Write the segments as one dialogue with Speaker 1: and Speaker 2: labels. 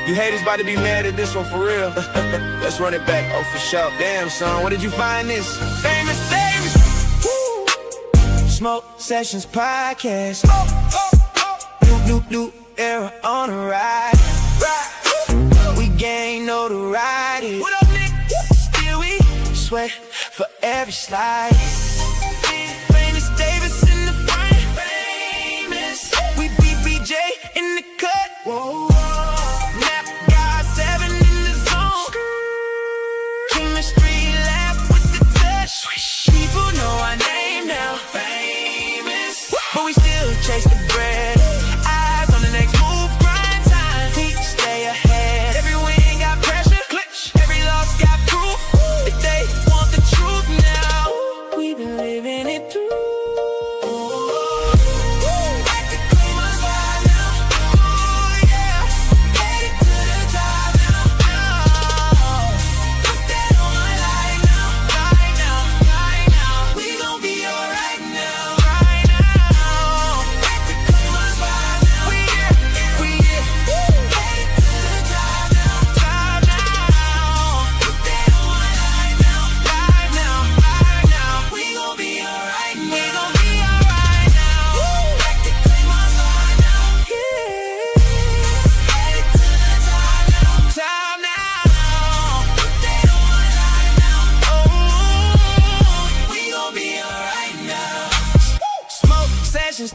Speaker 1: You haters about to be mad at this one for real. Let's run it back, oh for sure. Damn son, where did you find this? Famous Davis. Smoke Sessions Podcast. New era on the ride. We gain notoriety. What up, Nick? Still we sweat for every slide. Famous Davis in the front. Famous. We beat BJ in the cut. Whoa. Nap got 7 in the zone. Chemistry lab with the touch. People know our name now. Famous. But we still chase the bread. Eyes on the next move. Grind time. Feet stay ahead. Every win got pressure. Clutch. Every loss got proof. If they want the truth now, we been living it through.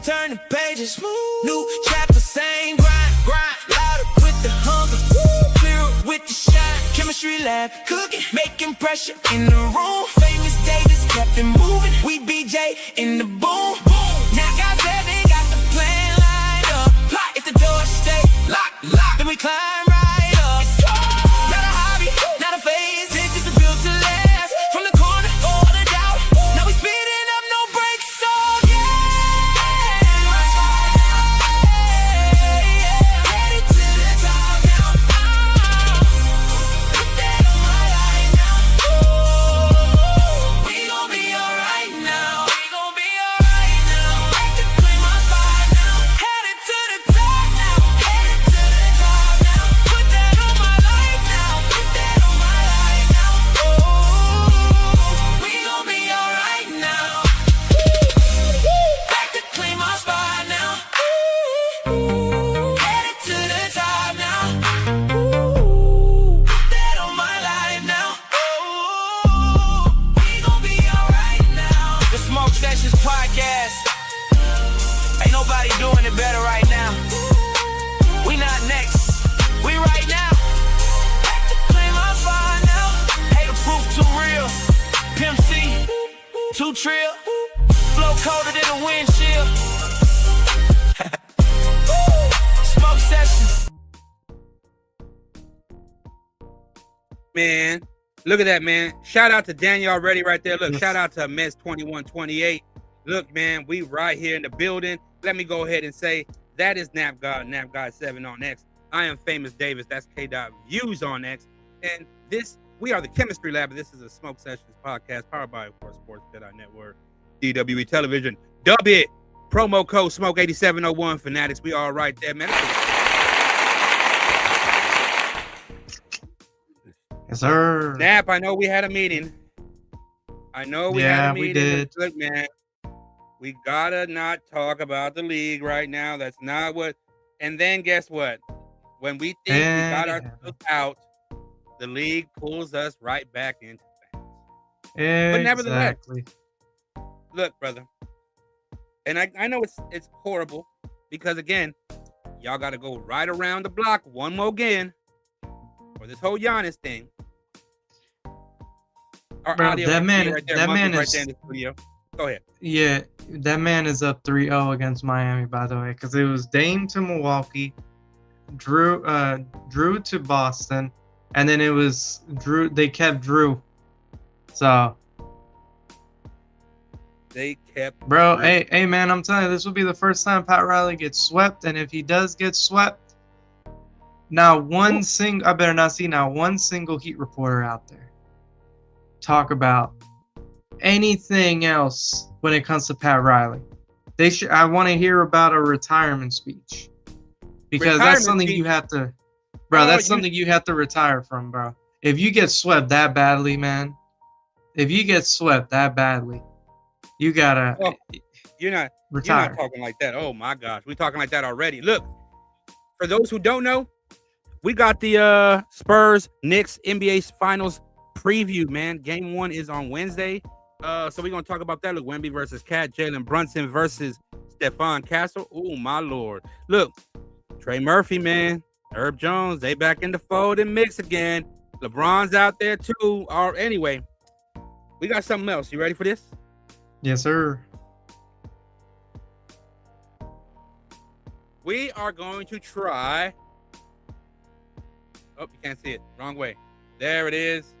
Speaker 1: Turn the pages, new chapter, same grind, louder with the hunger, clearer with the shine. Chemistry lab, cooking, making pressure in the room. Famous Davis kept it moving. We BJ in the boom. Now guys said they got the plan lined up. If the doors stay locked, then we climb right up. Not a hobby, not a phase, it's just built to last. From the corner, all the doubt. Now we speeding up, no brakes, so yeah. Better right now. We not next. We right now. Claim our spot now. Hater proof too real. Pimp C, too trill. Flow colder than a windshield. Smoke Sessions.
Speaker 2: Man, look at that, man. Shout out to Daniel already right there. Look, shout out to Mez 2128. Look, man, we right here in the building. Let me go ahead and say that is Nap God 7 on X. I am Famous Davis. That's K.Views on X. And we are the Chemistry Lab. This is a Smoke Sessions podcast powered by, of course, Sports Jedi Network, DWE Television. Dub it. Promo code Smoke8701 Fanatics. We all right there, man.
Speaker 3: Yes, sir.
Speaker 2: Nap, I know we had a meeting. Had a meeting.
Speaker 3: We did.
Speaker 2: Look, man. We gotta not talk about the league right now. That's not what. And then guess what? When we think we got ourselves out, the league pulls us right back into things. But nevertheless, look, brother. And I know it's horrible because again, y'all got to go right around the block one more again for this whole Giannis thing.
Speaker 3: That man is
Speaker 2: right there in the studio. Go ahead.
Speaker 3: Yeah, that man is up 3-0 against Miami, by the way, because it was Dame to Milwaukee, Drew to Boston, and then it was Drew. They kept Drew. So
Speaker 2: they kept.
Speaker 3: Bro, hey, man, I'm telling you, this will be the first time Pat Riley gets swept, and if he does get swept, I better not see now one single Heat reporter out there talk about anything else when it comes to Pat Riley. I want to hear about a retirement speech because that's something you have to. Bro, that's something you have to retire from, bro. If you get swept that badly, man. If you get swept that badly, you gotta
Speaker 2: you're not
Speaker 3: retire.
Speaker 2: talking like that. Oh my gosh, we talking like that already. Look, for those who don't know, we got the Spurs Knicks NBA Finals preview, man. Game 1 is on Wednesday. So we're gonna talk about that. Look, Wemby versus Cat, Jalen Brunson versus Stephon Castle. Oh my lord. Look, Trey Murphy, man. Herb Jones, they back in the fold and mix again. LeBron's out there too. Anyway, we got something else. You ready for this?
Speaker 3: Yes, sir.
Speaker 2: We are going to try. Oh, you can't see it. Wrong way. There it is.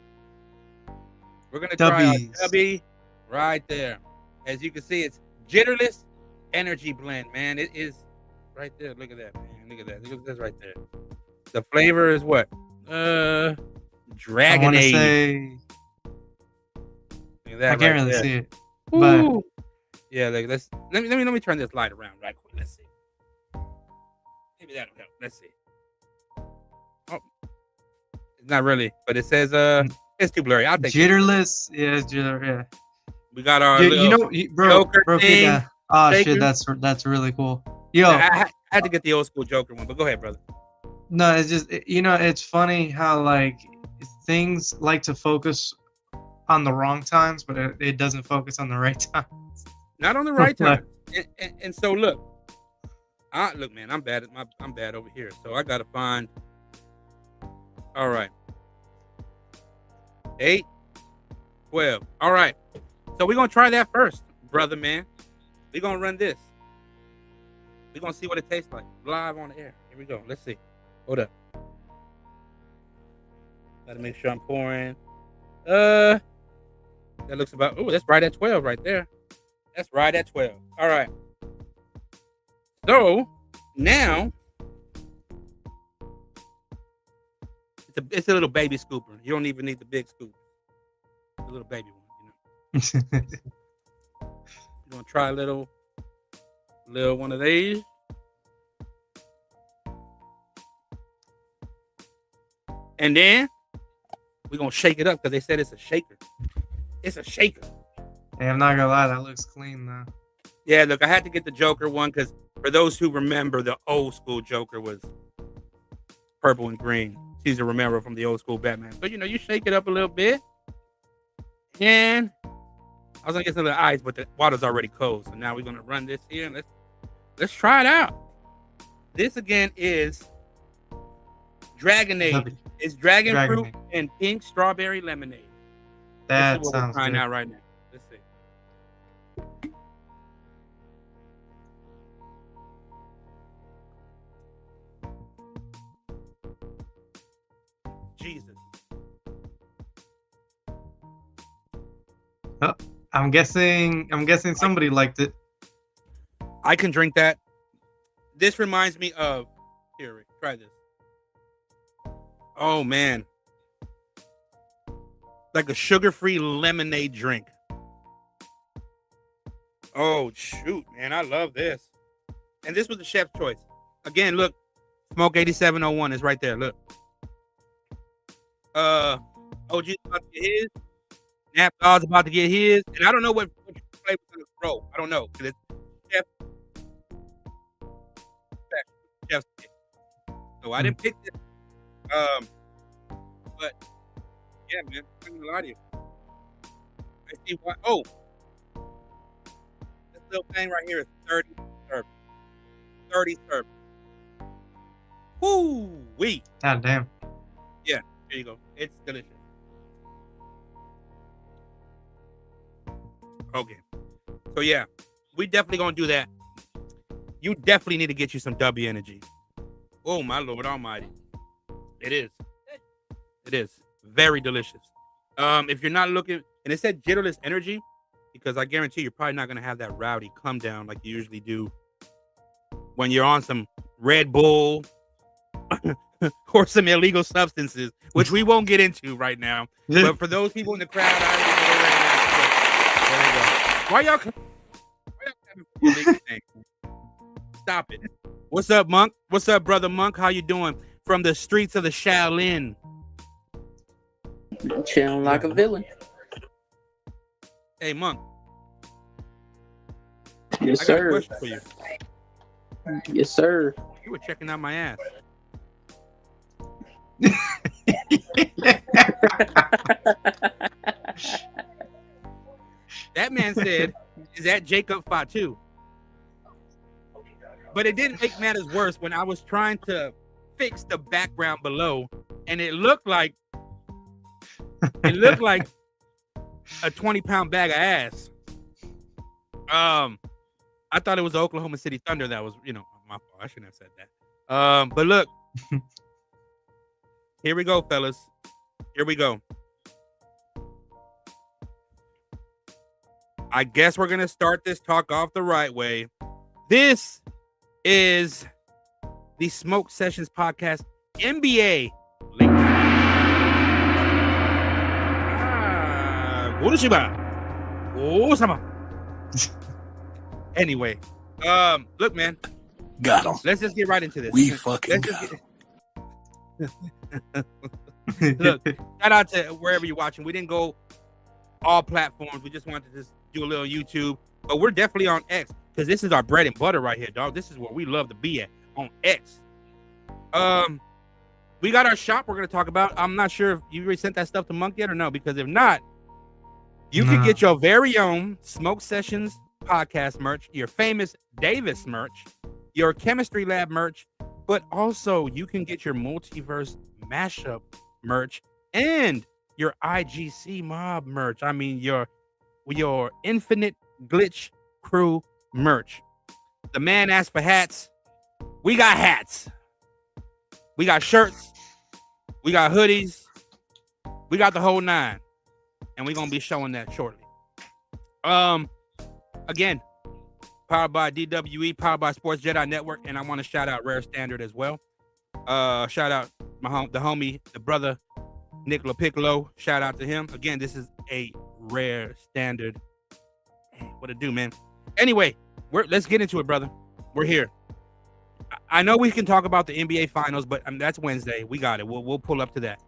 Speaker 2: We're going to try our Dubby right there. As you can see, it's Jitterless Energy Blend, man. It is right there. Look at that, man. Look at that. Look at this right there. The flavor is what? Dragonade.
Speaker 3: I want to say.
Speaker 2: Look at that.
Speaker 3: I can't really see it. But
Speaker 2: yeah, like let me turn this light around right quick. Let's see. Maybe that'll help. Let's see. Oh, it's not really, but it says it's too blurry. I'll take
Speaker 3: Jitterless. Yeah, it's jitter. Yeah.
Speaker 2: We got our
Speaker 3: bro,
Speaker 2: thing.
Speaker 3: Oh shit, that's really cool. Yo,
Speaker 2: I had to get the old school Joker one, but go ahead, brother.
Speaker 3: No, it's just it's funny how like things like to focus on the wrong times, but it doesn't focus on the right times.
Speaker 2: Not on the right time. And so look, man, I'm bad over here, so I gotta find. All right, 8, 12. All right, so we're gonna try that first, brother, man. We're gonna run this. We're gonna see what it tastes like live on the air. Here we go. Let's see. Hold up. Gotta make sure I'm pouring. That looks about. Oh, that's right at 12 right there. That's right at 12. All right. So now it's a little baby scooper. You don't even need the big scoop. A little baby one, You're gonna try a little one of these. And then we're gonna shake it up because they said it's a shaker. It's a shaker.
Speaker 3: Hey, I'm not gonna lie, that looks clean though.
Speaker 2: Yeah, look, I had to get the Joker one because for those who remember, the old school Joker was purple and green. It's easy to remember from the old school Batman. So you shake it up a little bit. And I was gonna get some of the ice, but the water's already cold. So now we're gonna run this here and let's try it out. This again is Dragonade. It's dragon fruit and pink strawberry lemonade.
Speaker 3: That
Speaker 2: what
Speaker 3: sounds
Speaker 2: we're trying
Speaker 3: good.
Speaker 2: out right now. Let's see. Jesus.
Speaker 3: Oh, I'm guessing somebody liked it.
Speaker 2: I can drink that. This reminds me of here, Rick, try this. Oh man. Like a sugar-free lemonade drink. Oh shoot, man. I love this. And this was the chef's choice. Again, look. Smoke 8701 is right there. Look. OG's about to get his. Nap Dog's about to get his. And I don't know what flavor is going to throw. I don't know. Because it's chef's pick. So I didn't pick this. But yeah, man, I'm not gonna lie to you. I see what. Oh, this little thing right here is 30 servings. 30 servings. Woo wee.
Speaker 3: God damn.
Speaker 2: Yeah, there you go. It's delicious. Okay. So yeah, we definitely gonna do that. You definitely need to get you some W energy. Oh my Lord Almighty. It is. It is very delicious. If you're not looking, and it said Jitterless Energy, because I guarantee you're probably not gonna have that rowdy come down like you usually do when you're on some Red Bull or some illegal substances, which we won't get into right now. But for those people in the crowd, there you go. Why y'all having illegal things? Stop it. What's up, Monk? What's up, brother Monk? How you doing? from the streets of the Shaolin.
Speaker 4: Chilling like a villain.
Speaker 2: Hey, Monk.
Speaker 4: Yes,
Speaker 2: I got a
Speaker 4: sir.
Speaker 2: question for you.
Speaker 4: Yes, sir.
Speaker 2: You were checking out my ass. That man said, "Is that Jacob Fatu?" But it didn't make matters worse when I was trying to fix the background below, and it looked like a 20-pound bag of ass. I thought it was the Oklahoma City Thunder. That was, my fault. I shouldn't have said that. But look, here we go, fellas. Here we go. I guess we're gonna start this talk off the right way. This is the Smoke Sessions Podcast NBA link. Anyway, look, man.
Speaker 5: Got him.
Speaker 2: Let's just get right into this.
Speaker 5: We fucking got him.
Speaker 2: Look, shout out to wherever you're watching. We didn't go all platforms. We just wanted to just do a little YouTube, but we're definitely on X because this is our bread and butter right here, dog. This is where we love to be at, on X. We got our shop we're gonna talk about. I'm not sure if you already sent that stuff to Monk yet or no, because if not, you can get your very own Smoke Sessions podcast merch, your famous Davis merch, your Chemistry Lab merch, but also you can get your Multiverse Mashup merch and your IGC Mob merch. I mean, your Infinite Glitch Crew merch. The man asked for hats. We got hats. We got shirts. We got hoodies. We got the whole nine. And we're going to be showing that shortly. Again, powered by DWE, powered by Sports Jedi Network, and I want to shout out Rare Standard as well. Shout out the homie, the brother, Nicola Piccolo. Shout out to him. Again, this is a Rare Standard. What it do, man? Anyway, let's get into it, brother. We're here. I know we can talk about the NBA Finals, but that's Wednesday. We got it. We'll pull up to that.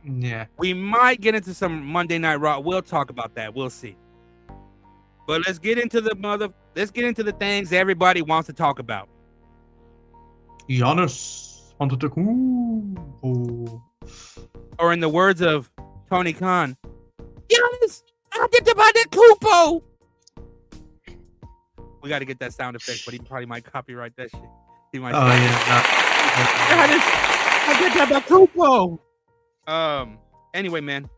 Speaker 3: Yeah.
Speaker 2: We might get into some Monday Night Raw. We'll talk about that. We'll see. But let's get into the things everybody wants to talk about.
Speaker 3: Giannis Antetokounmpo.
Speaker 2: Or in the words of Tony Khan, Giannis Antetokounmpo. We got to get that sound effect, but he probably might copyright that shit. He might.
Speaker 3: Oh yeah.
Speaker 2: Giannis Antetokounmpo. Anyway, man.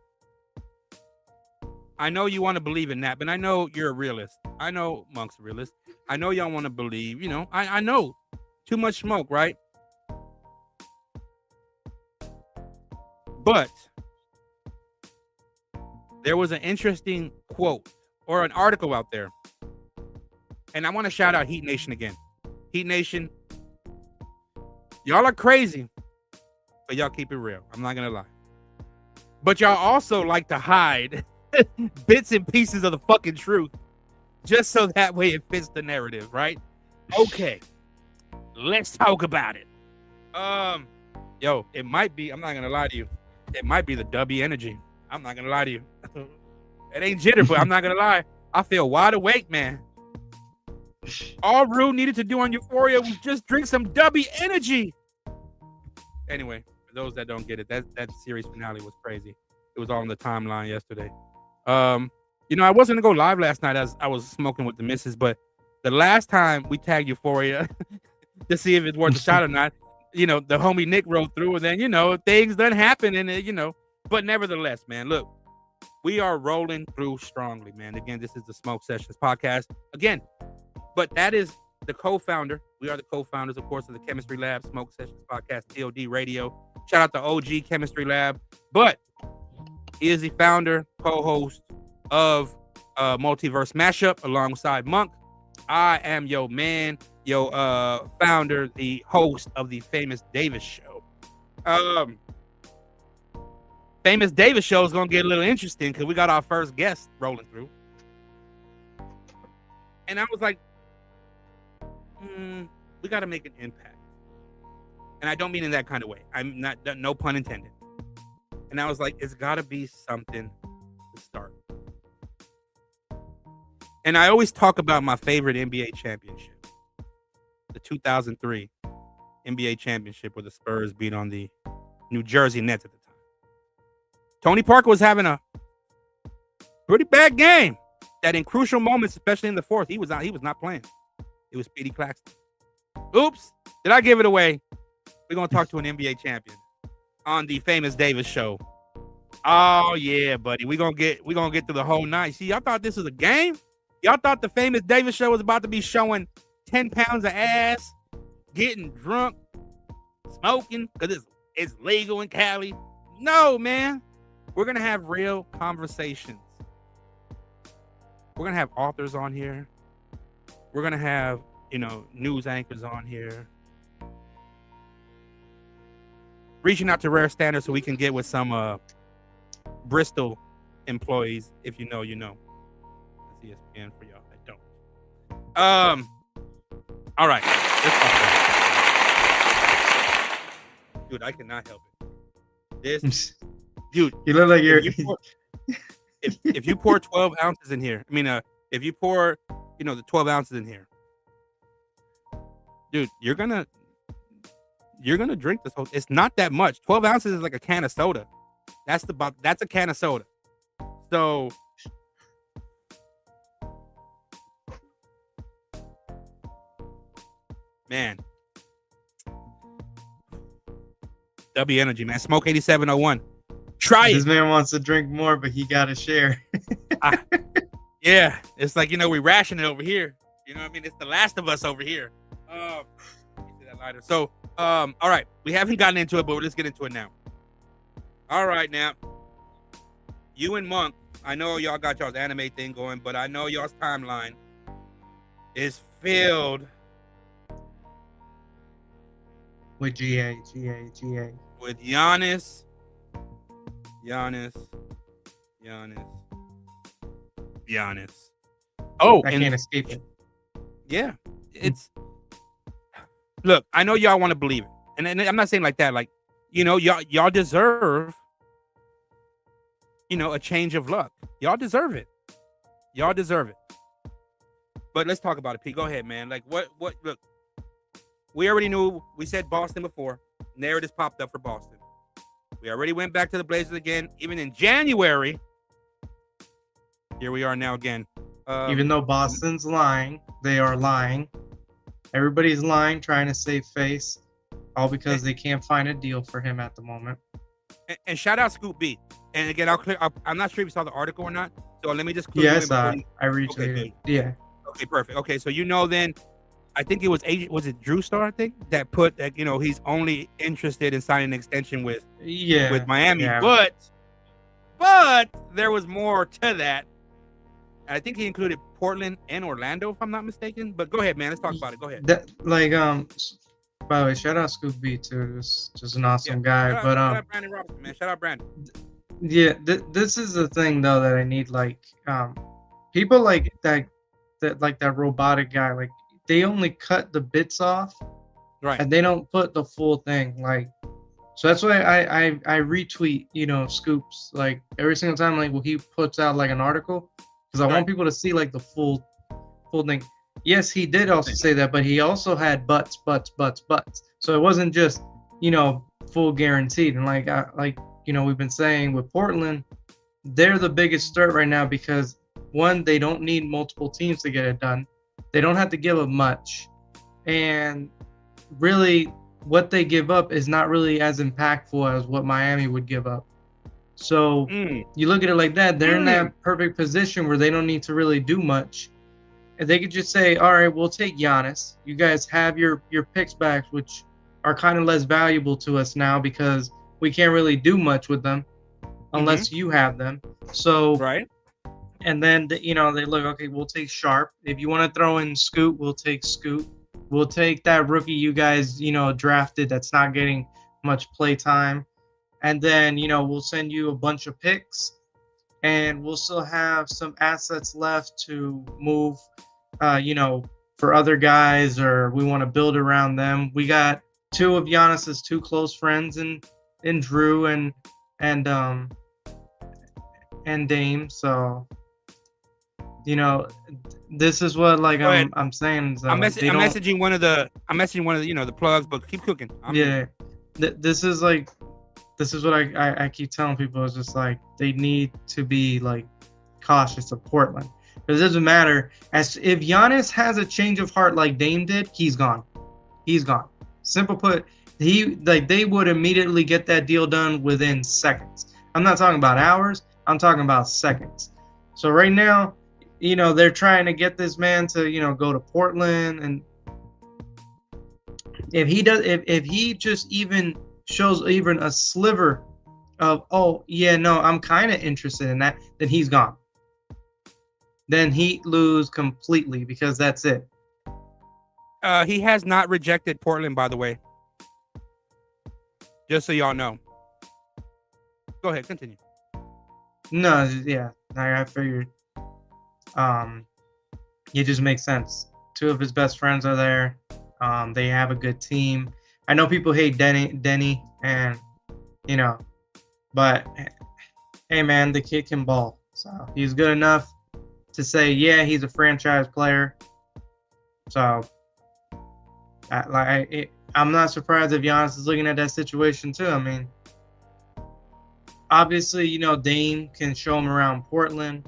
Speaker 2: I know you want to believe in that, but I know you're a realist. I know Monk's a realist. I know y'all want to believe, I know. Too much smoke, right? But there was an interesting quote or an article out there. And I want to shout out Heat Nation again. Heat Nation, y'all are crazy, but y'all keep it real. I'm not going to lie. But y'all also like to hide bits and pieces of the fucking truth just so that way it fits the narrative, right? Okay, let's talk about it. It might be, I'm not gonna lie to you, it might be the W energy. I'm not gonna lie to you. It ain't jitter, but I'm not gonna lie, I feel wide awake, man. All Rue needed to do on Euphoria was just drink some W energy. Anyway, for those that don't get it, that series finale was crazy. It was all on the timeline yesterday. I wasn't gonna go live last night as I was smoking with the missus, but the last time we tagged Euphoria to see if it's worth a shot or not, the homie Nick rolled through, and then things done happen, and but nevertheless, man, look, we are rolling through strongly, man. Again, this is the Smoke Sessions podcast. Again, but that is the co-founder. We are the co-founders, of course, of the Chemistry Lab, Smoke Sessions podcast, TOD Radio. Shout out to OG Chemistry Lab, but he is the founder, co-host of Multiverse Mashup alongside Monk. I am your man, founder, the host of the Famous Davis Show. Famous Davis Show is going to get a little interesting because we got our first guest rolling through. And I was like, we got to make an impact. And I don't mean in that kind of way. I'm not, no pun intended. And I was like, it's got to be something to start. And I always talk about my favorite NBA championship, the 2003 NBA championship where the Spurs beat on the New Jersey Nets at the time. Tony Parker was having a pretty bad game. That in crucial moments, especially in the fourth, he was not playing. It was Speedy Claxton. Oops, did I give it away? We're gonna talk to an NBA champion on the Famous Davis show. Oh yeah, buddy. We're gonna get through the whole night. See, y'all thought this was a game? Y'all thought the Famous Davis show was about to be showing 10 pounds of ass, getting drunk, smoking, because it's legal in Cali. No, man. We're gonna have real conversations. We're gonna have authors on here. We're gonna have, news anchors on here. Reaching out to Rare Standards so we can get with some Bristol employees. If you know, you know. That's ESPN for y'all. I don't. All right. Let's talk about it. Dude, I cannot help it. This, dude.
Speaker 3: You look like you're.
Speaker 2: If you pour 12 ounces in here, if you pour, the 12 ounces in here, dude, you're gonna drink this whole. It's not that much. 12 ounces is like a can of soda. That's a can of soda. So, man, W Energy, man. Smoke 8701. Try
Speaker 3: This
Speaker 2: it.
Speaker 3: man wants to drink more, but he got to share.
Speaker 2: Yeah, it's like, we ration it over here. You know what I mean? It's the Last of Us over here. Let me see that lighter. So, all right, we haven't gotten into it, but let's get into it now. All right, now, you and Monk, I know y'all got y'all's anime thing going, but I know y'all's timeline is filled
Speaker 3: With GA.
Speaker 2: with Giannis. Oh,
Speaker 3: I can't escape it.
Speaker 2: Yeah, it's. Look, I know y'all want to believe it, and I'm not saying like that. Like, y'all deserve, a change of luck. Y'all deserve it. But let's talk about it, Pete. Go ahead, man. Like, what? Look, we already knew. We said Boston before. Narratives popped up for Boston. We already went back to the Blazers again, even in January. Here we are now again.
Speaker 3: Even though Boston's lying, they are lying. Everybody's lying, trying to save face, all because they can't find a deal for him at the moment.
Speaker 2: And shout out Scoop B. And again, I'm not sure if you saw the article or not. So let me just
Speaker 3: Yeah, I saw it. I retweeted.
Speaker 2: Okay,
Speaker 3: Yeah.
Speaker 2: Okay, perfect. Okay, so then, I think it was Drew Star, I think, that put that he's only interested in signing an extension with Miami,
Speaker 3: yeah.
Speaker 2: but there was more to that. I think he included Portland and Orlando, if I'm not mistaken. But go ahead, man. Let's talk about it. Go ahead.
Speaker 3: By the way, shout out Scoop B too. Just an awesome guy.
Speaker 2: Shout out Brandon Robinson, man. Shout out Brandon.
Speaker 3: Yeah, this is the thing though that I need. People like that robotic guy. Like, they only cut the bits off,
Speaker 2: right?
Speaker 3: And they don't put the full thing. So that's why I retweet, Scoops, like, every single time, like, when he puts out like an article, because I want people to see like the full thing. Yes, he did also say that, but he also had buts. So it wasn't just, full guaranteed. And we've been saying with Portland, they're the biggest threat right now because, one, they don't need multiple teams to get it done. They don't have to give up much. And really, what they give up is not really as impactful as what Miami would give up. So you look at it like that, they're in that perfect position where they don't need to really do much. And they could just say, all right, we'll take Giannis. You guys have your picks back, which are kind of less valuable to us now because we can't really do much with them unless you have them. So,
Speaker 2: right.
Speaker 3: And then, they look, okay, we'll take Sharp. If you want to throw in Scoot, we'll take Scoot. We'll take that rookie you guys, drafted that's not getting much play time. And then, we'll send you a bunch of picks. And we'll still have some assets left to move, for other guys, or we want to build around them. We got two of Giannis's two close friends in Drew and Dame. So this is what like
Speaker 2: Go ahead.
Speaker 3: I'm saying. So
Speaker 2: I'm
Speaker 3: like,
Speaker 2: messaging one of the the plugs, but keep cooking.
Speaker 3: This is what I keep telling people. It's just like they need to be like cautious of Portland, because it doesn't matter. As if Giannis has a change of heart like Dame did, he's gone. Simple put, they would immediately get that deal done within seconds. I'm not talking about hours. I'm talking about seconds. So right now, they're trying to get this man to go to Portland, and if he just even shows even a sliver of, oh yeah, no, I'm kind of interested in that, then he's gone. Then he lose completely, because that's it.
Speaker 2: He has not rejected Portland, by the way. Just so y'all know. Go ahead, continue.
Speaker 3: No, yeah, I figured. It just makes sense. Two of his best friends are there. They have a good team. I know people hate Denny, and but hey, man, the kid can ball. So he's good enough to say, yeah, he's a franchise player. So I'm not surprised if Giannis is looking at that situation too. I mean, obviously, Dame can show him around Portland.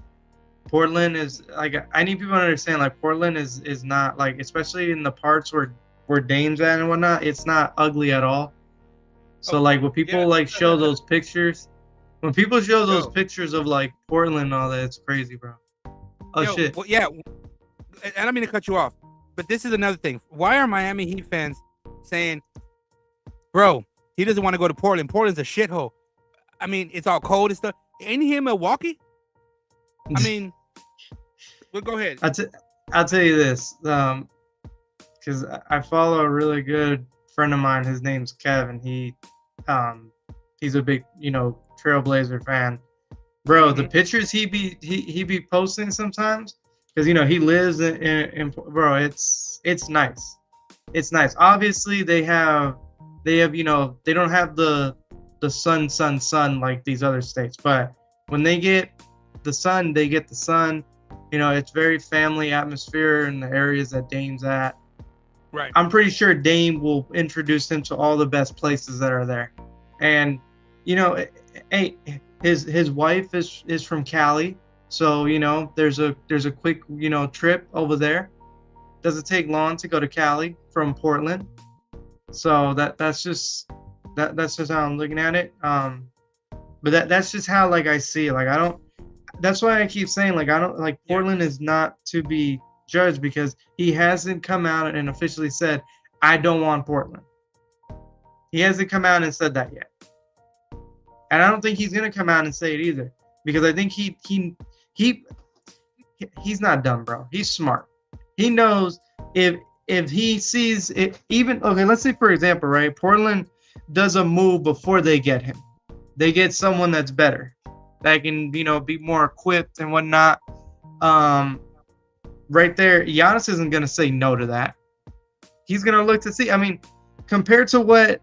Speaker 3: Portland is like, I need people to understand, like, Portland is not like, especially in the parts where Dame's at and whatnot, it's not ugly at all. So like when people show those pictures, pictures of like Portland and all that, it's crazy, bro. Shit.
Speaker 2: Well, yeah, and I don't mean to cut you off, but this is another thing. Why are Miami Heat fans saying, bro, he doesn't want to go to Portland? Portland's a shithole. I mean, it's all cold and stuff. Ain't he in Milwaukee? I mean, well, go ahead.
Speaker 3: I'll tell you this, because I follow a really good friend of mine. His name's Kevin. He's a big, Trailblazer fan. Bro, the pictures he be posting sometimes, because he lives in bro, it's nice. It's nice. Obviously, they have they don't have the sun like these other states, but when they get the sun, they get the sun. It's very family atmosphere in the areas that Dame's at.
Speaker 2: Right.
Speaker 3: I'm pretty sure Dame will introduce him to all the best places that are there. And hey, his wife is from Cali, so there's a quick trip over there. Doesn't take long to go to Cali from Portland. So that's just how I'm looking at it. But that's just how like I see it. Like I don't. That's why I keep saying like I don't like Portland is not to be judged, because he hasn't come out and officially said I don't want Portland. He hasn't come out and said that yet, and I don't think he's gonna come out and say it either, because I think he's not dumb, bro. He's smart. He knows if he sees it, even okay. Let's say for example, right? Portland does a move before they get him. They get someone that's better, that can be more equipped and whatnot. Right there, Giannis isn't gonna say no to that. He's gonna look to see. I mean, compared to what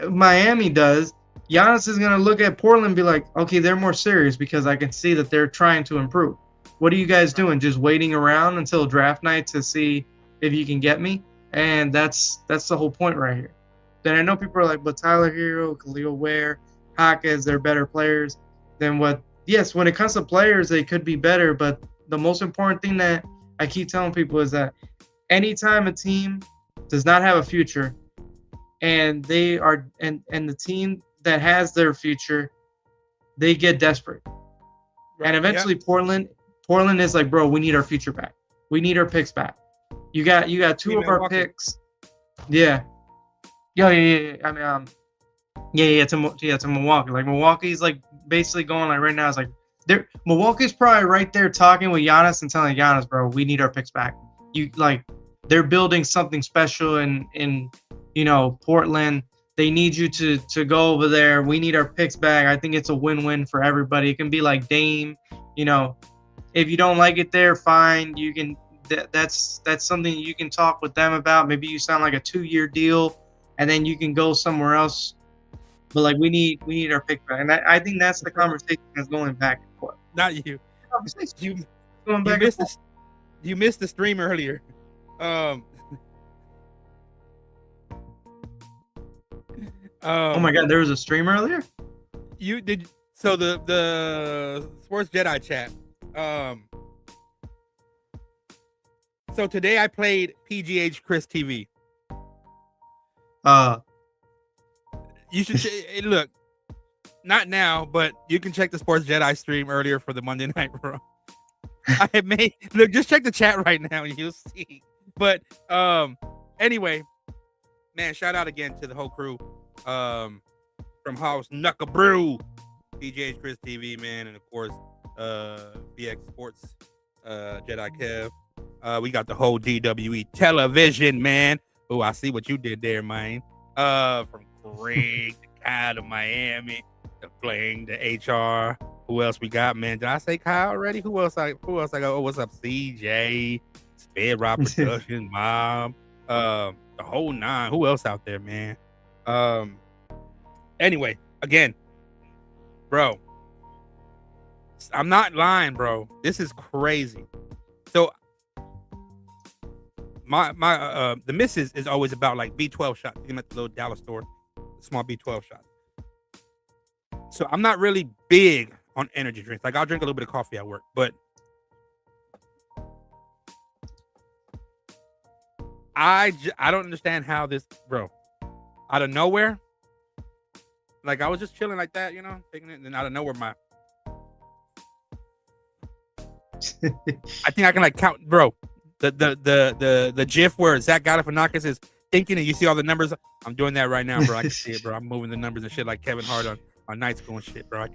Speaker 3: Miami does, Giannis is gonna look at Portland and be like, okay, they're more serious, because I can see that they're trying to improve. What are you guys doing? Just waiting around until draft night to see if you can get me? And that's the whole point right here. Then I know people are like, but Tyler Hero, Khalil Ware, Hawkins, they're better players than what. Yes, when it comes to players, they could be better, but the most important thing that I keep telling people is that anytime a team does not have a future, and they are and the team that has their future, they get desperate. Right. And eventually Portland is like, bro, we need our future back. We need our picks back. You got two of our picks. Yeah. Yeah. I mean, to Milwaukee. Like Milwaukee's like basically going like right now. It's like Milwaukee's probably right there talking with Giannis and telling Giannis, bro, we need our picks back. They're building something special in Portland. They need you to go over there. We need our picks back. I think it's a win-win for everybody. It can be like Dame. If you don't like it there, fine. You can. That's something you can talk with them about. Maybe you sign like a 2-year deal and then you can go somewhere else. But like we need our pick back, and I think that's the conversation that's going back and forth.
Speaker 2: Not you.
Speaker 3: Conversation
Speaker 2: You
Speaker 3: going back and
Speaker 2: missed
Speaker 3: forth.
Speaker 2: you missed the stream earlier.
Speaker 3: Oh my God, there was a stream earlier.
Speaker 2: You did so the Sports Jedi chat. So today I played PGH Chris TV. You should look. Not now, but you can check the Sports Jedi stream earlier for the Monday Night Raw. I had made look. Just check the chat right now, and you'll see. But anyway, man, shout out again to the whole crew from House Knuckle Brew, PGH Chris TV, man, and of course BX Sports Jedi Kev. We got the whole DWE television, man. Oh, I see what you did there, man. From Craig to Kyle to Miami to playing the HR. Who else we got, man? Did I say Kyle already? Who else I got? Oh, what's up? CJ, Sped Rock Production, Mom, the whole nine. Who else out there, man? Anyway, again, bro, I'm not lying, bro. This is crazy. So my the missus is always about like B12 shots. You can at the little Dallas store, small B12 shots. So I'm not really big on energy drinks. Like I'll drink a little bit of coffee at work, but I don't understand how this, bro, out of nowhere. Like I was just chilling like that, you know, taking it, and then out of nowhere, I think I can like count, bro. The GIF where Zach Galifianakis is thinking, and you see all the numbers. I'm doing that right now, bro. I can see it, bro. I'm moving the numbers and shit like Kevin Hart on Night School and shit, bro.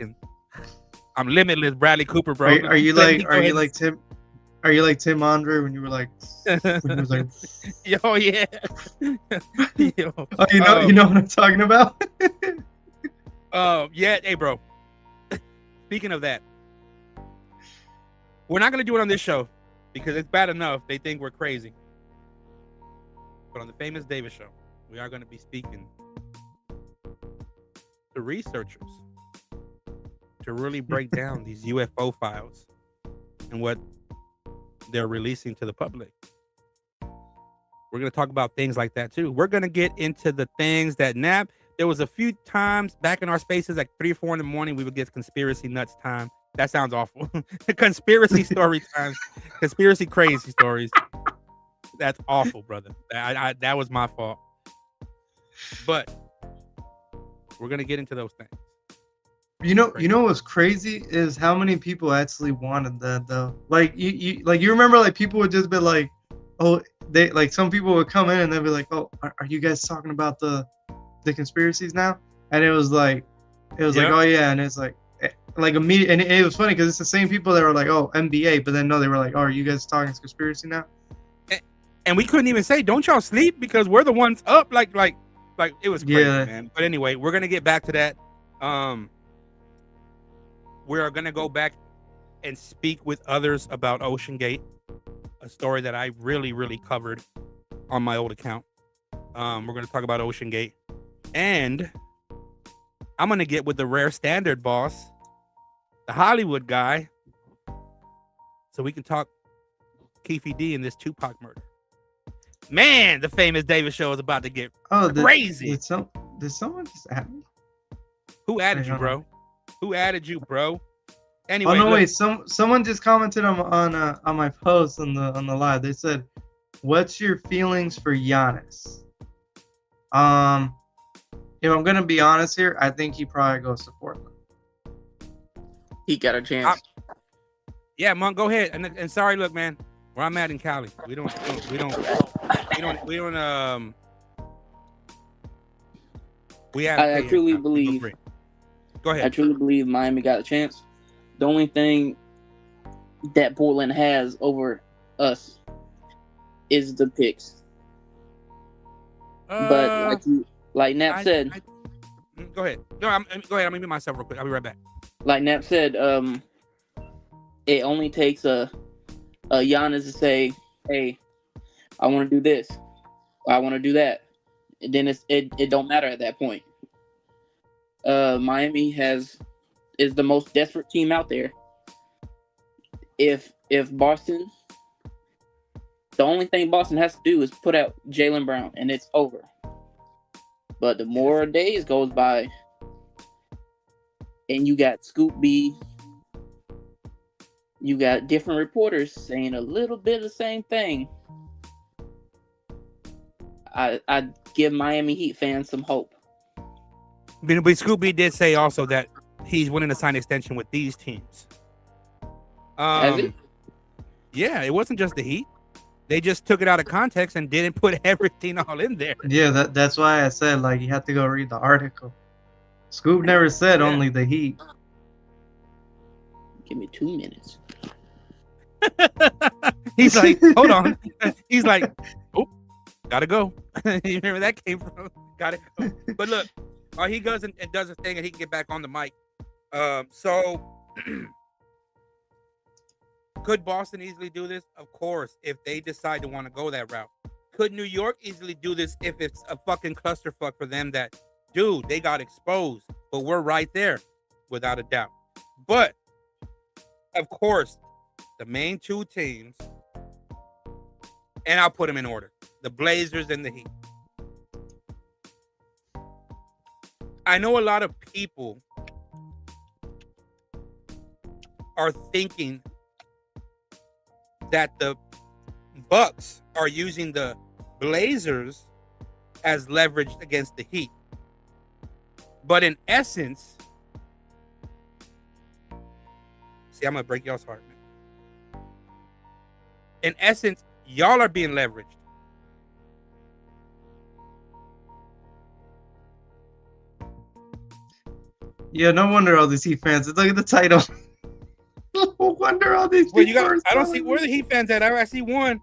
Speaker 2: I'm limitless, Bradley Cooper, bro.
Speaker 3: Are you like Tim Andre when you were like
Speaker 2: yo, yeah. Yo.
Speaker 3: Oh, you know what I'm talking about?
Speaker 2: Yeah, hey, bro. Speaking of that, we're not gonna do it on this show because it's bad enough they think we're crazy. But on the Famous Davis show, we are gonna be speaking to researchers to really break down these UFO files and what they're releasing to the public. We're going to talk about things like that too. We're going to get into the things that there was a few times back in our spaces, like 3 or 4 in the morning, we would get conspiracy nuts time. That sounds awful. Conspiracy story time, conspiracy crazy stories. That's awful, brother. That was my fault. But we're going to get into those things.
Speaker 3: You know what's crazy is how many people actually wanted that though. Like you remember like people would just be like, oh, they like some people would come in and they'd be like, oh, are you guys talking about the conspiracies now? And it was like, like, oh yeah, and it's like immediate, and it was funny because it's the same people that were like, oh, NBA, but then no, they were like, oh, are you guys talking conspiracy now?
Speaker 2: And we couldn't even say, don't y'all sleep, because we're the ones up. Like it was crazy, man. But anyway, we're gonna get back to that. We are gonna go back and speak with others about Ocean Gate, a story that I really, really covered on my old account. We're gonna talk about Ocean Gate, and I'm gonna get with the Rare Standard boss, the Hollywood guy, so we can talk Keefe D and this Tupac murder. Man, the Famous Davis show is about to get crazy.
Speaker 3: Did someone just add me?
Speaker 2: Who added you, bro? Who added you, bro? Anyway,
Speaker 3: oh no, wait. Someone just commented on my post on the live. They said, "What's your feelings for Giannis?" If I'm gonna be honest here, I think he probably goes to Portland.
Speaker 4: He got a chance.
Speaker 2: Yeah, Monk, go ahead. And sorry, look, man, where I'm at in Cali, we don't. I
Speaker 4: truly believe.
Speaker 2: Go ahead.
Speaker 4: I truly believe Miami got a chance. The only thing that Portland has over us is the picks. But like Nap said,
Speaker 2: go ahead. No, go ahead. I'm gonna mute myself real quick. I'll be right back.
Speaker 4: Like Nap said, it only takes a Giannis to say, "Hey, I want to do this. I want to do that," then it don't matter at that point. Miami is the most desperate team out there. If Boston, the only thing Boston has to do is put out Jaylen Brown, and it's over. But the more days goes by, and you got Scoop B, you got different reporters saying a little bit of the same thing. I give Miami Heat fans some hope.
Speaker 2: But Scoop B did say also that he's willing to sign an extension with these teams.
Speaker 4: Has he?
Speaker 2: Yeah, it wasn't just the Heat. They just took it out of context and didn't put everything all in there.
Speaker 3: Yeah, that's why I said like you have to go read the article. Scoop never said only the Heat.
Speaker 4: Give me 2 minutes.
Speaker 2: He's like, hold on. He's like, oh, gotta go. You remember where that came from? Gotta go. But look, he goes and does a thing, and he can get back on the mic. So could Boston easily do this? Of course, if they decide to want to go that route. Could New York easily do this if it's a fucking clusterfuck for them that, dude, they got exposed, but we're right there, without a doubt. But, of course, the main two teams, and I'll put them in order, the Blazers and the Heat. I know a lot of people are thinking that the Bucks are using the Blazers as leverage against the Heat. But in essence, see, I'm going to break y'all's heart, man. In essence, y'all are being leveraged.
Speaker 3: Yeah, no wonder all these Heat fans. Look at the title. No wonder all these people.
Speaker 2: I don't see where the Heat fans at. I see one.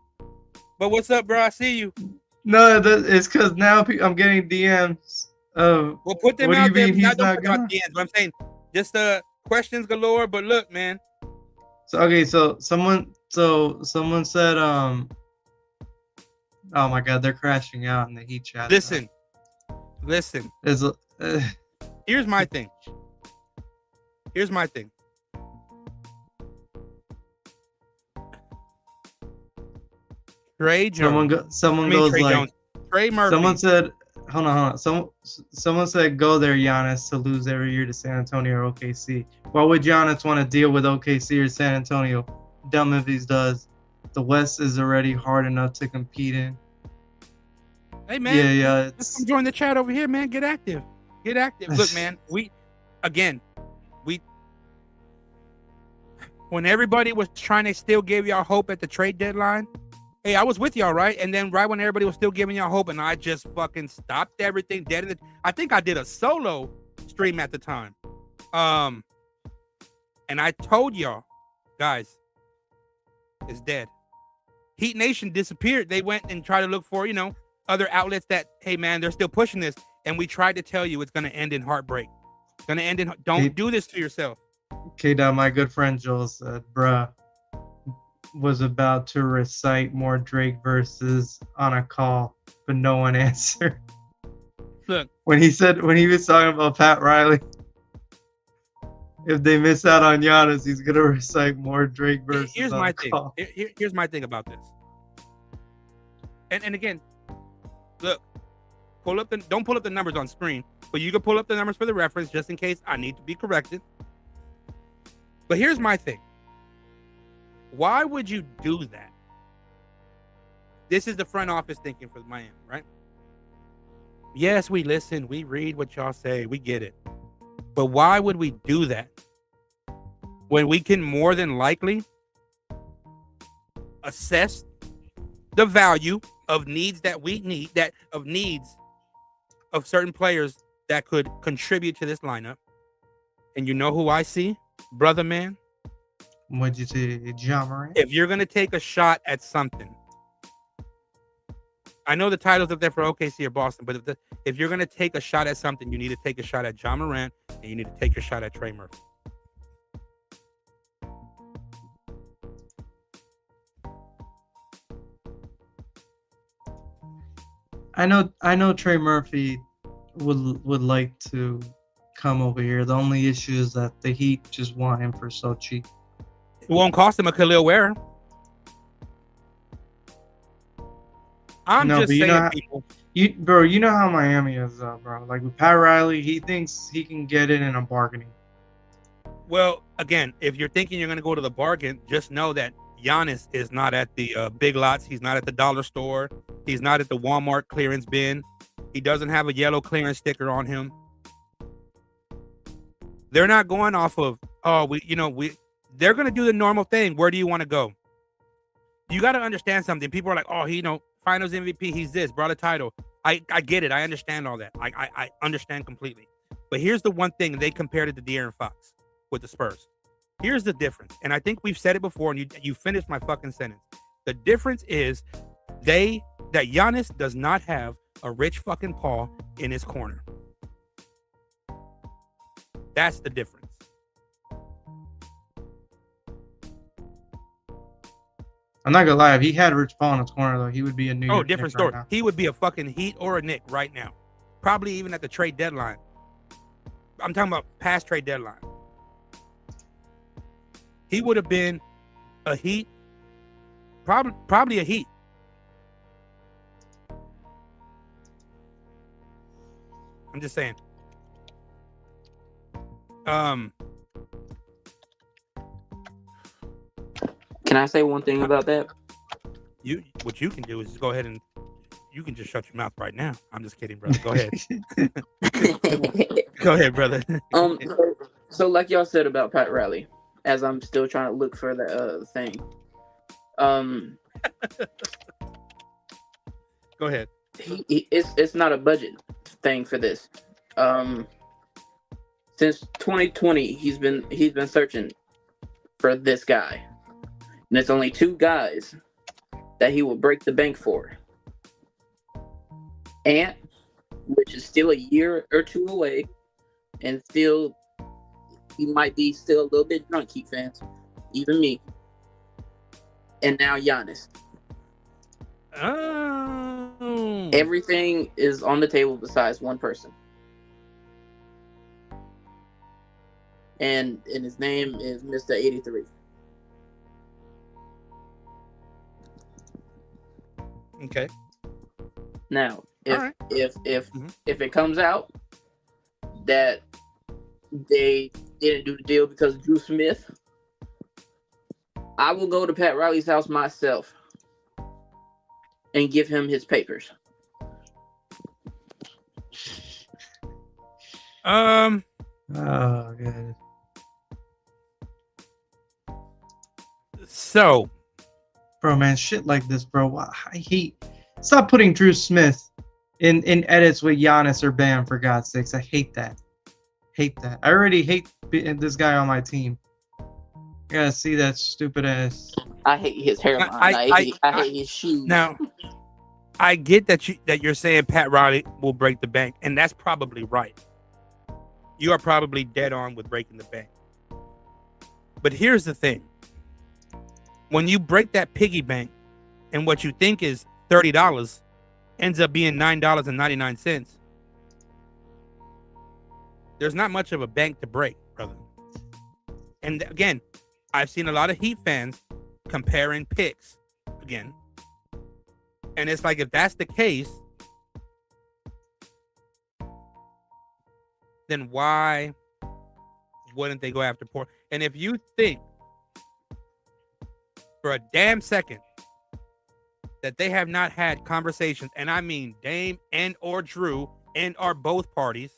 Speaker 2: But what's up, bro? I see you.
Speaker 3: No, it's because now I'm getting DMs. Well,
Speaker 2: put them out there.
Speaker 3: He's not
Speaker 2: gonna DMs, but I'm saying just questions galore. But look, man.
Speaker 3: So okay, so someone said oh my God, they're crashing out in the Heat chat.
Speaker 2: Listen. Here's my thing. Trey Jones.
Speaker 3: Someone goes
Speaker 2: Trey
Speaker 3: like
Speaker 2: Jones. Trey Murphy.
Speaker 3: Someone said, hold on. Someone said, go there, Giannis, to lose every year to San Antonio or OKC. Why would Giannis want to deal with OKC or San Antonio? Dumb if he does. The West is already hard enough to compete in.
Speaker 2: Hey man,
Speaker 3: yeah.
Speaker 2: Come join the chat over here, man. Get active. Look, man, when everybody was trying to still give y'all hope at the trade deadline, hey, I was with y'all, right? And then right when everybody was still giving y'all hope, and I just fucking stopped everything dead. I think I did a solo stream at the time. And I told y'all, guys, it's dead. Heat Nation disappeared. They went and tried to look for, other outlets that, hey man, they're still pushing this. And we tried to tell you it's going to end in heartbreak. It's going to end in, don't do this to yourself.
Speaker 3: K-Dot, my good friend Joel said, bruh, was about to recite more Drake verses on a call, but no one answered.
Speaker 2: Look,
Speaker 3: when he was talking about Pat Riley, if they miss out on Giannis, he's gonna recite more Drake verses.
Speaker 2: Here's
Speaker 3: on
Speaker 2: my
Speaker 3: a
Speaker 2: thing.
Speaker 3: call.
Speaker 2: Here's my thing about this. And again, look, don't pull up the numbers on screen, but you can pull up the numbers for the reference just in case I need to be corrected. But here's my thing. Why would you do that? This is the front office thinking for Miami, right? Yes, we listen, we read what y'all say, we get it. But why would we do that when we can more than likely assess the value of needs that we need, needs of certain players that could contribute to this lineup? And you know who I see, brother man?
Speaker 3: What'd you say, Ja Morant?
Speaker 2: If you're gonna take a shot at something, I know the title's up there for OKC or Boston, but if you're gonna take a shot at something, you need to take a shot at Ja Morant and you need to take a shot at Trey Murphy.
Speaker 3: I know Trey Murphy would like to come over here. The only issue is that the Heat just want him for so cheap.
Speaker 2: It won't cost him a Khalil Ware. I'm
Speaker 3: No,
Speaker 2: just
Speaker 3: but you
Speaker 2: saying,
Speaker 3: know how-
Speaker 2: people.
Speaker 3: You know how Miami is, bro. Like with Pat Riley, he thinks he can get it in a bargaining.
Speaker 2: Well, again, if you're thinking you're going to go to the bargain, just know that Giannis is not at the big lots. He's not at the dollar store. He's not at the Walmart clearance bin. He doesn't have a yellow clearance sticker on him. They're not going off of, they're going to do the normal thing. Where do you want to go? You got to understand something. People are like, oh, finals MVP. He's this, brought a title. I get it. I understand all that. I understand completely. But here's the one thing they compared it to De'Aaron Fox with the Spurs. Here's the difference. And I think we've said it before, and you finished my fucking sentence. The difference is that Giannis does not have a Rich fucking Paul in his corner. That's the difference.
Speaker 3: I'm not gonna lie. If he had Rich Paul in his corner, though, he would be a New York
Speaker 2: Different
Speaker 3: Knick right
Speaker 2: story.
Speaker 3: now.
Speaker 2: He would be a fucking Heat or a Knick right now. Probably even at the trade deadline. I'm talking about past trade deadline. He would have been a Heat. Probably a Heat. I'm just saying.
Speaker 4: Can I say one thing about that?
Speaker 2: What you can do is just go ahead and you can just shut your mouth right now. I'm just kidding, brother. Go ahead. Go ahead, brother.
Speaker 4: So like y'all said about Pat Riley, as I'm still trying to look for the thing.
Speaker 2: Go ahead.
Speaker 4: It's not a budget thing for this. Since 2020, he's been searching for this guy, and it's only two guys that he will break the bank for. Ant, which is still a year or two away, and still he might be still a little bit drunk, Heat fans, even me. And now Giannis.
Speaker 2: Oh.
Speaker 4: Everything is on the table besides one person. And his name is Mr. 83.
Speaker 2: Okay.
Speaker 4: Now, if
Speaker 2: All right.
Speaker 4: if
Speaker 2: Mhm.
Speaker 4: if it comes out that they didn't do the deal because of Drew Smith, I will go to Pat Riley's house myself and give him his papers.
Speaker 3: Oh, good.
Speaker 2: So,
Speaker 3: Bro, man, shit like this, bro. I hate. Stop putting Drew Smith in edits with Giannis or Bam, for God's sakes. I hate that. Hate that. I already hate this guy on my team. I gotta see that stupid ass.
Speaker 4: I hate his hairline. I hate his shoes.
Speaker 2: now I get that you're saying Pat Riley will break the bank, and that's probably right. You are probably dead on with breaking the bank. But here's the thing. When you break that piggy bank and what you think is $30 ends up being $9.99, there's not much of a bank to break, brother. And again, I've seen a lot of Heat fans comparing picks again. And it's like, if that's the case, then why wouldn't they go after Porter? And if you think for a damn second that they have not had conversations, and I mean Dame and or Drew and or both parties,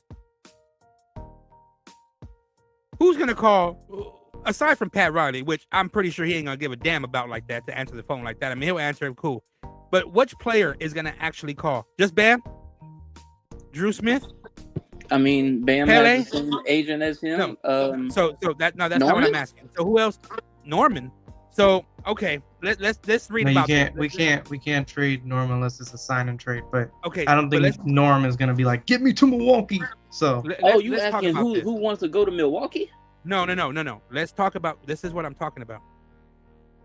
Speaker 2: who's going to call, aside from Pat Riley, which I'm pretty sure he ain't going to give a damn about like that, to answer the phone like that. I mean, he'll answer him cool. But which player is going to actually call? Just Bam? Drew Smith?
Speaker 4: I mean, Bam
Speaker 2: Pele?
Speaker 4: has the same agent as him.
Speaker 2: No. So that's not what
Speaker 4: Norman?
Speaker 2: I'm asking. So who else? Norman. So okay, let's read
Speaker 3: No,
Speaker 2: about.
Speaker 3: we can't trade Norm unless it's a sign and trade. But
Speaker 2: Okay,
Speaker 3: I don't think Norm is gonna be like, get me to Milwaukee. So
Speaker 4: You asking who wants to go to Milwaukee?
Speaker 2: No. Let's talk about, this is what I'm talking about.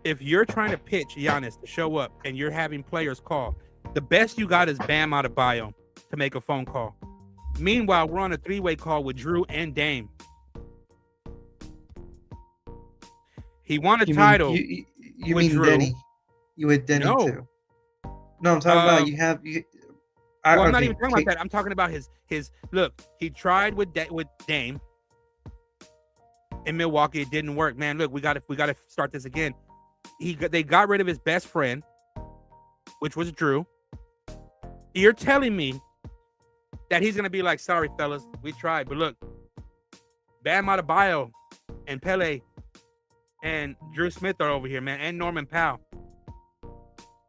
Speaker 2: If you're trying to pitch Giannis to show up and you're having players call, The best you got is Bam Adebayo to make a phone call. Meanwhile, we're on a 3-way call with Drew and Dame. He won a title.
Speaker 3: You
Speaker 2: with
Speaker 3: mean
Speaker 2: Drew.
Speaker 3: Denny? You with Denny
Speaker 2: No.
Speaker 3: too? No, I'm talking about you have you.
Speaker 2: Well, I'm not even talking about that. I'm talking about his look. He tried with Dame in Milwaukee. It didn't work, man. Look, we got to start this again. They got rid of his best friend, which was Drew. You're telling me that he's gonna be like, sorry, fellas, we tried, but look, Bam Adebayo and Pele and Drew Smith are over here, man, and Norman Powell.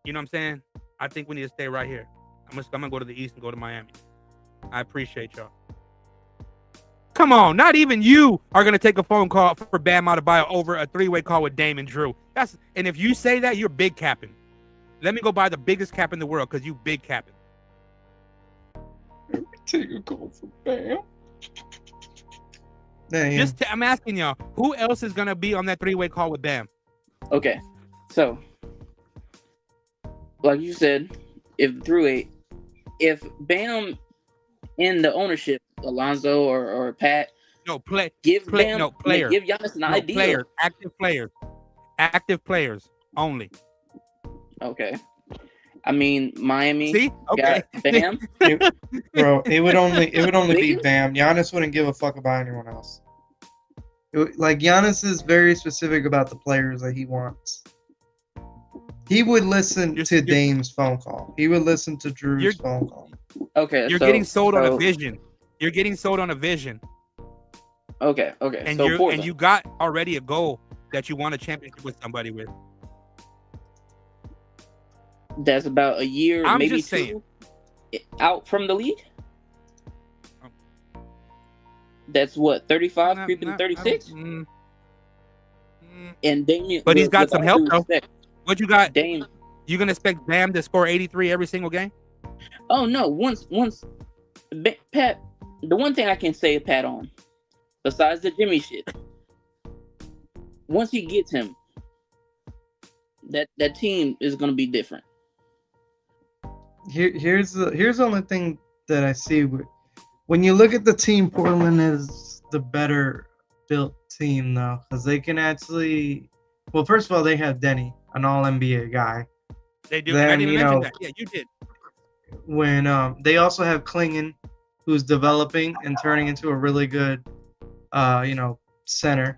Speaker 2: You know what I'm saying? I think we need to stay right here. I'm gonna go to the East and go to Miami. I appreciate y'all. Come on, not even you are gonna take a phone call for Bam Adebayo over a 3-way call with Dame and Drew. And if you say that, you're big capping. Let me go buy the biggest cap in the world because you big capping.
Speaker 3: Take a call for Bam. Damn.
Speaker 2: I'm asking y'all, who else is gonna be on that 3-way call with Bam?
Speaker 4: Okay, so like you said, if Bam in the ownership, Alonzo or Pat, give Giannis an idea.
Speaker 2: Active players only.
Speaker 4: Okay. I mean, Miami.
Speaker 2: See? Okay.
Speaker 4: Got Bam.
Speaker 3: Bro, it would only be Bam. Giannis wouldn't give a fuck about anyone else. Like Giannis is very specific about the players that he wants. He would listen to Dame's phone call. He would listen to Drew's phone call.
Speaker 4: Okay.
Speaker 2: You're getting sold on a vision. You're getting sold on a vision.
Speaker 4: Okay.
Speaker 2: And you got already a goal that you want a championship with somebody with.
Speaker 4: That's about a year,
Speaker 2: I'm
Speaker 4: maybe
Speaker 2: just
Speaker 4: two,
Speaker 2: saying.
Speaker 4: out from the league. That's what 35, creeping to 36. And Damian,
Speaker 2: but he's got some help though. What you got?
Speaker 4: Dame.
Speaker 2: You gonna expect Bam to score 83 every single game?
Speaker 4: Oh no! Once Pat, the one thing I can say Pat on, besides the Jimmy shit, once he gets him, that team is gonna be different.
Speaker 3: Here's the only thing that I see when you look at the team. Portland is the better built team though, because they can actually. Well, first of all, they have Denny, an All-NBA guy.
Speaker 2: They do.
Speaker 3: Then,
Speaker 2: I didn't mention that. Yeah, you did.
Speaker 3: When they also have Klingon, who's developing and turning into a really good, center.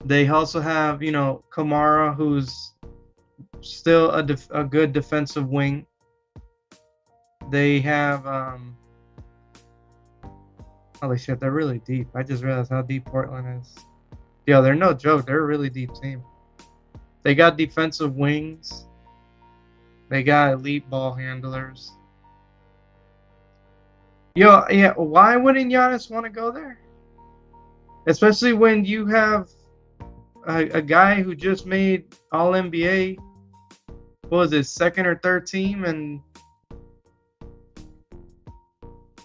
Speaker 3: They also have, Kamara, who's still a good defensive wing. They have, holy shit, they're really deep. I just realized how deep Portland is. Yo, they're no joke. They're a really deep team. They got defensive wings. They got elite ball handlers. Yo, yeah, why wouldn't Giannis want to go there? Especially when you have a guy who just made All-NBA. What was his second or third team? And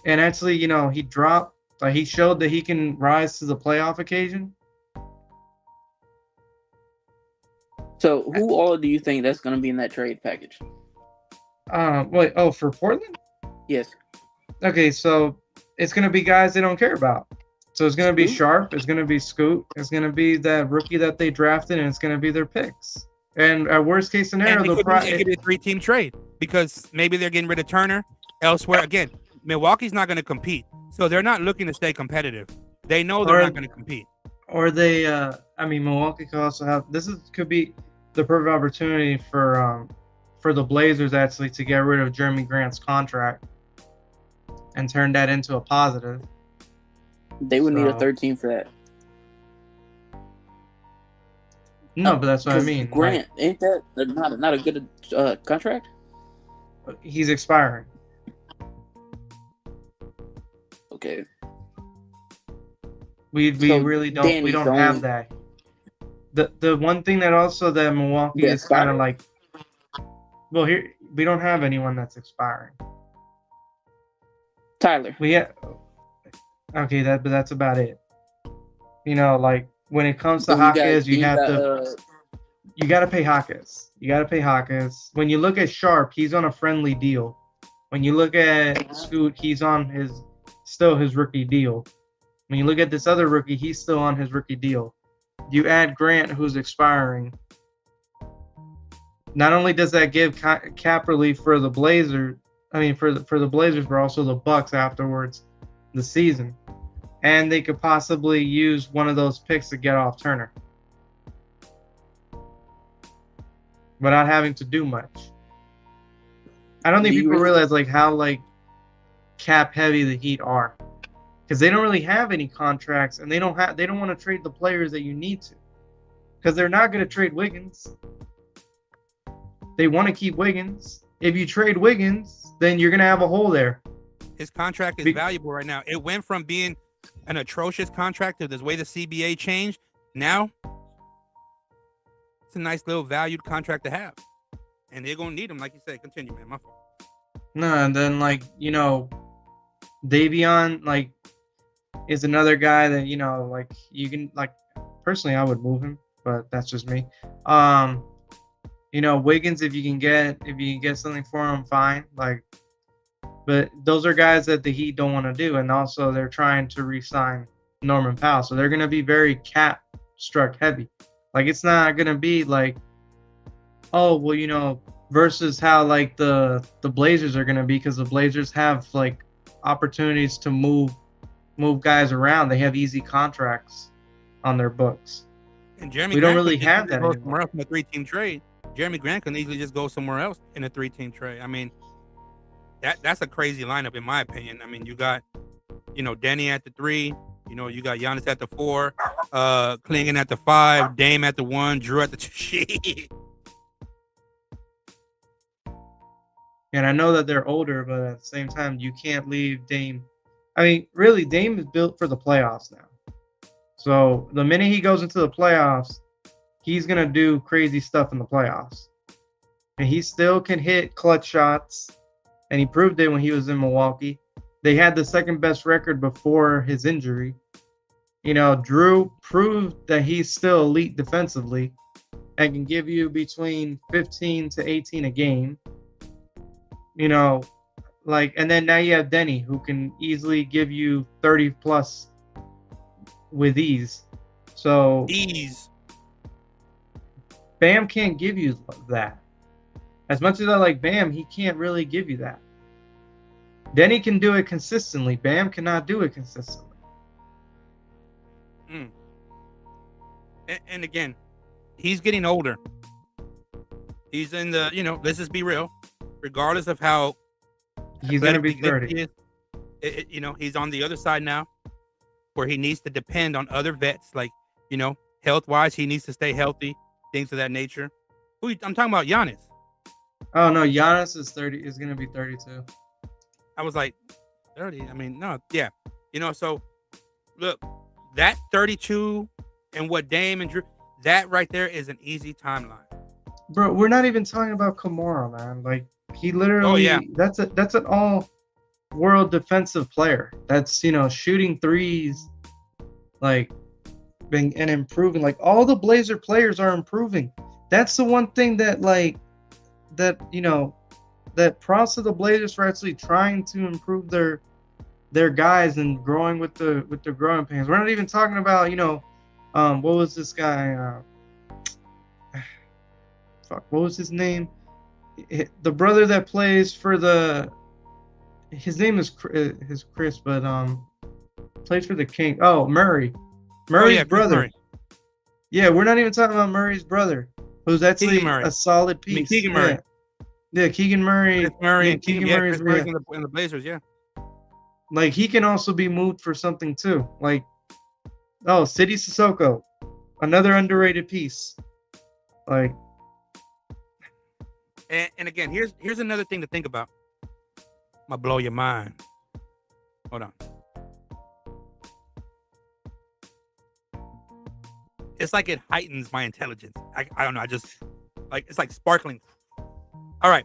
Speaker 3: actually, he dropped. He showed that he can rise to the playoff occasion.
Speaker 4: So, who all do you think that's going to be in that trade package?
Speaker 3: For Portland?
Speaker 4: Yes.
Speaker 3: Okay, so it's going to be guys they don't care about. So it's going to be Sharp, it's going to be Scoot, it's going to be that rookie that they drafted, and it's going to be their picks. And at worst case scenario,
Speaker 2: they'll probably get a 3-team trade because maybe they're getting rid of Turner elsewhere. Again, Milwaukee's not going to compete, so they're not looking to stay competitive. They know they're not going to compete.
Speaker 3: Or they, Milwaukee could also have. Could be the perfect opportunity for the Blazers actually to get rid of Jeremy Grant's contract and turn that into a positive.
Speaker 4: They would need a third team for that.
Speaker 3: No, but that's what I mean.
Speaker 4: Grant, ain't that not a good contract?
Speaker 3: He's expiring.
Speaker 4: Okay.
Speaker 3: We really don't. We don't have that. The one thing that Milwaukee is kind of like. Well, here we don't have anyone that's expiring.
Speaker 4: Tyler.
Speaker 3: Okay, but that's about it. Like when it comes to Hawkins, you you got to pay Hawkins. You got to pay Hawkins. When you look at Sharp, he's on a friendly deal. When you look at Scoot, he's on his rookie deal. When you look at this other rookie, he's still on his rookie deal. You add Grant, who's expiring. Not only does that give cap relief for the Blazers, for the Blazers, but also the Bucks afterwards, the season, and they could possibly use one of those picks to get off Turner without having to do much. I don't think people realize like how like cap heavy the Heat are, because they don't really have any contracts, and they don't want to trade the players that you need to, because they're not going to trade Wiggins. They want to keep Wiggins. If you trade Wiggins, then you're going to have a hole there.
Speaker 2: His contract is valuable right now. It went from being an atrocious contract to the way the CBA changed. Now, it's a nice little valued contract to have. And they're going to need him, like you said. Continue, man. My fault.
Speaker 3: No, and then, like, you know, Davion, like, is another guy that, you know, like, you can, like, personally, I would move him, but that's just me. You know, Wiggins, if you can get something for him, fine. Like, but those are guys that the Heat don't want to do, and also they're trying to re-sign Norman Powell, so they're going to be very cap struck heavy. Like, it's not going to be like, oh, well, you know, versus how like the Blazers are going to be, because the Blazers have like opportunities to move guys around. They have easy contracts on their books.
Speaker 2: And Jeremy,
Speaker 3: we don't really have that anymore.
Speaker 2: Somewhere else in a 3-team trade. Jeremy Grant can easily just go somewhere else in a 3-team trade. I mean, that's a crazy lineup in my opinion. I mean, you got, you know, Denny at the 3. You know, you got Giannis at the 4, Klingon at the 5, Dame at the 1, Drew at the 2. Shit.
Speaker 3: And I know that they're older, but at the same time, you can't leave Dame. I mean, really, Dame is built for the playoffs now. So the minute he goes into the playoffs, he's going to do crazy stuff in the playoffs. And he still can hit clutch shots. And he proved it when he was in Milwaukee. They had the second best record before his injury. You know, Drew proved that he's still elite defensively and can give you between 15 to 18 a game. You know, like, and then now you have Denny, who can easily give you 30 plus with ease. So Bam can't give you that. As much as I like Bam, he can't really give you that. Denny can do it consistently. Bam cannot do it consistently.
Speaker 2: And again, he's getting older. He's in the, you know, let's just be real. Regardless of how
Speaker 3: he's going to be 30.
Speaker 2: You know, he's on the other side now where he needs to depend on other vets. Like, you know, health-wise, he needs to stay healthy, things of that nature. I'm talking about Giannis.
Speaker 3: Oh, no, Giannis is 30. Is going to be 32.
Speaker 2: I was like, 30? I mean, no, yeah. You know, so, look, that 32 and what Dame and Drew, that right there is an easy timeline.
Speaker 3: Bro, we're not even talking about Kamara, man. Like, he literally, that's an all-world defensive player. That's, you know, shooting threes, like, and improving. Like, all the Blazer players are improving. That's the one thing that, like, that, you know, that props to the Blazers for actually trying to improve their guys and growing with the growing pains. We're not even talking about, you know, what was this guy? What was his name? The brother that plays for his name is Chris, but plays for the King. Oh, Murray. Murray's brother. Murray. Yeah, we're not even talking about Murray's brother, who's actually a solid piece.
Speaker 2: Keegan Murray.
Speaker 3: Yeah, Keegan Murray.
Speaker 2: Keegan Murray's in the Blazers, yeah.
Speaker 3: Like, he can also be moved for something too. Like, City Sissoko, another underrated piece. Like,
Speaker 2: and again, here's another thing to think about. Might blow your mind. Hold on. It's like it heightens my intelligence. I don't know. I just like, it's like sparkling. All right,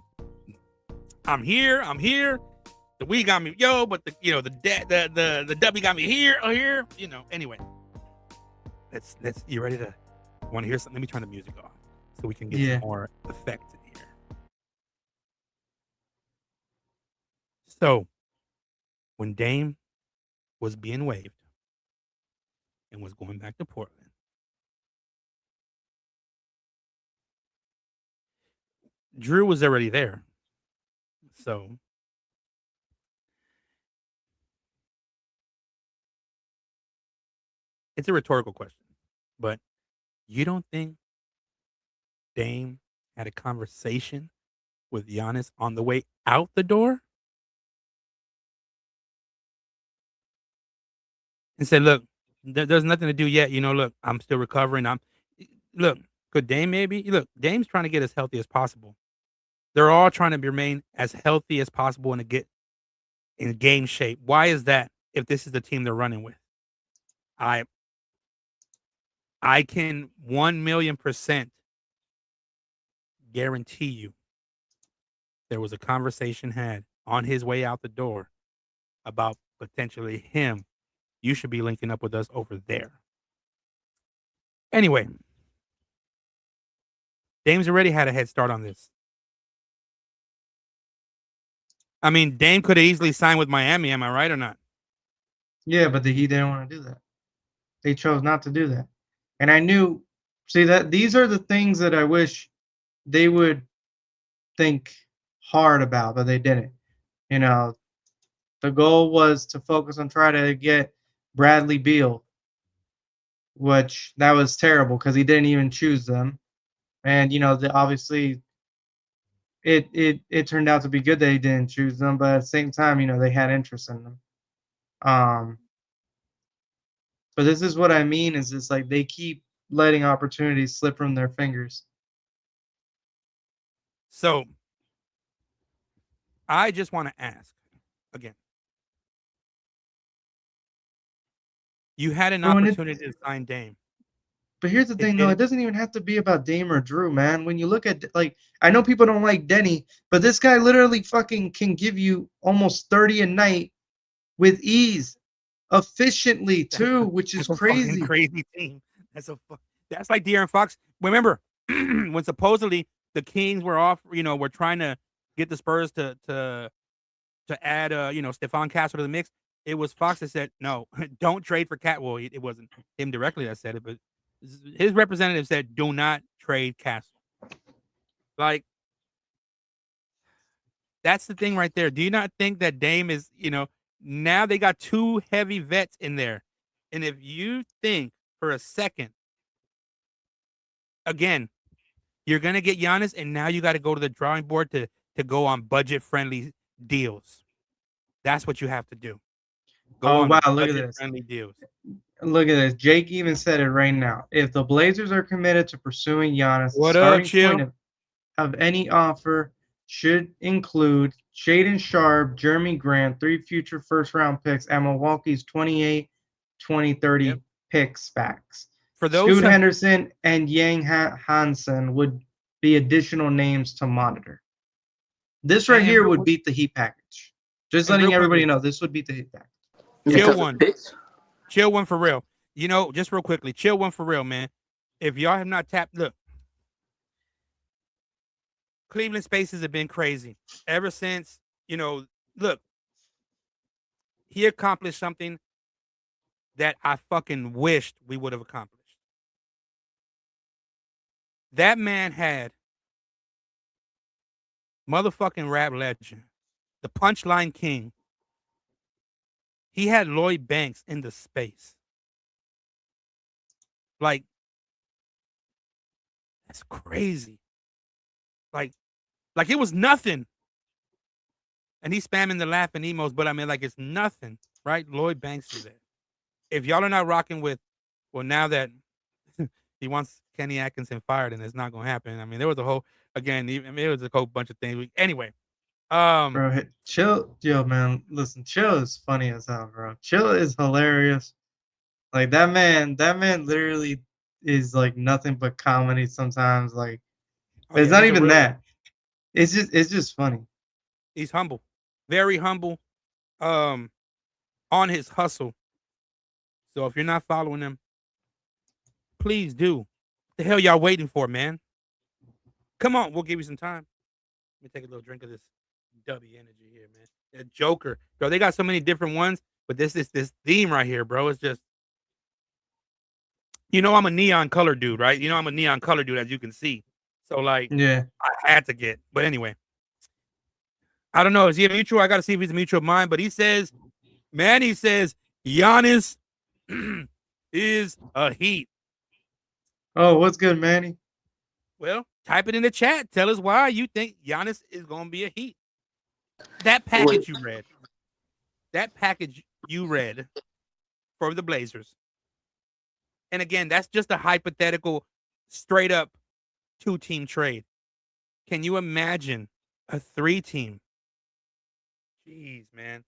Speaker 2: I'm here. The we got me, but the W got me here. You know. Anyway, let's. You ready to want to hear something? Let me turn the music off. so we can get
Speaker 3: Yeah.
Speaker 2: some more effect in here. So, when Dame was being waived and was going back to Portland, Drew was already there. So, it's a rhetorical question, but you don't think Dame had a conversation with Giannis on the way out the door and said, "Look, there's nothing to do yet. Look, I'm still recovering. Look, could Dame maybe look? Dame's trying to get as healthy as possible. They're all trying to remain as healthy as possible and to get in game shape. Why is that? If this is the team they're running with, I can 1,000,000% guarantee you there was a conversation had on his way out the door about potentially him. You should be linking up with us over there. Anyway, Dame's already had a head start on this. I mean, Dame could have easily signed with Miami. Am I right or not?
Speaker 3: Yeah, but the Heat didn't want to do that. They chose not to do that. And I knew, see, that these are the things that I wish they would think hard about, but they didn't. The goal was to focus on trying to get Bradley Beal, which that was terrible because he didn't even choose them. And obviously it turned out to be good that he didn't choose them, but at the same time, they had interest in them. But this is what I mean is it's like they keep letting opportunities slip from their fingers.
Speaker 2: So I just want to ask again. You had an opportunity to sign Dame.
Speaker 3: But here's the thing, though. It doesn't even have to be about Dame or Drew, man. When you look at, I know people don't like Denny, but this guy literally fucking can give you almost 30 a night with ease, efficiently, too, which is crazy.
Speaker 2: Crazy team. That's like De'Aaron Fox. Remember, when supposedly the Kings were off, were trying to get the Spurs to add, Stephon Castle to the mix. It was Fox that said, no, don't trade for Cat. Well, it wasn't him directly that said it, but his representative said, do not trade Castle. Like, that's the thing right there. Do you not think that Dame is, now they got two heavy vets in there. And if you think for a second, again, you're going to get Giannis, and now you got to go to the drawing board to go on budget-friendly deals. That's what you have to do. Go on
Speaker 3: look at this.
Speaker 2: Friendly deals.
Speaker 3: Look at this. Jake even said it right now. If the Blazers are committed to pursuing Giannis,
Speaker 2: What
Speaker 3: the
Speaker 2: up,
Speaker 3: starting point of any offer should include Shaedon Sharpe, Jeremy Grant, 3 future first-round picks, and Milwaukee's 28, 2030 pick specs.
Speaker 2: For those
Speaker 3: Scoot Henderson and Yang Hansen would be additional names to monitor. This right here would beat the Heat package. Just letting everybody know, this would beat the Heat package.
Speaker 2: Chill one for real. Just real quickly, chill one for real, man. If y'all have not tapped, look, Cleveland spaces have been crazy ever since, look, he accomplished something that I fucking wished we would have accomplished. That man had motherfucking rap legend, the punchline king. He had Lloyd Banks in the space. Like, that's crazy. Like it was nothing. And he's spamming the laughing emos, but I mean, like, it's nothing, right? Lloyd Banks is there. If y'all are not rocking with, well, now that he wants Kenny Atkinson fired and it's not going to happen. I mean, there was a whole, again, it was a whole bunch of things. Anyway.
Speaker 3: Bro, Chill, man, listen, Chill is funny as hell, bro. Chill is hilarious. Like, that man literally is like nothing but comedy sometimes. Like, it's not even that. It's just funny.
Speaker 2: He's humble, very humble, on his hustle. So if you're not following him, please do. What the hell y'all waiting for, man? Come on, we'll give you some time. Let me take a little drink of this W energy here, man. The Joker, bro. They got so many different ones, but this theme right here, bro. It's just, I'm a neon color dude, right? I'm a neon color dude, as you can see. So like,
Speaker 3: Yeah.
Speaker 2: I had to get. But anyway, I don't know. Is he a mutual? I got to see if he's a mutual of mine. But he says Giannis is a Heat.
Speaker 3: Oh, what's good, Manny?
Speaker 2: Well, type it in the chat. Tell us why you think Giannis is going to be a Heat. That package you read for the Blazers. And again, that's just a hypothetical, straight up 2-team trade. Can you imagine a 3-team? Jeez, man.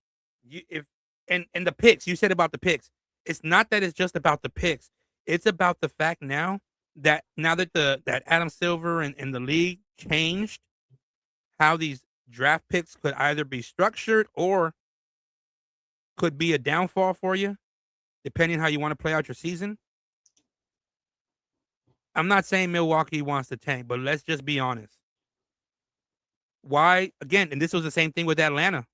Speaker 2: And the picks, you said about the picks. It's not that it's just about the picks. It's about the fact now that that Adam Silver and the league changed how these draft picks could either be structured or could be a downfall for you, depending on how you want to play out your season. I'm not saying Milwaukee wants to tank, but let's just be honest. Why, again, and this was the same thing with Atlanta.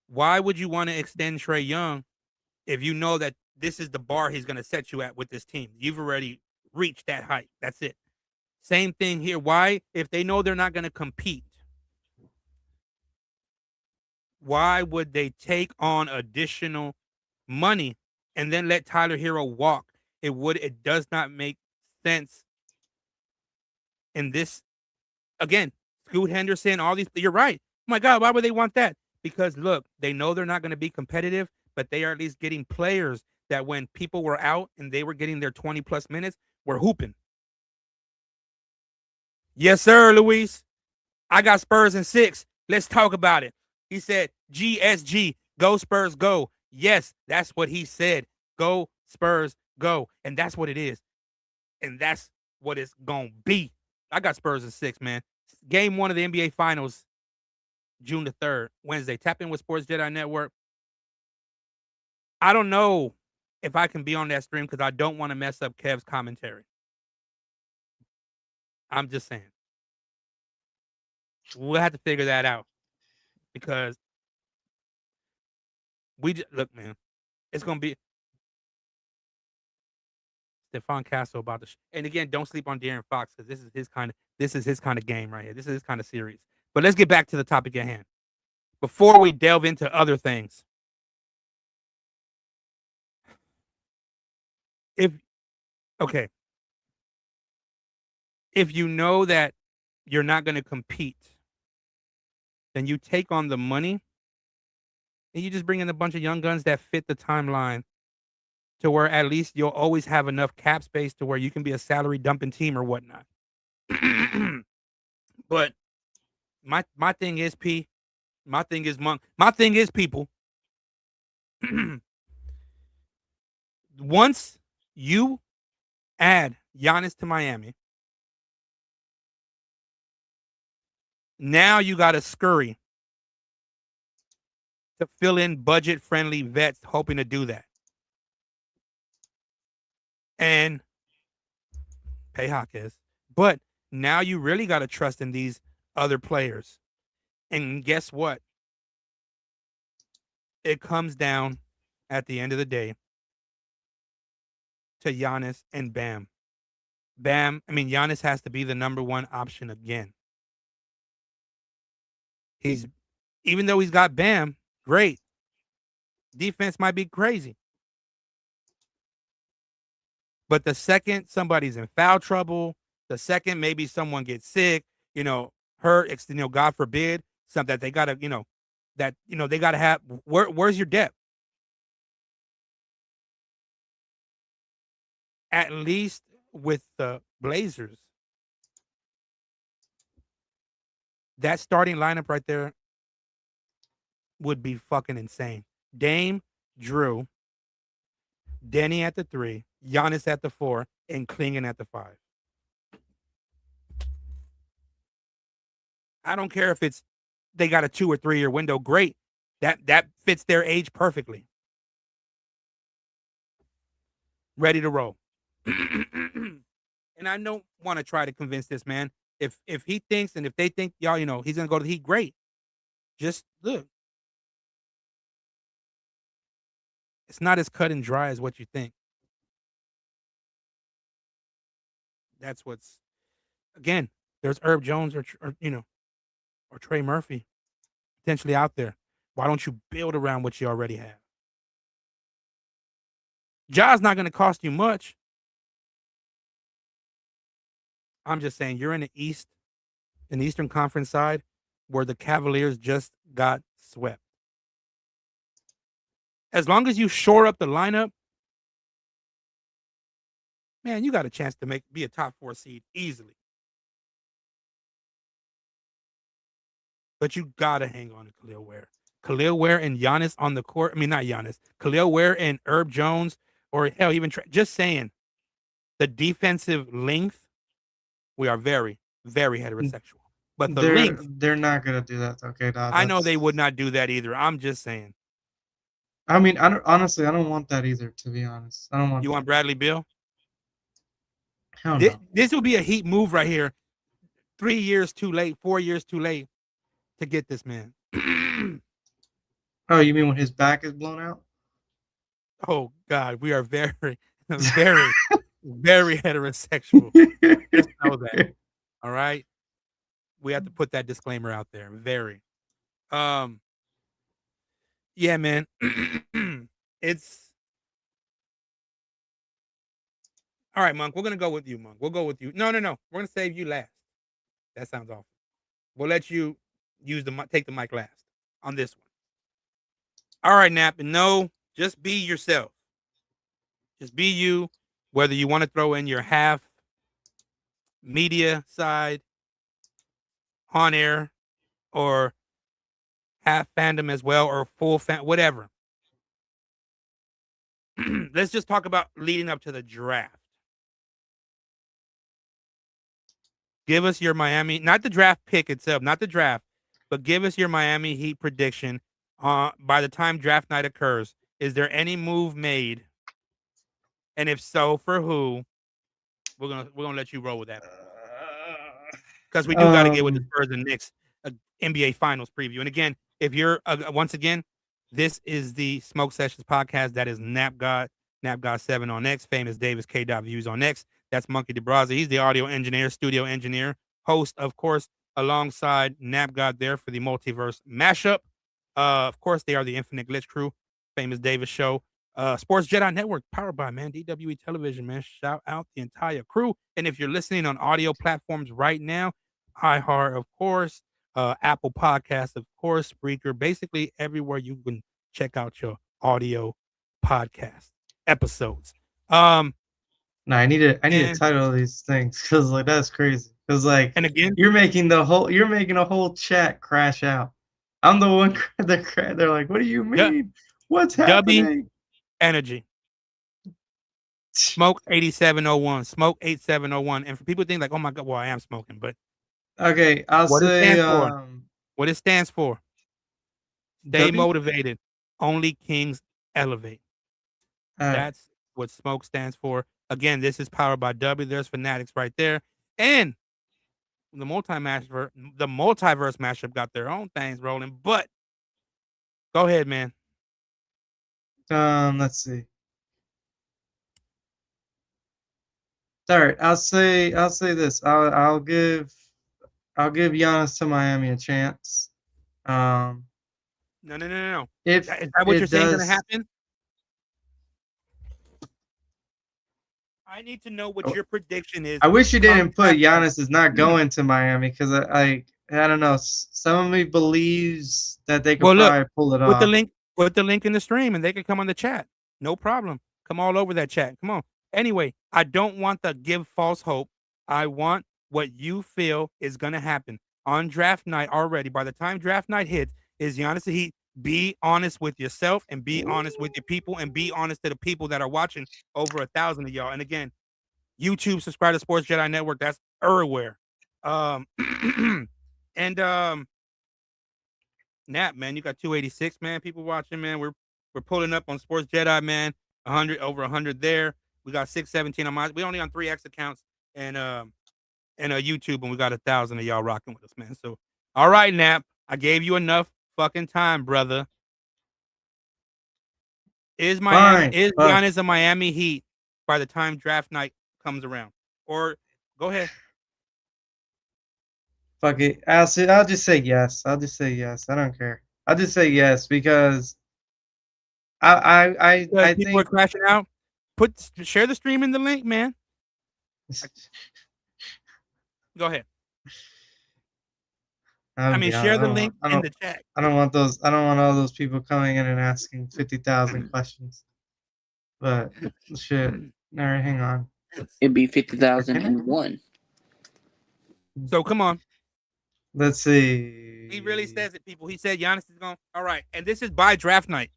Speaker 2: Why would you want to extend Trae Young if you know that this is the bar he's going to set you at with this team? You've already reached that height. That's it. Same thing here. Why, if they know they're not going to compete, why would they take on additional money and then let Tyler Hero walk? It does not make sense. In this, again, Scoot Henderson, all these, you're right. Oh my God, why would they want that? Because look, they know they're not going to be competitive, but they are at least getting players that when people were out and they were getting their 20 plus minutes, were hooping. Yes, sir, Luis. I got Spurs in 6. Let's talk about it. He said, GSG, go Spurs, go. Yes, that's what he said. Go Spurs, go. And that's what it is. And that's what it's going to be. I got Spurs in 6, man. Game 1 of the NBA Finals, June the 3rd, Wednesday. Tap in with Sports Jedi Network. I don't know if I can be on that stream because I don't want to mess up Kev's commentary. I'm just saying. We'll have to figure that out because look, man, it's going to be Stephon Castle about the and again, don't sleep on De'Aaron Fox because this is his kind of game right here. This is his kind of series. But let's get back to the topic at hand. Before we delve into other things, if you know that you're not going to compete, then you take on the money and you just bring in a bunch of young guns that fit the timeline to where at least you'll always have enough cap space to where you can be a salary dumping team or whatnot. But my thing is, P, my thing is, Monk, my thing is, people, once you add Giannis to Miami, now you got to scurry to fill in budget-friendly vets hoping to do that. And pay Hawkes. But now you really got to trust in these other players. And guess what? It comes down at the end of the day to Giannis and Bam. Giannis has to be the number one option again. Even though he's got Bam, great. Defense might be crazy. But the second somebody's in foul trouble, the second maybe someone gets sick, hurt, God forbid, something that they gotta, they gotta have. Where's your depth? At least with the Blazers, that starting lineup right there would be fucking insane. Dame, Drew, Denny at the 3, Giannis at the 4, and Klingon at the 5. I don't care if they got a 2 or 3 year window. Great. That fits their age perfectly. Ready to roll. And I don't want to try to convince this man. If he thinks and if they think y'all, he's gonna go to the Heat, great. Just look, it's not as cut and dry as what you think. That's what's again. There's Herb Jones or Trey Murphy potentially out there. Why don't you build around what you already have? Ja's not going to cost you much. I'm just saying you're in the East, in the Eastern Conference side, where the Cavaliers just got swept. As long as you shore up the lineup, man, you got a chance to be a top 4 seed easily. But you gotta hang on to Khalil Ware. Khalil Ware and Giannis on the court. I mean, not Giannis. Khalil Ware and Herb Jones, or hell, even just saying, the defensive length. We are very, very heterosexual. But the length,
Speaker 3: they're not gonna do that. Okay, dog.
Speaker 2: I know they would not do that either. I'm just saying.
Speaker 3: I mean, honestly, I don't want that either. To be honest, I don't want.
Speaker 2: You want Bradley Beal?
Speaker 3: Hell no.
Speaker 2: This will be a Heat move right here. 3 years too late, 4 years too late to get this man.
Speaker 3: Oh, you mean when his back is blown out?
Speaker 2: Oh God, we are very, very, very heterosexual. Just know that. All right. We have to put that disclaimer out there. Very. Yeah, man. It's all right, Monk. We're gonna go with you, Monk. We'll go with you. No. We're gonna save you last. That sounds awful. We'll let you take the mic last on this one. All right, Nap. And no, just be yourself. Just be you. Whether you want to throw in your half media side on air or half fandom as well or full fan, whatever. Let's just talk about leading up to the draft. Give us your Miami, not the draft pick itself, not the draft, but give us your Miami Heat prediction by the time draft night occurs. Is there any move made? And if so, for who? We're gonna let you roll with that. Because we do got to get with the Spurs and Knicks NBA Finals preview. And again, if you're once again, this is the Smoke Sessions podcast. That is Nap God 7 on X, Famous Davis K. Views on X. That's Monkey DeBraza. He's the audio engineer, studio engineer, host, of course, alongside Nap God there for the Multiverse mashup. Of course, they are the Infinite Glitch Crew, Famous Davis Show, Sports Jedi Network, powered by DWE Television, man. Shout out the entire crew. And if you're listening on audio platforms right now, iHeart, of course, Apple Podcasts, of course, Spreaker, basically everywhere you can check out your audio podcast episodes.
Speaker 3: No, I need to title these things because that's crazy. Because
Speaker 2: and again,
Speaker 3: you're making a whole chat crash out. I'm the one they're like, what do you mean? What's happening?
Speaker 2: Energy. Smoke 8701. Smoke 8701. And for people to think like, oh my God, well, I am smoking, but
Speaker 3: okay, I'll say
Speaker 2: what it stands for. Stay motivated. Only kings elevate. That's what Smoke stands for. Again, this is powered by W. There's Fanatics right there. And the multiverse mashup got their own things rolling. But go ahead, man.
Speaker 3: Let's see. All right, I'll say this. I'll give Giannis to Miami a chance.
Speaker 2: No. Is that what you're saying gonna happen? I need to know what your prediction is.
Speaker 3: I wish you didn't put Giannis is not going to Miami because I don't know. Some of me believes that they could probably pull it off.
Speaker 2: Put the link in the stream and they can come on the chat. No problem. Come all over that chat. Come on. Anyway, I don't want to give false hope. I want what you feel is going to happen on draft night already. By the time draft night hits, is Giannis the Heat? Be honest with yourself and be honest with your people and be honest to the people that are watching, over 1,000 of y'all. And again, YouTube, subscribe to Sports Jedi Network. That's everywhere. Nap, man, you got 286, man. People watching, man. We're pulling up on Sports Jedi, man. 100 over 100 there. We got 617 on mine. We only on 3X accounts, and and YouTube, and we got 1,000 of y'all rocking with us, man. So, all right, Nap, I gave you enough fucking time, brother. Is
Speaker 3: Fine. Fuck.
Speaker 2: Giannis a Miami Heat by the time draft night comes around? Or go ahead.
Speaker 3: Fuck it. I'll just say yes. I'll just say yes. I don't care. I'll just say yes because I
Speaker 2: People are
Speaker 3: think
Speaker 2: crashing out. Share the stream in the link, man. Go ahead. Share the link in the chat.
Speaker 3: I don't want those. I don't want all those people coming in and asking 50,000 questions. But shit. All right, hang on.
Speaker 4: It'd be 50,001.
Speaker 2: So come on.
Speaker 3: Let's see.
Speaker 2: He really says it, people. He said Giannis is going. All right, and this is by draft night.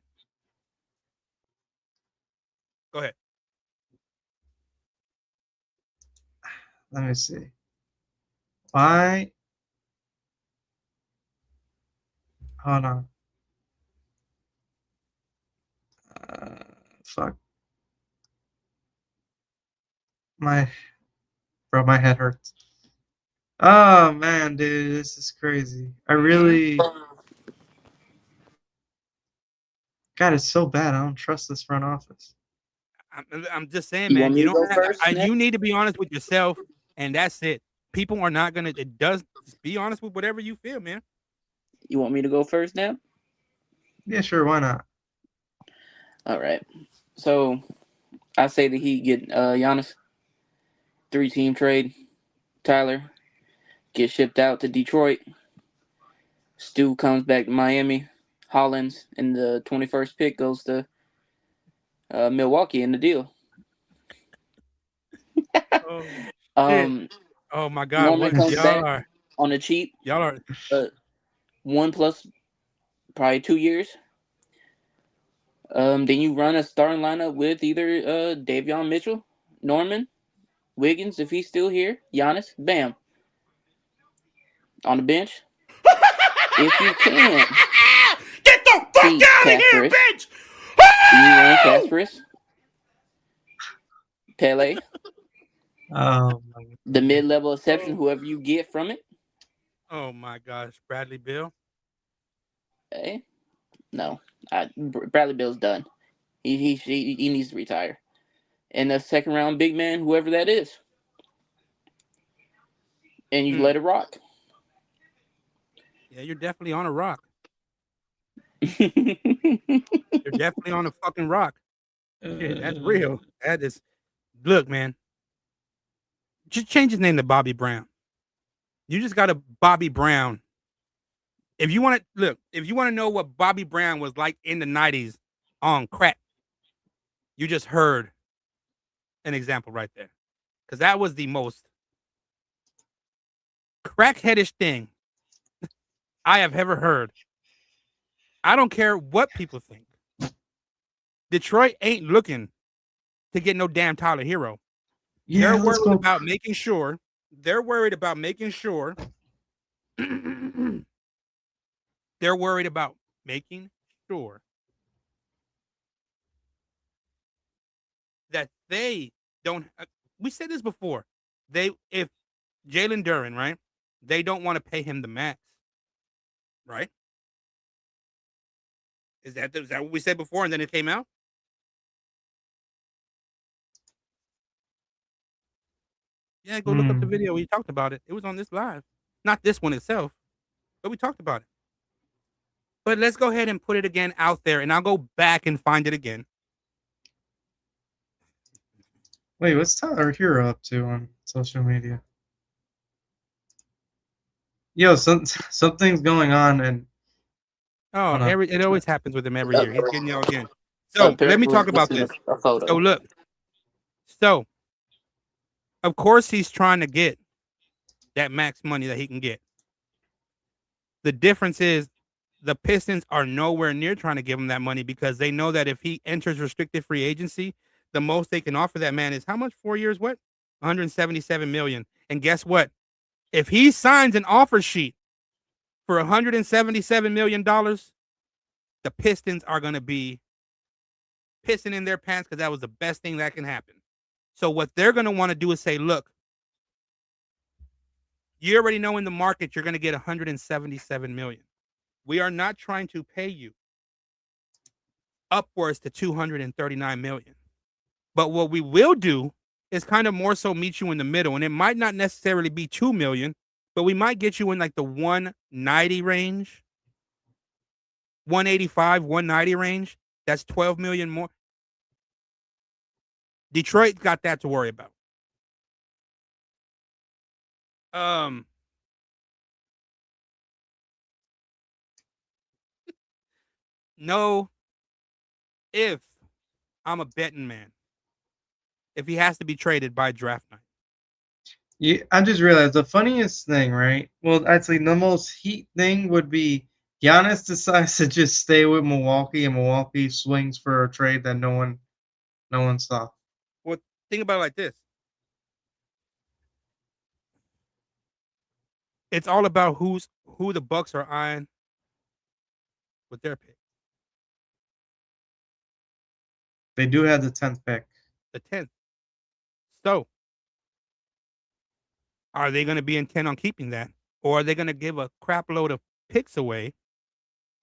Speaker 2: Go ahead.
Speaker 3: Let me see. Why? Hold on. Fuck. My head hurts. Oh man, dude, this is crazy. I really. God, it's so bad. I don't trust this front office.
Speaker 2: I'm just saying,
Speaker 4: You
Speaker 2: man.
Speaker 4: want me
Speaker 2: You
Speaker 4: to go
Speaker 2: don't.
Speaker 4: first, Nick?
Speaker 2: You need to be honest with yourself, and that's it. People are not gonna. It does. Just be honest with whatever you feel, man.
Speaker 4: You want me to go first now?
Speaker 3: Yeah, sure. Why not?
Speaker 4: All right. So I say that he get Giannis 3-team trade. Tyler gets shipped out to Detroit. Stu comes back to Miami. Hollins and the 21st pick goes to Milwaukee in the deal.
Speaker 2: Oh my God!
Speaker 4: Norman
Speaker 2: What
Speaker 4: comes
Speaker 2: y'all
Speaker 4: back
Speaker 2: are?
Speaker 4: on the cheap.
Speaker 2: Y'all are.
Speaker 4: 1 plus probably 2 years. Then you run a starting lineup with either Davion Mitchell, Norman, Wiggins if he's still here, Giannis, bam. On the bench. If you can.
Speaker 5: Get the fuck out of here, bitch!
Speaker 4: You run Casperus, Pele,
Speaker 3: Oh my God.
Speaker 4: the mid-level exception, whoever you get from it.
Speaker 2: Oh my gosh, Bradley Beal.
Speaker 4: Hey, no, Bradley Bill's done. He needs to retire. And the second round big man, whoever that is, and you let it rock.
Speaker 2: Yeah, you're definitely on a rock.
Speaker 4: You're
Speaker 2: You're definitely on a fucking rock. Shit, that's real. That is. Look, man. Just change his name to Bobby Brown. You just got a Bobby Brown. If you want to know what Bobby Brown was like in the 90s on crack, you just heard an example right there. Because that was the most crackheadish thing I have ever heard. I don't care what people think. Detroit ain't looking to get no damn Tyler Hero.
Speaker 3: Yeah,
Speaker 2: They're worried about making sure. They're worried about making sure. They're worried about making sure that they don't. We said this before. If Jalen Duren, right? They don't want to pay him the max, right? Is that what we said before, and then it came out? Yeah, go look up the video. We talked about it. It was on this live, not this one itself, but we talked about it. But let's go ahead and put it again out there, and I'll go back and find it again.
Speaker 3: Wait, what's Tyler Hero up to on social media? Yo, something's going on, and
Speaker 2: it always happens with him every year. He's getting y'all again. So let me talk about this. So look. So, of course, he's trying to get that max money that he can get. The difference is the Pistons are nowhere near trying to give him that money because they know that if he enters restricted free agency, the most they can offer that man is how much? 4 years? What? $177 million. And guess what? If he signs an offer sheet for $177 million, the Pistons are going to be pissing in their pants because that was the best thing that can happen. So what they're going to want to do is say, look, You already know in the market you're going to get 177 million. We are not trying to pay you upwards to 239 million. But what we will do is kind of more so meet you in the middle, and it might not necessarily be 2 million, but we might get you in like the 190 range, 185, 190 range. That's 12 million more. Detroit got that to worry about. No, if I'm a betting man, if he has to be traded by draft night.
Speaker 3: Yeah, I just realized the funniest thing, right? Well, actually, the most heat thing would be Giannis decides to just stay with Milwaukee, and Milwaukee swings for a trade that no one saw.
Speaker 2: Well, think about it like this. It's all about who the Bucks are eyeing with their pick.
Speaker 3: They do have the 10th pick.
Speaker 2: The 10th. So, are they going to be intent on keeping that? Or are they going to give a crap load of picks away?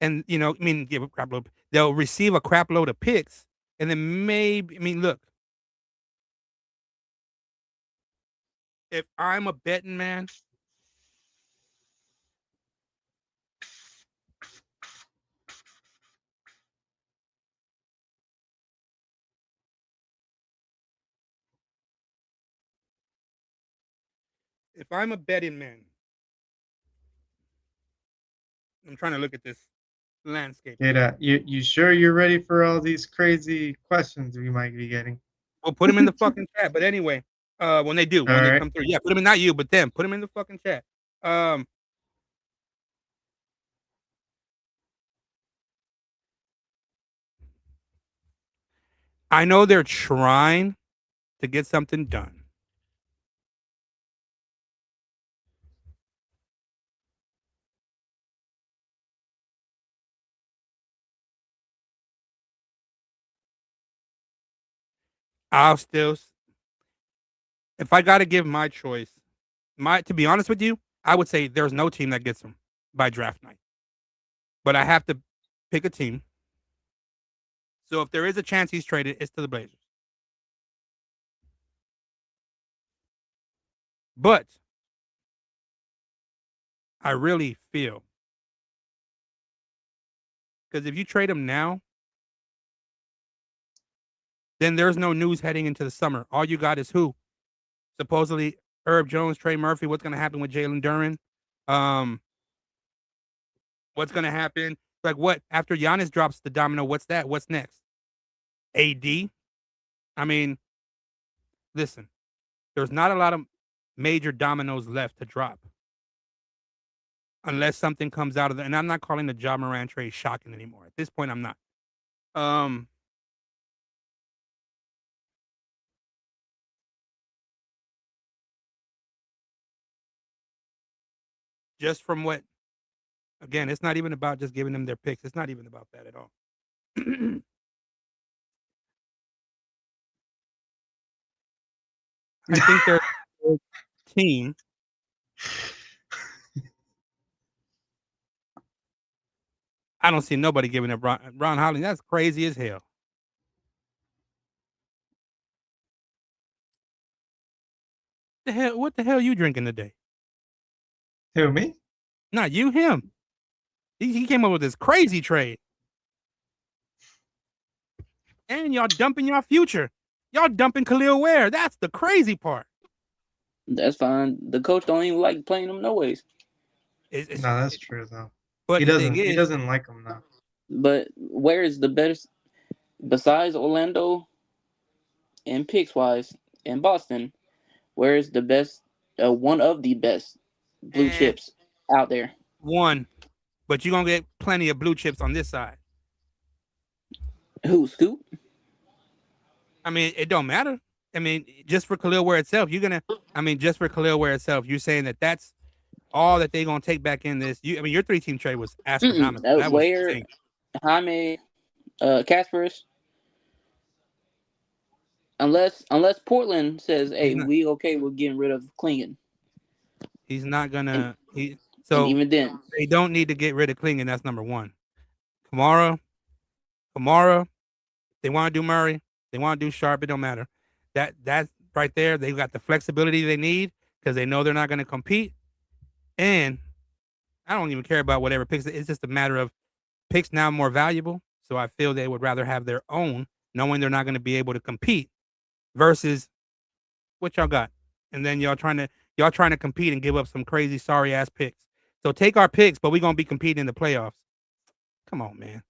Speaker 2: And, give a crap load. They'll receive a crap load of picks. And then maybe, look. If I'm a betting man, I'm trying to look at this landscape.
Speaker 3: Jada, you sure you're ready for all these crazy questions we might be getting?
Speaker 2: We'll put them in the fucking chat. But anyway, when they
Speaker 3: right.
Speaker 2: come through, put them in, not you, but them. Put them in the fucking chat. I know they're trying to get something done. I'll still, if I got to give my choice, to be honest with you, I would say there's no team that gets him by draft night. But I have to pick a team. So if there is a chance he's traded, it's to the Blazers. But I really feel, because if you trade him now, then there's no news heading into the summer. All you got is who? Supposedly Herb Jones, Trey Murphy. What's going to happen with Jalen Duren? What's going to happen? Like what? After Giannis drops the domino, what's that? What's next? AD? Listen, there's not a lot of major dominoes left to drop. Unless something comes out of and I'm not calling the Ja Morant trade shocking anymore. At this point, I'm not. Just from what, again, it's not even about just giving them their picks. It's not even about that at all. I think they're a team. I don't see nobody giving up Ron Holly. That's crazy as hell. What the hell are you drinking today?
Speaker 3: Who, me?
Speaker 2: Not you, him. He came up with this crazy trade. And y'all dumping your future. Y'all dumping Khalil Ware. That's the crazy part.
Speaker 4: That's fine. The coach don't even like playing them no ways.
Speaker 3: No, that's true though.
Speaker 2: But
Speaker 3: he doesn't like them though.
Speaker 4: But where is the best besides Orlando and picks wise in Boston? Where is the best? One of the best blue chips out there.
Speaker 2: One, but you're gonna get plenty of blue chips on this side.
Speaker 4: Who, Scoop?
Speaker 2: It don't matter. Just for Khalil Ware itself, you're saying that that's all that they're gonna take back in this. Your 3-team trade was astronomical.
Speaker 4: That was Ware, Jaime, Kasparis. Unless Portland says, "Hey, we okay with getting rid of Klingon."
Speaker 2: He's not gonna.
Speaker 4: And
Speaker 2: So
Speaker 4: even then,
Speaker 2: they don't need to get rid of Klingon. That's number one. Kamara. They want to do Murray. They want to do Sharp. It don't matter. That's right there. They've got the flexibility they need because they know they're not going to compete. And I don't even care about whatever picks. It's just a matter of picks now more valuable. So I feel they would rather have their own, knowing they're not going to be able to compete, versus what y'all got. And then y'all trying to compete and give up some crazy sorry ass picks. So take our picks, but we're gonna be competing in the playoffs. Come on, man.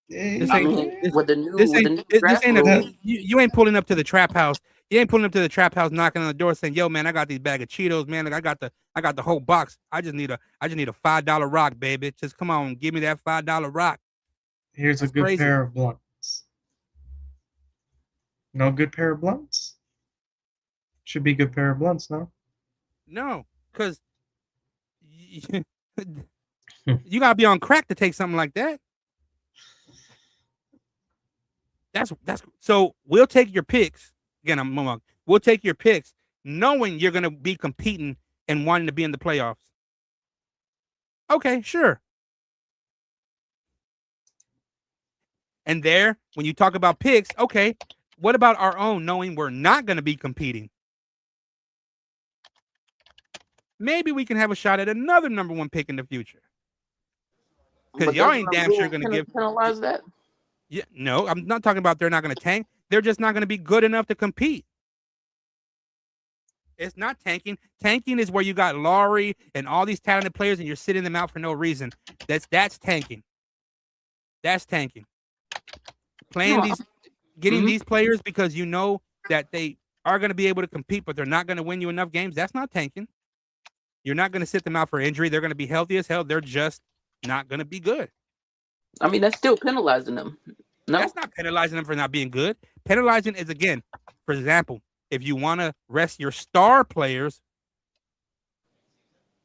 Speaker 2: This
Speaker 4: I
Speaker 2: ain't
Speaker 4: mean,
Speaker 2: this,
Speaker 4: with the new
Speaker 2: this ain't this
Speaker 4: draft
Speaker 2: ain't a,
Speaker 4: rules,
Speaker 2: you ain't pulling up to the trap house. You ain't pulling up to the trap house knocking on the door saying, "Yo, man, I got these bag of Cheetos, man. Like, I got the whole box. I just need a $5 rock, baby. Just come on, give me that $5 rock."
Speaker 3: Here's
Speaker 2: That's
Speaker 3: a good
Speaker 2: crazy.
Speaker 3: pair of blunts. No good pair of blunts? Should be good pair of blunts, no?
Speaker 2: No, because you gotta be on crack to take something like that. That's so we'll take your picks. Again, we'll take your picks knowing you're gonna be competing and wanting to be in the playoffs. Okay, sure. And there, when you talk about picks, okay, what about our own knowing we're not gonna be competing? Maybe we can have a shot at another number one pick in the future. Because
Speaker 4: but
Speaker 2: y'all
Speaker 4: doesn't
Speaker 2: ain't
Speaker 4: the
Speaker 2: damn
Speaker 4: rule
Speaker 2: sure gonna give.
Speaker 4: penalize that?
Speaker 2: Yeah, no, I'm not talking about they're not gonna tank. They're just not gonna be good enough to compete. It's not tanking. Tanking is where you got Laurie and all these talented players and you're sitting them out for no reason. That's tanking. That's tanking. Getting these players because you know that they are going to be able to compete, but they're not going to win you enough games. That's not tanking. You're not going to sit them out for injury. They're going to be healthy as hell. They're just not going to be good.
Speaker 4: I mean, that's still penalizing them. No,
Speaker 2: That's not penalizing them for not being good. Penalizing is, again, for example, if you want to rest your star players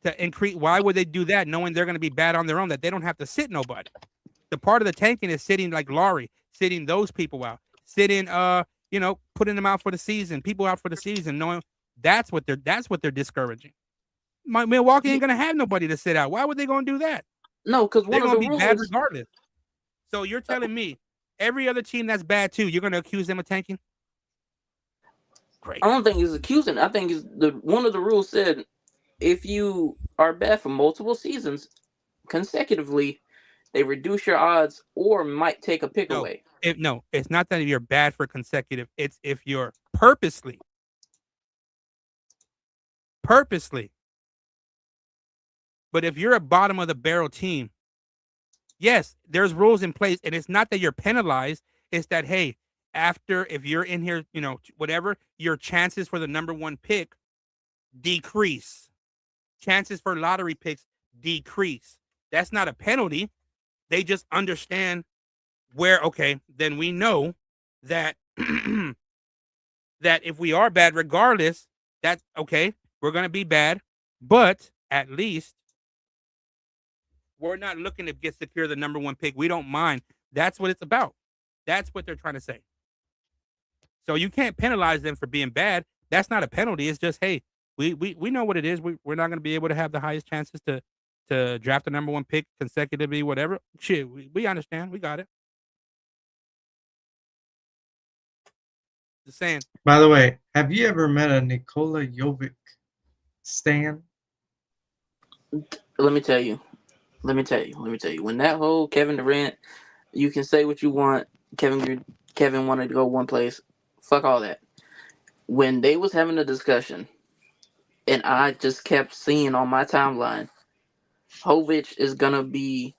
Speaker 2: to increase, why would they do that knowing they're going to be bad on their own, that they don't have to sit nobody? The part of the tanking is sitting like Laurie, sitting those people out, sitting, putting them out for the season, people out for the season, knowing that's what they're discouraging. Milwaukee ain't gonna have nobody to sit out. Why would they gonna do that?
Speaker 4: no, because
Speaker 2: They're
Speaker 4: one of
Speaker 2: gonna
Speaker 4: the
Speaker 2: be bad
Speaker 4: rules.
Speaker 2: regardless. So you're telling me every other team that's bad too, you're gonna accuse them of tanking? Great.
Speaker 4: I don't think he's accusing. I think one of the rules said if you are bad for multiple seasons consecutively, they reduce your odds or might take a pick away.
Speaker 2: It's not that you're bad for consecutive. It's if you're purposely. But if you're a bottom of the barrel team, yes, there's rules in place, and it's not that you're penalized. It's that, hey, if you're in here, whatever, your chances for the number one pick decrease. Chances for lottery picks decrease. That's not a penalty. They just understand where, okay, then we know that that if we are bad, regardless, that's okay, we're going to be bad, but at least we're not looking to secure the number one pick. We don't mind. That's what it's about. That's what they're trying to say. So you can't penalize them for being bad. That's not a penalty. It's just, hey, we know what it is. We're not going to be able to have the highest chances to draft the number one pick consecutively, whatever. Shit, we understand. We got it. Just saying.
Speaker 3: By the way, have you ever met a Nikola Jovic stan?
Speaker 4: Let me tell you. When that whole Kevin Durant, you can say what you want. Kevin wanted to go one place. Fuck all that. When they was having a discussion, and I just kept seeing on my timeline, Jovic is gonna be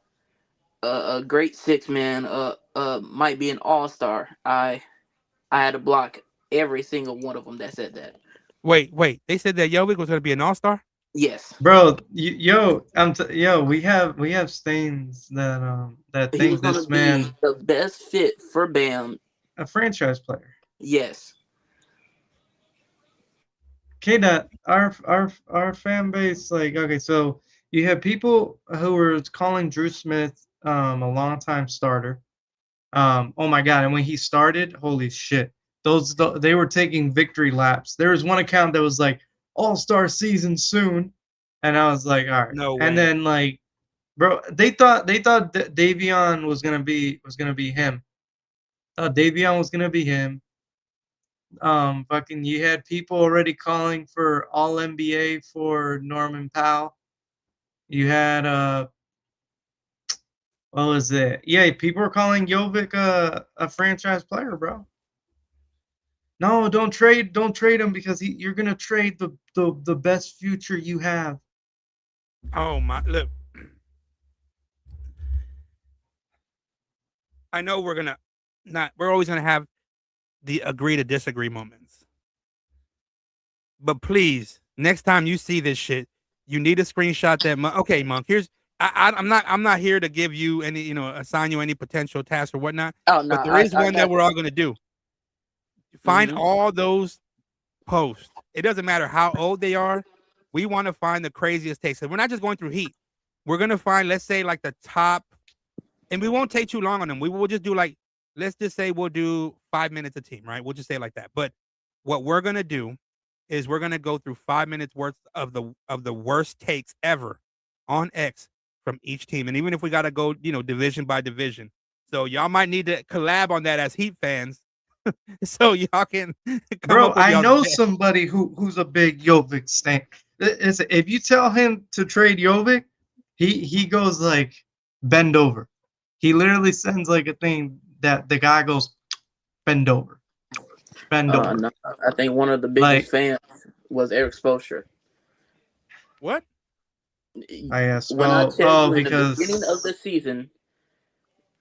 Speaker 4: a great six man. Might be an all-star. I had to block every single one of them that said that.
Speaker 2: Wait. They said that Jovic was going to be an all-star?
Speaker 4: Yes,
Speaker 3: Bro, we have stains that
Speaker 4: he
Speaker 3: think
Speaker 4: was gonna
Speaker 3: this man
Speaker 4: be the best fit for Bam.
Speaker 3: a franchise player.
Speaker 4: Yes.
Speaker 3: K-Dot, our fan base, like, okay, so you have people who were calling Drew Smith a long-time starter. Oh my God, and when he started, holy shit, they were taking victory laps. There was one account that was like, all-star season soon, And I was like, all right.
Speaker 2: No
Speaker 3: And
Speaker 2: way.
Speaker 3: then like, bro, they thought Davion was gonna be him. Davion was gonna be him. Fucking, you had people already calling for All NBA for Norman Powell. You had what was it? Yeah, people were calling Jovic a franchise player, bro. No, don't trade him because you're gonna trade the best future you have.
Speaker 2: Oh my! Look, I know we're gonna not. We're always gonna have the agree to disagree moments. But please, next time you see this shit, you need to screenshot that. Okay, Monk. Here's I'm not here to give you any, assign you any potential tasks or whatnot.
Speaker 4: Oh no,
Speaker 2: But there is one that we're all
Speaker 4: you.
Speaker 2: gonna do. Find all those posts. It doesn't matter how old they are. We want to find the craziest takes. So we're not just going through heat. We're gonna find, let's say, like the top, and we won't take too long on them. We will just do like, let's just say we'll do 5 minutes a team, right? We'll just say it like that. But what we're gonna do is we're gonna go through 5 minutes worth of the worst takes ever on X from each team. And even if we gotta go, division by division. So y'all might need to collab on that as Heat fans. So y'all can come
Speaker 3: Bro,
Speaker 2: up with
Speaker 3: I know
Speaker 2: best.
Speaker 3: somebody who's a big Jovic stan. If you tell him to trade Jovic, he goes like bend over. He literally sends like a thing that the guy goes bend over. Bend over.
Speaker 4: No, I think one of the
Speaker 3: Like,
Speaker 4: biggest fans was Eric Spoelstra.
Speaker 2: What?
Speaker 3: I guess.
Speaker 4: When I tell you in the
Speaker 3: because
Speaker 4: beginning of the season,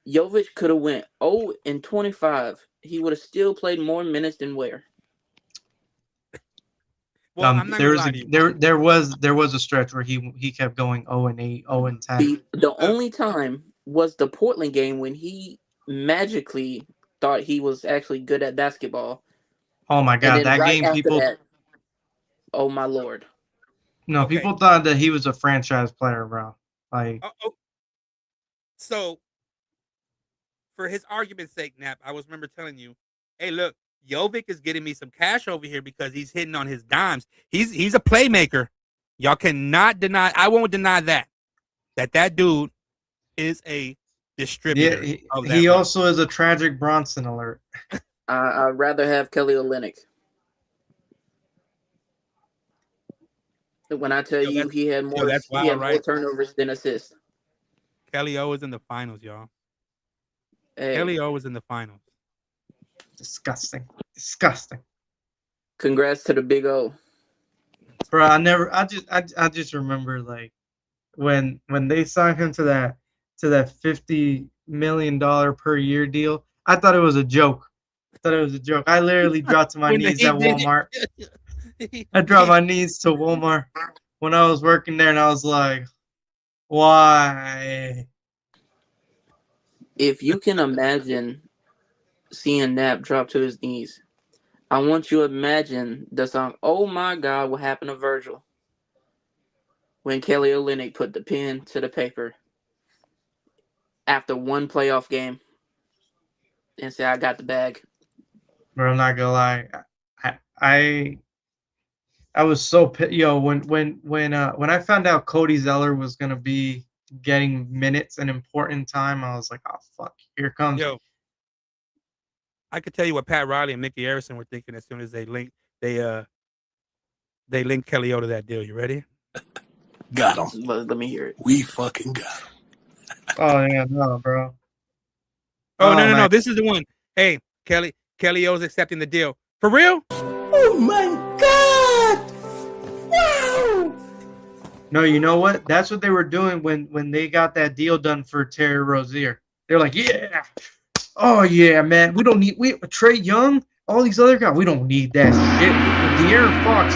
Speaker 4: Jovic could have went 0-25. He would have still played more minutes than Ware.
Speaker 2: Well, I'm not gonna lie to you.
Speaker 3: there was a stretch where he kept going 0-8, 0-10.
Speaker 4: The only time was the Portland game when he magically thought he was actually good at basketball.
Speaker 3: Oh my
Speaker 4: And
Speaker 3: god,
Speaker 4: then
Speaker 3: that
Speaker 4: right
Speaker 3: game
Speaker 4: after
Speaker 3: people
Speaker 4: that, oh my lord.
Speaker 3: no,
Speaker 2: Okay.
Speaker 3: people thought that he was a franchise player, bro. Like,
Speaker 2: So for his argument's sake, Nap, I was remember telling you, hey, look, Jovic is getting me some cash over here because he's hitting on his dimes. He's a playmaker. Y'all cannot deny. I won't deny that dude is a distributor.
Speaker 3: yeah, he also is a tragic Brunson alert.
Speaker 4: I'd rather have Kelly Olynyk. When I tell you he had more, more turnovers than assists.
Speaker 2: Kelly O is in the finals, y'all.
Speaker 4: Hey,
Speaker 2: Kelly O is in the finals.
Speaker 3: Disgusting.
Speaker 4: Congrats to the Big O.
Speaker 3: Bro, I just remember like when they signed him to that $50 million per year deal. I thought it was a joke. I literally dropped to my knees at Walmart. I dropped my knees to Walmart when I was working there, and I was like, why?
Speaker 4: If you can imagine seeing Nap drop to his knees, I want you to imagine the song, Oh My God, What Happened to Virgil? When Kelly Olynyk put the pen to the paper after one playoff game and said, I got the bag.
Speaker 3: Bro, I'm not gonna lie. I was so when I found out Cody Zeller was gonna be getting minutes and important time, I was like, oh fuck, here comes.
Speaker 2: Yo, I could tell you what Pat Riley and Mickey Harrison were thinking as soon as they linked Kelly O to that deal. You ready?
Speaker 5: Got him.
Speaker 4: Let me hear it.
Speaker 5: We fucking got him.
Speaker 3: Oh yeah, no, bro.
Speaker 2: Oh no, this is the one. Hey, Kelly O's accepting the deal. For real?
Speaker 5: Oh my God! Wow!
Speaker 3: No, you know what? That's what they were doing when they got that deal done for Terry Rozier. They're like, yeah, oh yeah, man. We don't need Trey Young, all these other guys. We don't need that shit. De'Aaron Fox,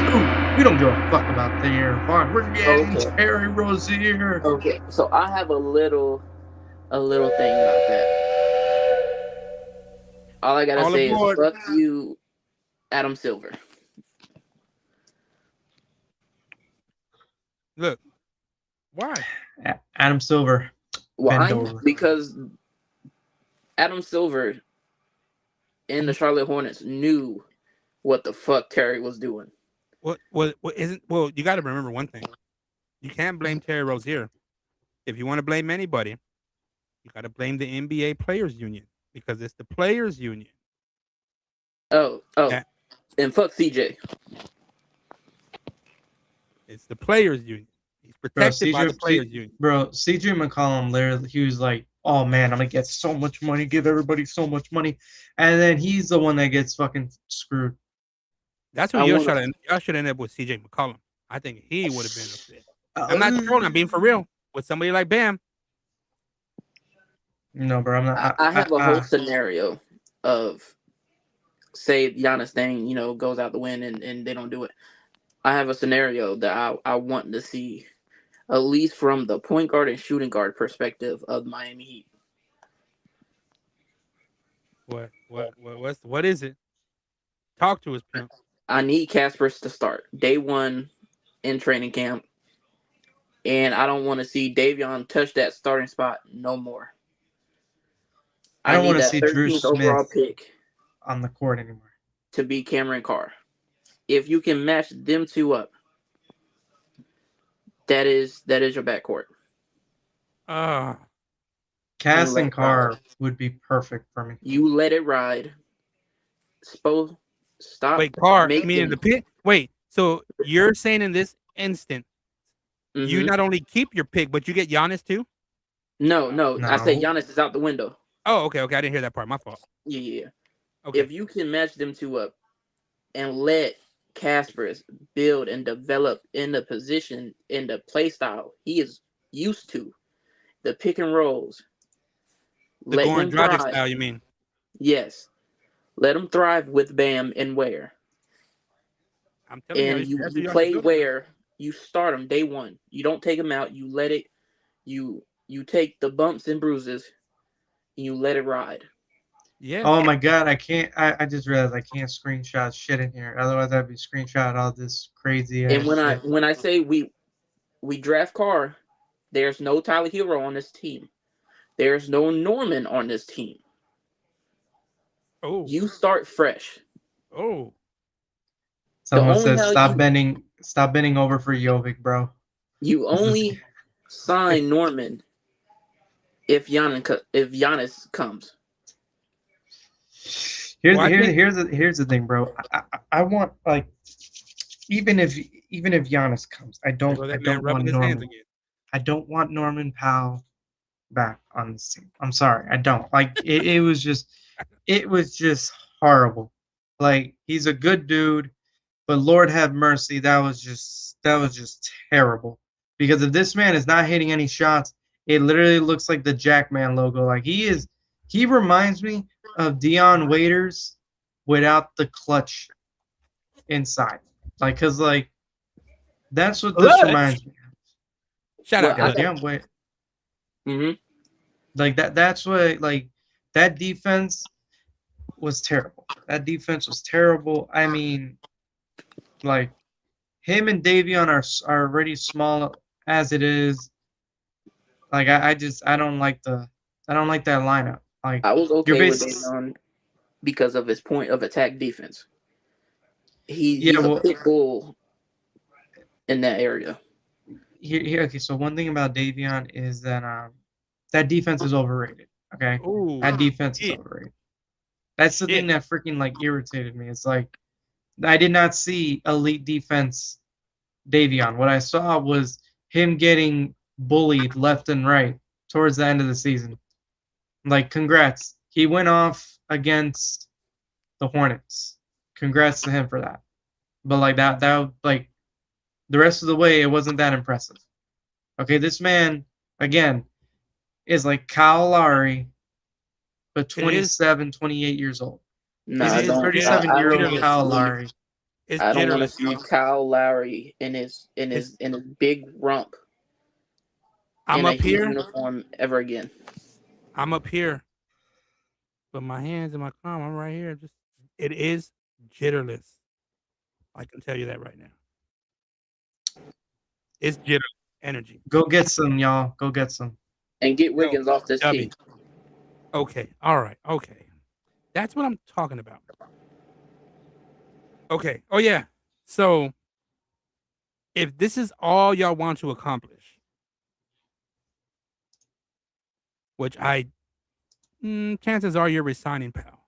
Speaker 3: we don't give a fuck about De'Aaron Fox. We're getting Terry Rozier.
Speaker 4: Okay, so I have a little thing about that. All I gotta say is fuck you, Adam Silver.
Speaker 2: Look, why?
Speaker 3: Adam Silver.
Speaker 4: Why? Because Adam Silver and the Charlotte Hornets knew what the fuck Terry was doing.
Speaker 2: What isn't? Well, you got to remember one thing. You can't blame Terry Rozier. If you want to blame anybody, you got to blame the NBA Players Union because it's the Players Union.
Speaker 4: Oh,
Speaker 2: that
Speaker 4: and fuck CJ.
Speaker 2: it's the Players Union. He's protected by the Players Union.
Speaker 3: Bro, CJ McCollum literally, he was like, "Oh man, I'm gonna get so much money, give everybody so much money," and then he's the one that gets fucking screwed.
Speaker 2: That's who y'all should end up with CJ McCollum. I think he would have been a fit. I'm not trolling. I'm being for real. With somebody like Bam.
Speaker 3: No, bro, I'm not.
Speaker 4: I have a whole scenario of, say Giannis thing, goes out the win and they don't do it. I have a scenario that I want to see, at least from the point guard and shooting guard perspective of Miami Heat.
Speaker 2: What is it? Talk to us, pimp.
Speaker 4: I need Caspers to start day one in training camp, and I don't want to see Davion touch that starting spot no more.
Speaker 3: I don't want to see
Speaker 4: 13th
Speaker 3: Drew Smith
Speaker 4: overall pick
Speaker 3: on the court anymore.
Speaker 4: To be Cameron Carr. If you can match them two up, that is your backcourt.
Speaker 3: Cass and Carr would be perfect for me.
Speaker 4: You let it ride. Stop.
Speaker 2: Wait, Carr, meaning the pick? Wait, so you're saying in this instant, you not only keep your pick, but you get Giannis too?
Speaker 4: No. I said Giannis is out the window.
Speaker 2: Oh, okay. I didn't hear that part. My fault.
Speaker 4: Yeah.
Speaker 2: Okay.
Speaker 4: If you can match them two up and let Caspers build and develop in the position, in the play style he is used to, the pick and rolls.
Speaker 2: The Goran Dragic style, you mean?
Speaker 4: Yes. Let him thrive with Bam and Ware.
Speaker 2: I'm telling
Speaker 4: you play Ware, you start him day one. You don't take him out. You let it. You take the bumps and bruises. And you let it ride.
Speaker 3: Yeah. Oh my God, I can't. I just realized I can't screenshot shit in here. Otherwise, I'd be screenshot all this crazy.
Speaker 4: And when I say we draft Carr, there's no Tyler Hero on this team. There's no Norman on this team.
Speaker 2: Oh.
Speaker 4: You start fresh.
Speaker 2: Oh.
Speaker 3: Someone says stop bending over for Jovic, bro.
Speaker 4: You only sign Norman if Giannis comes.
Speaker 3: Here's the thing, bro. I want, like, even if Giannis comes, I don't want Norman. I don't want Norman Powell back on this team. I'm sorry, I don't. Like, it was just horrible. Like, he's a good dude, but Lord have mercy, that was just terrible. Because if this man is not hitting any shots, it literally looks like the Jackman logo. Like, he reminds me of Dion Waiters without the clutch inside. Like, cause like that's what this reminds me of.
Speaker 2: Shout out
Speaker 3: Dion Waiters. Like that's what, like, that defense was terrible. That defense was terrible. I mean, like, him and Davion are already small as it is. Like, I don't like that lineup. Like,
Speaker 4: I was okay with Davion because of his point of attack defense. He's a pit bull in that area.
Speaker 3: Okay, so one thing about Davion is that that defense is overrated. Okay, that defense is overrated. That's the thing that freaking, like, irritated me. It's like, I did not see elite defense Davion. What I saw was him getting bullied left and right towards the end of the season. Like, congrats. He went off against the Hornets. Congrats to him for that. But like that like, the rest of the way, it wasn't that impressive. Okay, this man, again, is like Kyle Lowry, but 27, 28 years old.
Speaker 4: No,
Speaker 3: he's 37-year-old Kyle Lowry.
Speaker 4: I don't want to see Kyle Lowry in his big rump.
Speaker 2: I'm up here.
Speaker 4: Uniform ever again.
Speaker 2: I'm up here, but my hands in my palm. I'm right here. It is jitterless. I can tell you that right now. It's jitter energy.
Speaker 3: Go get some, y'all. Go get some.
Speaker 4: And get Wiggins off this team.
Speaker 2: Okay. All right. Okay. That's what I'm talking about. Okay. Oh yeah. So if this is all y'all want to accomplish, which chances are you're resigning Pal.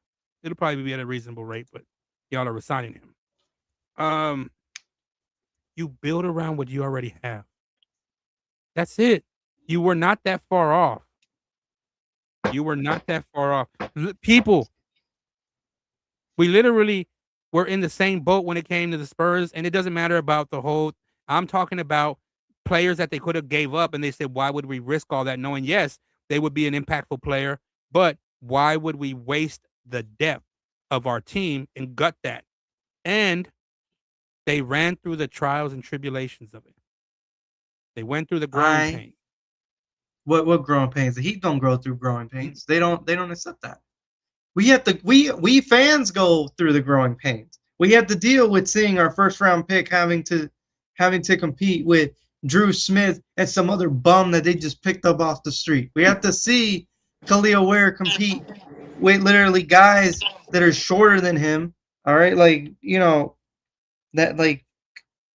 Speaker 2: It'll probably be at a reasonable rate, but y'all are resigning him. You build around what you already have. That's it. You were not that far off. You were not that far off. People, we literally were in the same boat when it came to the Spurs, and it doesn't matter about the whole. I'm talking about players that they could have gave up, and they said, why would we risk all that, knowing, yes, they would be an impactful player, but why would we waste the depth of our team and gut that? And they ran through the trials and tribulations of it. They went through the growing pain.
Speaker 3: What growing pains? The Heat don't grow through growing pains. They don't accept that. We fans go through the growing pains. We had to deal with seeing our first round pick having to compete with Drew Smith and some other bum that they just picked up off the street. We have to see Khalil Ware compete with literally guys that are shorter than him. All right, like, you know, that, like,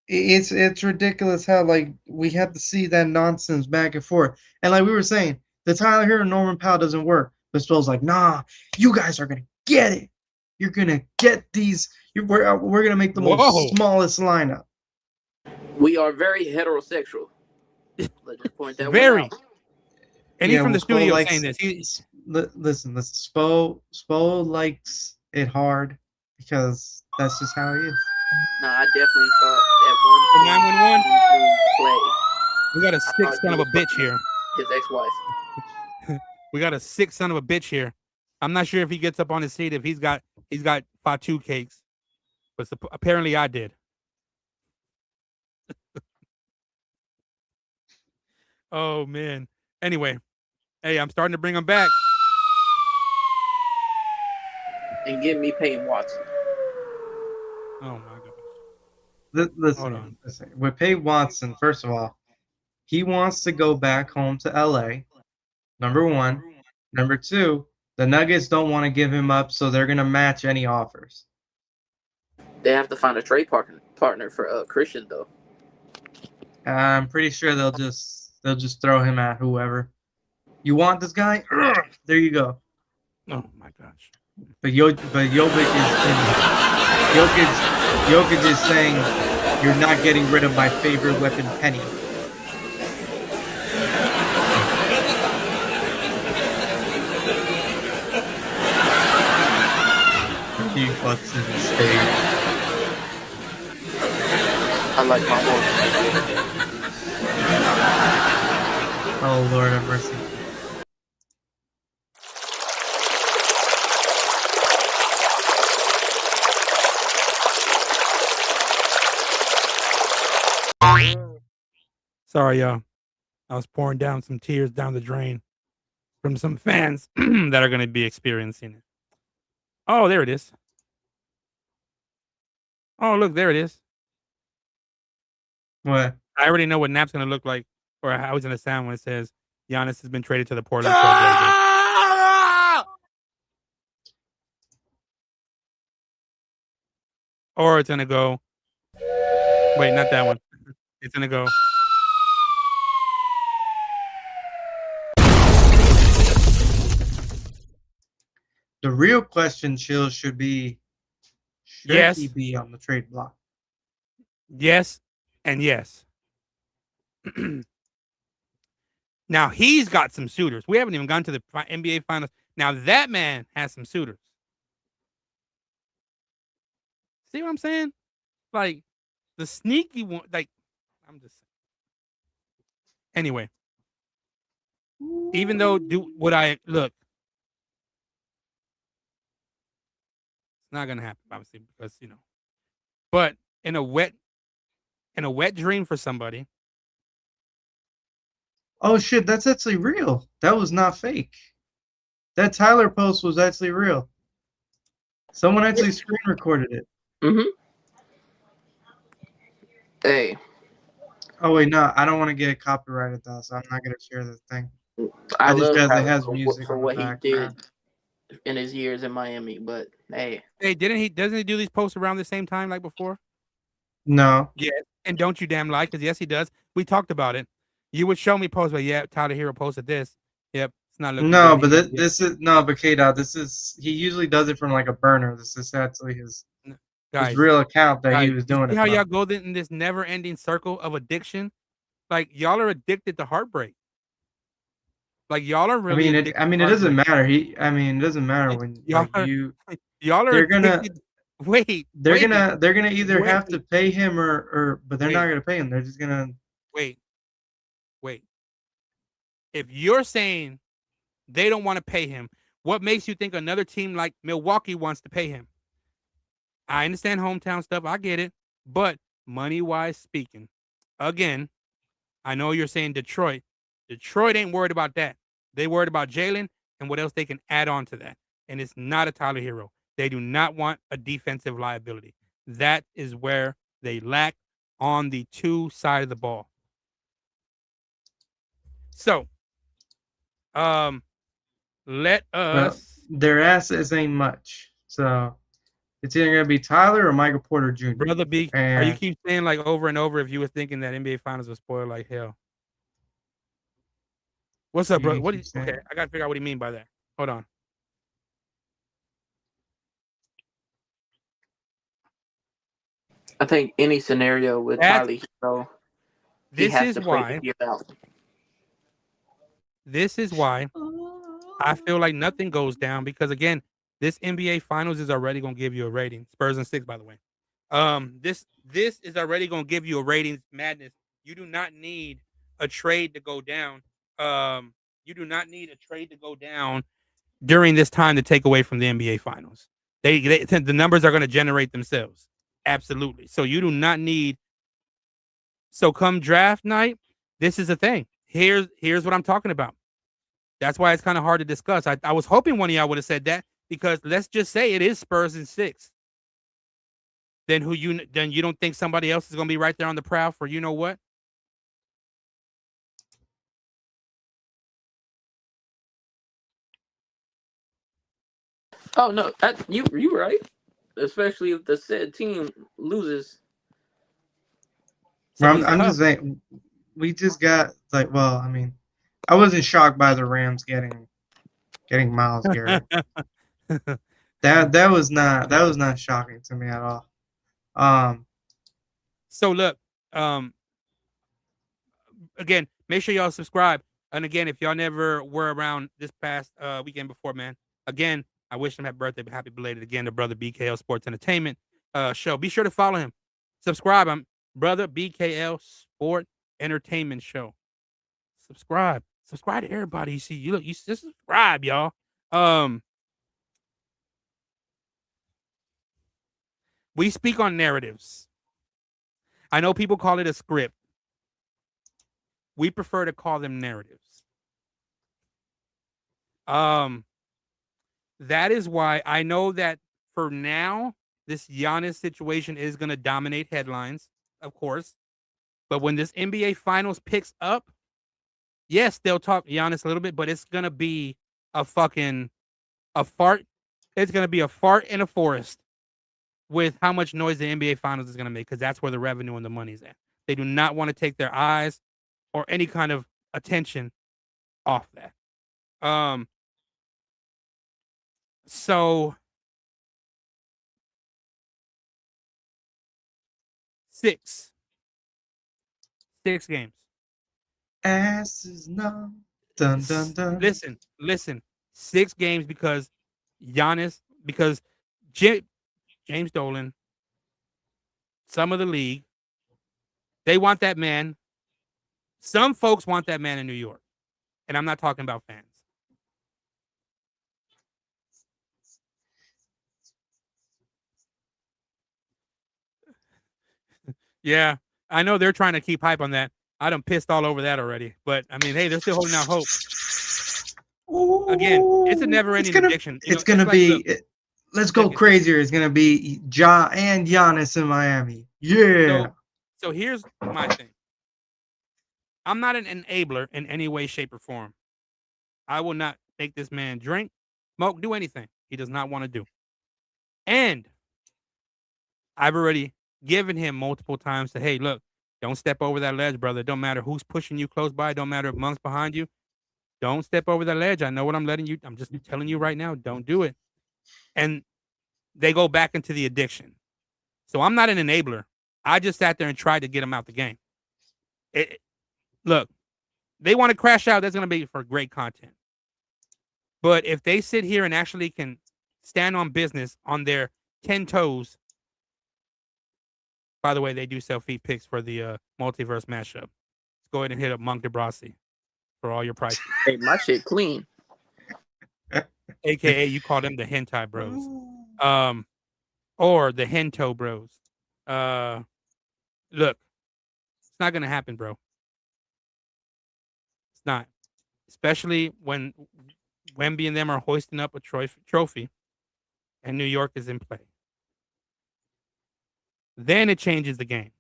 Speaker 3: it's ridiculous how, like, we have to see that nonsense back and forth. And like we were saying, the Tyler Hero Norman Powell doesn't work. But Spell's like, nah, you guys are gonna get it. You're gonna get these. We're gonna make the most smallest lineup.
Speaker 4: We are very heterosexual. Let's just point that
Speaker 2: Very.
Speaker 4: one out.
Speaker 2: And he's from the studio saying this.
Speaker 3: Listen. Spo likes it hard because that's just how he is.
Speaker 4: No, I definitely thought at one point
Speaker 2: 911.
Speaker 4: Play.
Speaker 2: We got a sick son of a bitch here.
Speaker 4: His ex-wife.
Speaker 2: We got a sick son of a bitch here. I'm not sure if he gets up on his seat if he's got Fatu cakes, but apparently I did. Oh man. Anyway, hey, I'm starting to bring him back.
Speaker 4: And give me Peyton Watson.
Speaker 2: Oh my gosh.
Speaker 3: Listen. With Peyton Watson, first of all, he wants to go back home to LA. Number one. Number two, the Nuggets don't want to give him up, so they're gonna match any offers.
Speaker 4: They have to find a trade partner for Christian though.
Speaker 3: I'm pretty sure they'll just throw him at whoever. You want this guy? There you go.
Speaker 2: Oh my gosh.
Speaker 3: But Jokic is saying you're not getting rid of my favorite weapon, Penny. He fucks in the stage.
Speaker 4: I like my horse.
Speaker 3: Oh Lord have mercy.
Speaker 2: Sorry, y'all. I was pouring down some tears down the drain from some fans that are going to be experiencing it. Oh, there it is. Oh, look, there it is.
Speaker 3: What?
Speaker 2: I already know what Nap's going to look like, or how it's going to sound when it says Giannis has been traded to the Portland Trailblazers. Or it's going to go. Wait, not that one. It's going to go.
Speaker 3: The real question, Chill, should be, should he be on the trade block?
Speaker 2: Yes, and yes. Now, he's got some suitors. We haven't even gone to the NBA Finals. Now, that man has some suitors. See what I'm saying? Like, the sneaky one, like, I'm just saying. Anyway. Even though, look. It's not going to happen, obviously, because, you know. But in a wet dream for somebody.
Speaker 3: Oh shit, that's actually real. That was not fake. That Tyler post was actually real. Someone actually screen recorded it.
Speaker 4: Mm-hmm. Hey.
Speaker 3: Oh wait, no, I don't want to get it copyrighted though, so I'm not gonna share this thing.
Speaker 4: I
Speaker 3: just
Speaker 4: love
Speaker 3: because
Speaker 4: Tyler
Speaker 3: it has music
Speaker 4: for
Speaker 3: on
Speaker 4: what
Speaker 3: the
Speaker 4: he
Speaker 3: background.
Speaker 4: did in his years in Miami, but hey.
Speaker 2: Hey, doesn't he do these posts around the same time like before?
Speaker 3: No.
Speaker 2: Yeah. And don't you damn lie, because yes, he does. We talked about it. You would show me posts, but yeah, Tyler Hero posted this. Yep, it's not looking
Speaker 3: No,
Speaker 2: good.
Speaker 3: but this is no, but K-Dot, this is he usually does it from like a burner. This is actually his
Speaker 2: Guys,
Speaker 3: real account that he was
Speaker 2: you
Speaker 3: doing
Speaker 2: see
Speaker 3: it
Speaker 2: how y'all
Speaker 3: from.
Speaker 2: go in this never-ending circle of addiction? Like y'all are addicted to heartbreak. Like y'all are really addicted
Speaker 3: I mean,
Speaker 2: to
Speaker 3: it doesn't
Speaker 2: heartbreak.
Speaker 3: matter. It doesn't matter when
Speaker 2: Y'all
Speaker 3: like
Speaker 2: are
Speaker 3: you.
Speaker 2: y'all are
Speaker 3: They're gonna
Speaker 2: addicted. Wait,
Speaker 3: they're gonna either have to
Speaker 2: wait,
Speaker 3: pay him or but they're not
Speaker 2: wait,
Speaker 3: gonna pay him. They're just gonna.
Speaker 2: wait, wait. If you're saying they don't want to pay him, what makes you think another team like Milwaukee wants to pay him? I understand hometown stuff. I get it. But money-wise speaking, again, I know you're saying Detroit. Detroit ain't worried about that. They worried about Jalen and what else they can add on to that. And it's not a Tyler Hero. They do not want a defensive liability. That is where they lack on the two side of the ball. So, let us.
Speaker 3: Their assets ain't much, so it's either gonna be Tyler or Michael Porter Jr.
Speaker 2: Brother B, are you
Speaker 3: And
Speaker 2: keep saying like over and over if you were thinking that NBA Finals was spoiled like hell? What's up, bro? Okay, I gotta figure out what you mean by that. Hold on.
Speaker 4: I think any scenario with Tyler Hero, he has to play the year out.
Speaker 2: This is why I feel like nothing goes down because again, this NBA Finals is already gonna give you a rating. Spurs and 6, by the way. This is already gonna give you a ratings madness. You do not need a trade to go down. You do not need a trade to go down during this time to take away from the NBA Finals. The numbers are going to generate themselves. Absolutely. So you do not need. So come draft night, this is the thing. Here's what I'm talking about. That's why it's kind of hard to discuss. I was hoping one of y'all would have said that because let's just say it is Spurs and 6. Then you don't think somebody else is going to be right there on the prowl for you know what?
Speaker 4: Oh no, you right. Especially if the said team loses.
Speaker 3: I'm just saying, we just got like, well, I mean, I wasn't shocked by the Rams getting Myles Garrett. that was not shocking to me at all.
Speaker 2: So look, again, make sure y'all subscribe. And again, if y'all never were around this past weekend before, man, again, I wish him happy birthday, but happy belated again to Brother BKL Sports Entertainment Show. Be sure to follow him. Subscribe. I'm Brother BKL Sport Entertainment Show. Subscribe. Subscribe to everybody. You see, you subscribe, y'all. We speak on narratives. I know people call it a script. We prefer to call them narratives. That is why I know that for now, this Giannis situation is going to dominate headlines, of course. But when this NBA Finals picks up, yes, they'll talk Giannis a little bit, but it's going to be a fart. It's going to be a fart in a forest with how much noise the NBA Finals is going to make because that's where the revenue and the money's at. They do not want to take their eyes or any kind of attention off that. So 6 games.
Speaker 3: Ass is numb. Dun dun dun.
Speaker 2: Listen. 6 games because Giannis, because James Dolan, some of the league, they want that man. Some folks want that man in New York. And I'm not talking about fans. Yeah, I know they're trying to keep hype on that. I done pissed all over that already. But, I mean, hey, they're still holding out hope. Again, it's a never-ending addiction.
Speaker 3: It's going to be let's go crazier. It's going to be Ja and Giannis in Miami. Yeah.
Speaker 2: So here's my thing. I'm not an enabler in any way, shape, or form. I will not make this man drink, smoke, do anything he does not want to do. And I've already given him multiple times to, hey, look, Don't step over that ledge, brother. Don't matter who's pushing you close by. Don't matter if Monk's behind you. Don't step over that ledge. I know what I'm letting you. I'm just telling you right now. Don't do it. And they go back into the addiction. So I'm not an enabler. I just sat there and tried to get them out the game. Look, they want to crash out. That's going to be for great content. But if they sit here and actually can stand on business on their 10 toes. By the way, they do sell feet picks for the multiverse mashup. Let's go ahead and hit up Monk DeBrasi for all your prices.
Speaker 4: Hey, my shit clean.
Speaker 2: AKA, you call them the hentai bros. Or the hento bros. Look, it's not going to happen, bro. It's not. Especially when Wemby and them are hoisting up a trophy and New York is in play. Then it changes the game.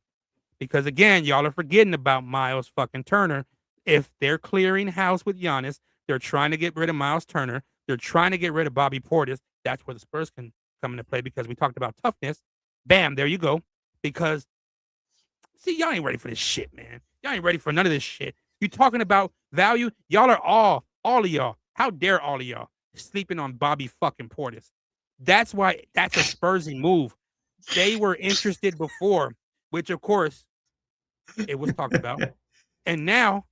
Speaker 2: Because, again, y'all are forgetting about Miles fucking Turner. If they're clearing house with Giannis, they're trying to get rid of Miles Turner. They're trying to get rid of Bobby Portis. That's where the Spurs can come into play because we talked about toughness. Bam, there you go. Because, see, y'all ain't ready for this shit, man. Y'all ain't ready for none of this shit. You talking about value? Y'all are all of y'all. How dare all of y'all sleeping on Bobby fucking Portis? That's why that's a Spursy move. They were interested before, which, of course, it was talked about. And now,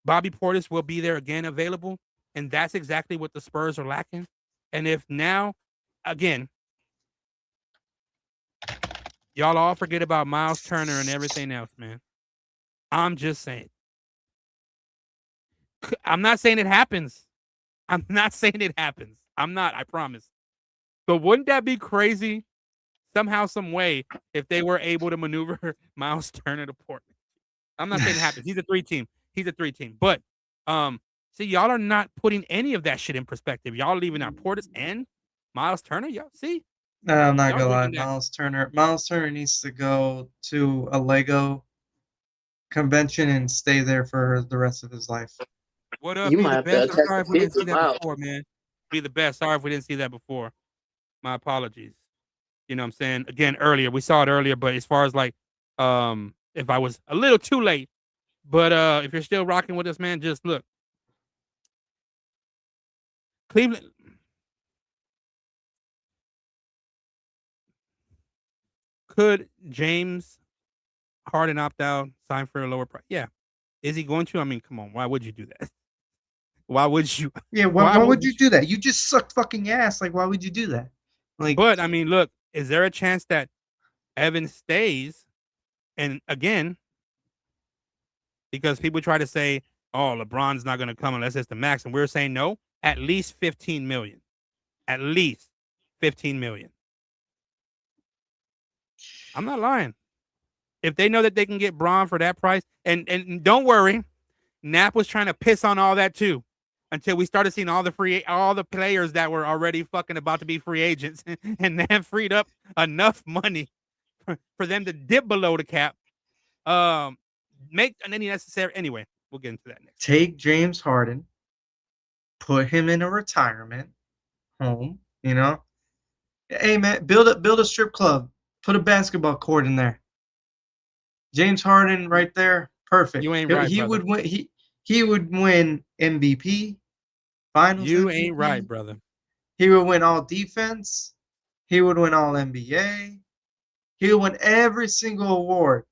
Speaker 2: Bobby Portis will be there again available. And that's exactly what the Spurs are lacking. And if now, again, y'all all forget about Miles Turner and everything else, man. I'm just saying. I'm not saying it happens. I'm not saying it happens. I'm not, I promise. But wouldn't that be crazy? Somehow, some way, if they were able to maneuver Miles Turner to Portland. I'm not saying it happens. He's a 3-team. He's a 3-team. But see, y'all are not putting any of that shit in perspective. Y'all leaving out Portis and Miles Turner. Y'all see?
Speaker 3: No, I'm not
Speaker 2: Y'all
Speaker 3: gonna lie.
Speaker 2: bringing that-
Speaker 3: Miles Turner needs to go to a Lego convention and stay there for the rest of his life.
Speaker 2: What up?
Speaker 4: You
Speaker 2: Be
Speaker 4: might
Speaker 2: the
Speaker 4: have to
Speaker 2: best. I'm
Speaker 4: attack
Speaker 2: sorry
Speaker 4: the
Speaker 2: if we didn't
Speaker 4: kids
Speaker 2: see that
Speaker 4: out.
Speaker 2: before, man. Be the best. Sorry if we didn't see that before. My apologies. You know what I'm saying? Again, earlier. We saw it earlier, but as far as like if I was a little too late, but if you're still rocking with us, man, just look. Cleveland. Could James Harden opt out, sign for a lower price? Yeah. Is he going to? I mean, come on. Why would you do that? Why would you?
Speaker 3: Yeah, why would you do that? You just sucked fucking ass. Like, why would you do that? Like,
Speaker 2: but I mean, look, is there a chance that Evan stays? And again, because people try to say, "Oh, LeBron's not going to come unless it's the max," and we're saying no, at least 15 million, at least 15 million. I'm not lying. If they know that they can get Bron for that price, and don't worry, Knapp was trying to piss on all that too, until we started seeing all the players that were already fucking about to be free agents, and then freed up enough money for them to dip below the cap. Make any necessary. Anyway, we'll get into that next.
Speaker 3: Take James Harden, put him in a retirement home. You know, hey man, build a strip club, put a basketball court in there. James Harden right there, perfect.
Speaker 2: You ain't right,
Speaker 3: He
Speaker 2: brother.
Speaker 3: would win. He would win MVP, Finals.
Speaker 2: You
Speaker 3: MVP.
Speaker 2: ain't right, brother.
Speaker 3: He would win All Defense. He would win All NBA. He would win every single award.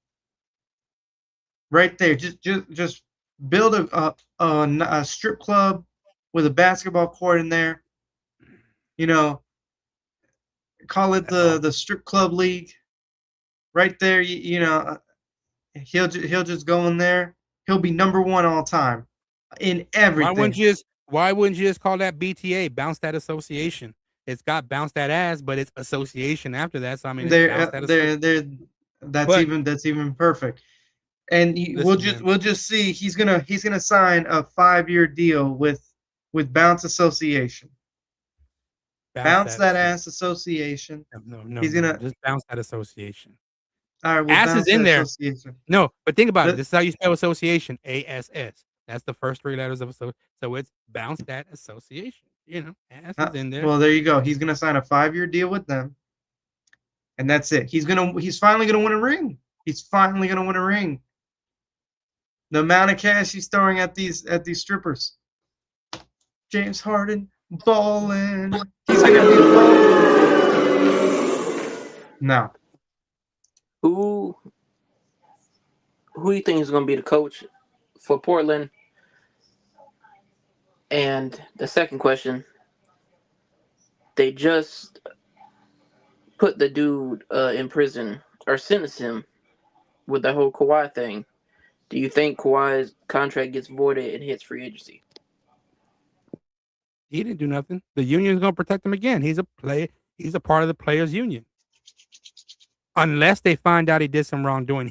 Speaker 3: Right there, just build a strip club with a basketball court in there. You know, call it the strip club league. Right there, you know, he'll just go in there. He'll be number one all time in everything.
Speaker 2: Why wouldn't you just call that BTA, bounce that association? It's got bounce that ass, but it's association after that. So I mean,
Speaker 3: that's even perfect. And we'll just see. He's gonna sign a 5-year deal with Bounce Association. Bounce that ass association.
Speaker 2: No, he's gonna just bounce that association.
Speaker 3: All right,
Speaker 2: ass is in there. No, but think about it. This is how you spell association. ASS. That's the first 3 letters of association. So it's bounce that association. You know, ass is in there.
Speaker 3: Well, there you go. He's gonna sign a 5-year deal with them, and that's it. He's finally gonna win a ring. He's finally gonna win a ring. The amount of cash he's throwing at these strippers. James Harden balling. He's gonna be balling. No.
Speaker 4: Who do you think is going to be the coach for Portland? And the second question, they just put the dude in prison or sentenced him with the whole Kawhi thing. Do you think Kawhi's contract gets voided and hits free agency?
Speaker 2: He didn't do nothing. The union's going to protect him again. He's a part of the players' union. Unless they find out he did some wrongdoing.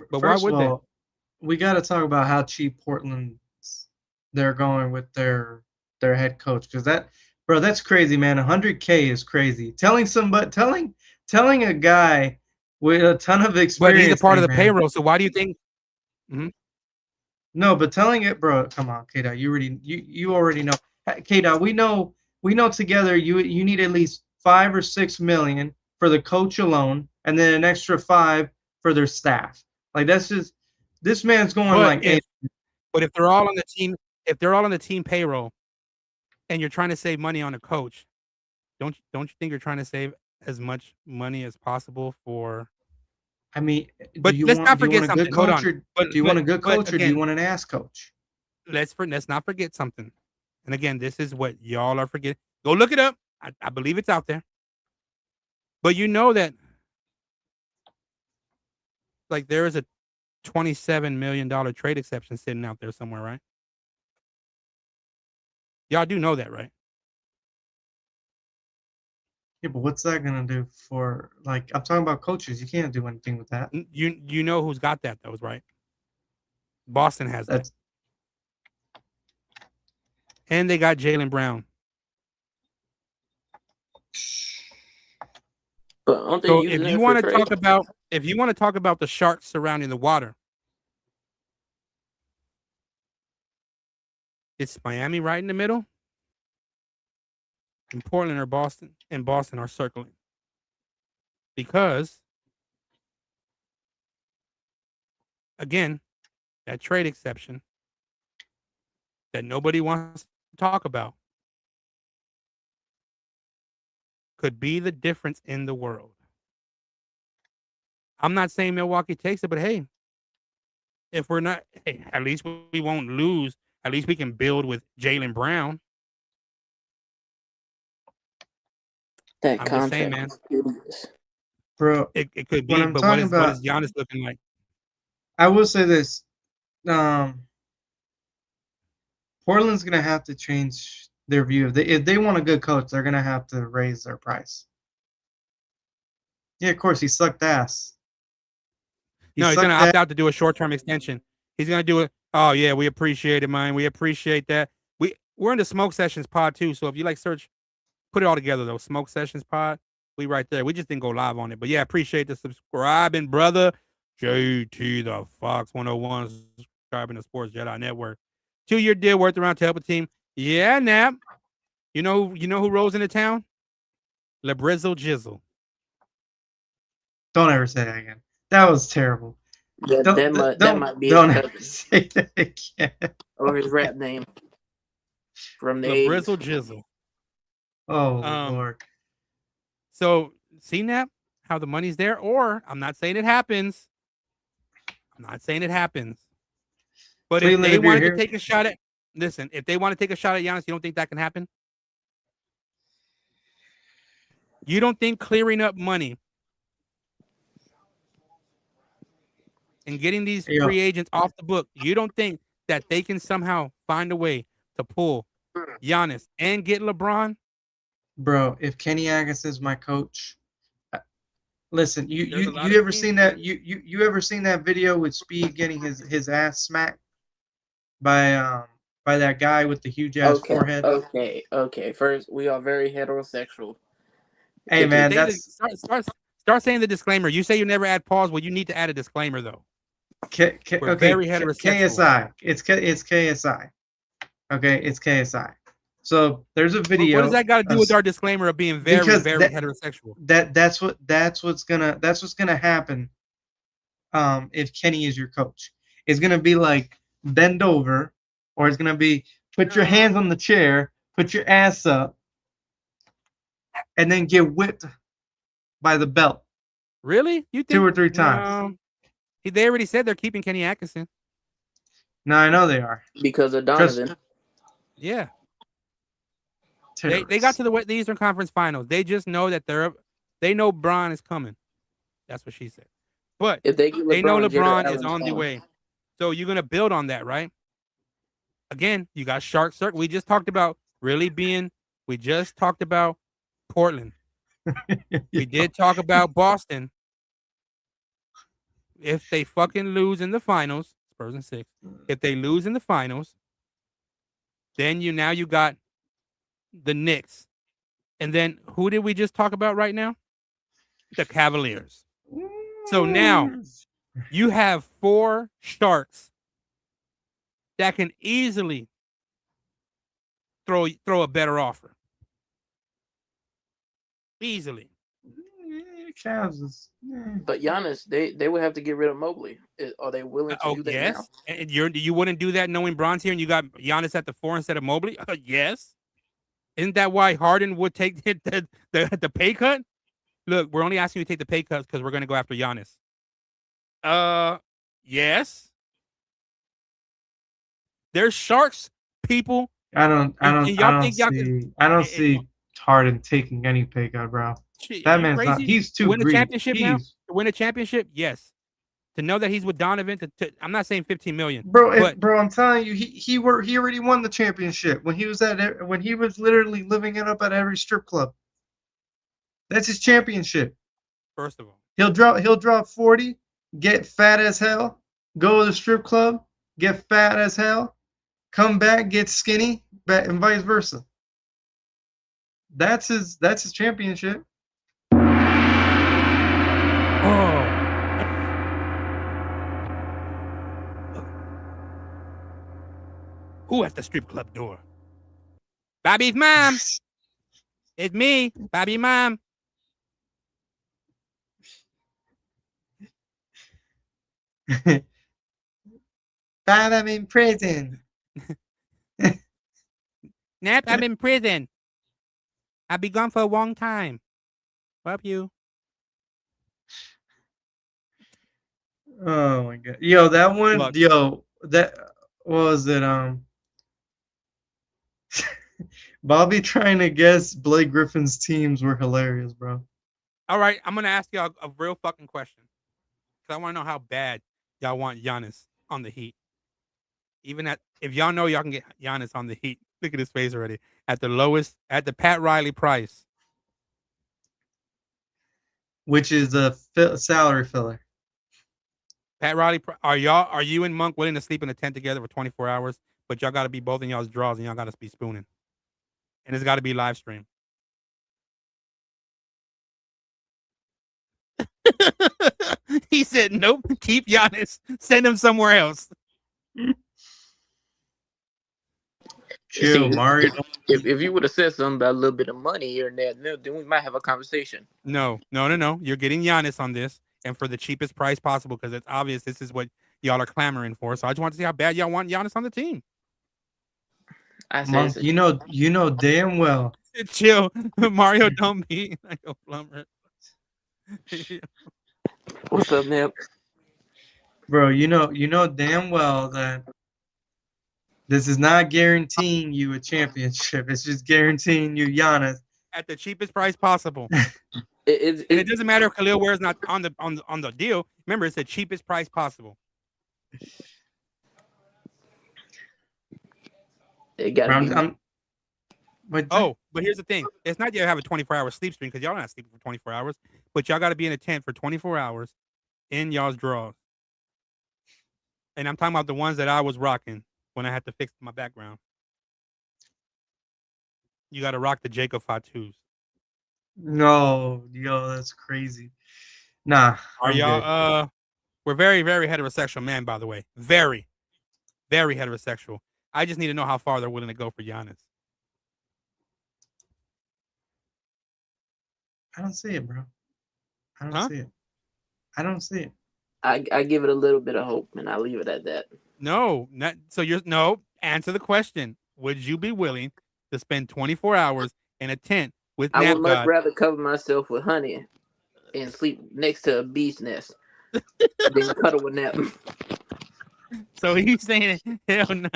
Speaker 2: But
Speaker 3: First
Speaker 2: why would
Speaker 3: of all, we got to talk about how cheap Portland they're going with their head coach, because that's crazy, man. 100K is crazy. Telling a guy with a ton of experience,
Speaker 2: but he's a part of the payroll. So why do you think? Mm-hmm.
Speaker 3: No, but telling it, bro. Come on, K-Dot. You already know. K-Dot, we know together. You need at least $5 or $6 million for the coach alone, and then an extra $5 for their staff. Like, that's just, this man's going
Speaker 2: but if they're all on the team, payroll, and you're trying to save money on a coach, don't you think you're trying to save as much money as possible for?
Speaker 3: I mean,
Speaker 2: but let's not forget something. Hold on.
Speaker 3: Do you want a good coach or do you want an ass coach?
Speaker 2: Let's not forget something. And again, this is what y'all are forgetting. Go look it up. I believe it's out there. But you know that, like, there is a $27 million trade exception sitting out there somewhere, right? Y'all do know that, right?
Speaker 3: Yeah, but what's that gonna do for, like, I'm talking about coaches. You can't do anything with that.
Speaker 2: You know who's got that, though, right? Boston has that. And they got Jaylen Brown.
Speaker 4: But
Speaker 2: so if you want to talk about the sharks surrounding the water, it's Miami right in the middle, and Portland or Boston, and Boston are circling. Because, again, that trade exception that nobody wants to talk about could be the difference in the world. I'm not saying Milwaukee takes it, but hey, if we're not, hey, at least we won't lose. At least we can build with Jaylen Brown.
Speaker 4: That
Speaker 2: I'm
Speaker 4: contract,
Speaker 2: just saying, man.
Speaker 3: Bro,
Speaker 2: it could be, but what is Giannis looking like?
Speaker 3: I will say this. Portland's going to have to change their view. If they want a good coach, they're going to have to raise their price. Yeah, of course, he sucked ass.
Speaker 2: He's going to opt out to do a short-term extension. He's going to do it. Oh, yeah, we appreciate it, man. We appreciate that. We're in the Smoke Sessions pod, too, so if you like search, put it all together, though. Smoke Sessions pod, we right there. We just didn't go live on it. But, yeah, appreciate the subscribing, brother. JT the Fox 101, subscribing to Sports Jedi Network. 2-year deal worth around to help a team. Yeah, Nap. You know who rolls into town? LeBrizzle Jizzle.
Speaker 3: Don't ever say that again. That was terrible.
Speaker 4: Yeah, that might be
Speaker 3: don't
Speaker 4: his
Speaker 3: ever say that again.
Speaker 4: Or his rap name from the
Speaker 2: LeBrizzle
Speaker 4: 80s.
Speaker 2: Jizzle.
Speaker 3: Oh, Lord.
Speaker 2: So, see, Nap, how the money's there? Or, I'm not saying it happens. But
Speaker 3: Cleveland,
Speaker 2: if they wanted to take a shot at, listen, if they want to take a shot at Giannis, you don't think that can happen? You don't think clearing up money and getting these free agents off the book, you don't think that they can somehow find a way to pull Giannis and get LeBron?
Speaker 3: Bro, if Kenny Agassi is my coach, listen, you ever seen that you ever seen that video with Speed getting his ass smacked by that guy with the huge ass forehead?
Speaker 4: Okay. First, we are very heterosexual.
Speaker 3: Hey, man,
Speaker 2: start saying the disclaimer. You say you never add pause. Well, you need to add a disclaimer, though.
Speaker 3: Okay,
Speaker 2: very heterosexual.
Speaker 3: KSI. It's KSI. Okay, it's KSI. So there's a video.
Speaker 2: What does that got to do with our disclaimer of being very,
Speaker 3: because
Speaker 2: very heterosexual?
Speaker 3: That's what's gonna happen. If Kenny is your coach, it's gonna be like bend over, or it's gonna be put your hands on the chair, put your ass up, and then get whipped by the belt.
Speaker 2: Really? You think
Speaker 3: 2 or 3 times?
Speaker 2: They already said they're keeping Kenny Atkinson.
Speaker 3: No, I know they are.
Speaker 4: Because of Donovan.
Speaker 2: Yeah. They got to the Eastern Conference Finals. They just know that they know Bron is coming. That's what she said. But
Speaker 4: if they know
Speaker 2: LeBron is on the way. So you're gonna build on that, right? Again, you got Shark Circle. We just talked about we just talked about Portland. We did talk about Boston. If they fucking lose in the finals, Spurs in 6. If they lose in the finals, then you got the Knicks. And then who did we just talk about right now? The Cavaliers. So now you have 4 Sharks that can easily throw a better offer. Easily.
Speaker 3: Kansas.
Speaker 4: But Giannis, they would have to get rid of Mobley. Are they willing to do that now?
Speaker 2: And you wouldn't do that knowing Bron's here and you got Giannis at the 4 instead of Mobley? Yes. Isn't that why Harden would take the pay cut? Look, we're only asking you to take the pay cuts because we're going to go after Giannis. Yes. There's Sharks, people.
Speaker 3: I don't see Harden taking any pay cut, bro. That man's not. He's too
Speaker 2: win a
Speaker 3: greedy.
Speaker 2: championship now. To win a championship, yes. To know that he's with Donovan, I'm not saying $15 million,
Speaker 3: bro. I'm telling you, he already won the championship when he was literally living it up at every strip club. That's his championship.
Speaker 2: First of all,
Speaker 3: he'll drop 40, get fat as hell, go to the strip club, get fat as hell, come back, get skinny, and vice versa. That's his championship.
Speaker 2: Who at the strip club door? Bobby's mom. It's me, Bobby's mom.
Speaker 3: Bob, I'm in prison.
Speaker 2: Nap, I'm in prison. I'll be gone for a long time. Love you.
Speaker 3: Oh my god. Yo, that one,
Speaker 2: Look.
Speaker 3: that what was it? Bobby trying to guess Blake Griffin's teams were hilarious, bro.
Speaker 2: All right, I'm gonna ask y'all a real fucking question. Because I want to know how bad y'all want Giannis on the Heat. Even if y'all know y'all can get Giannis on the Heat, look at his face already. At the Pat Riley price.
Speaker 3: Which is a salary filler.
Speaker 2: Pat Riley, are you and Monk willing to sleep in a tent together for 24 hours? But y'all got to be both in y'all's draws and y'all got to be spooning. And it's got to be live stream. He said, nope, keep Giannis. Send him somewhere else.
Speaker 3: Chill, Mario.
Speaker 4: If you would have said something about a little bit of money here and there, then we might have a conversation.
Speaker 2: No. You're getting Giannis on this and for the cheapest price possible because it's obvious this is what y'all are clamoring for. So I just want to see how bad y'all want Giannis on the team.
Speaker 3: Monk, you know damn well.
Speaker 2: Chill. Mario don't be like a plumber.
Speaker 4: What's up, Nip?
Speaker 3: Bro, you know damn well that this is not guaranteeing you a championship. It's just guaranteeing you Giannis
Speaker 2: at the cheapest price possible.
Speaker 4: It
Speaker 2: doesn't matter if Khalil Ware's not on the deal. Remember, it's the cheapest price possible.
Speaker 4: It got
Speaker 2: but here's the thing. It's not that you have a 24-hour sleep stream because y'all not sleeping for 24 hours, but y'all got to be in a tent for 24 hours in y'all's draws. And I'm talking about the ones that I was rocking when I had to fix my background. You got to rock the Jacob Fatus.
Speaker 3: No, that's crazy. Nah.
Speaker 2: Are y'all we're very, very heterosexual men, by the way. Very, very heterosexual. I just need to know how far they're willing to go for Giannis.
Speaker 3: I don't see it, bro. I don't
Speaker 2: Huh?
Speaker 3: see it. I don't see it.
Speaker 4: I give it a little bit of hope, and I leave it at that.
Speaker 2: No, not so. No. Answer the question. Would you be willing to spend 24 hours in a tent with
Speaker 4: I
Speaker 2: Nap
Speaker 4: would much
Speaker 2: God?
Speaker 4: rather cover myself with honey and sleep next to a bee's nest than cuddle with Nap.
Speaker 2: So he's saying, hell no.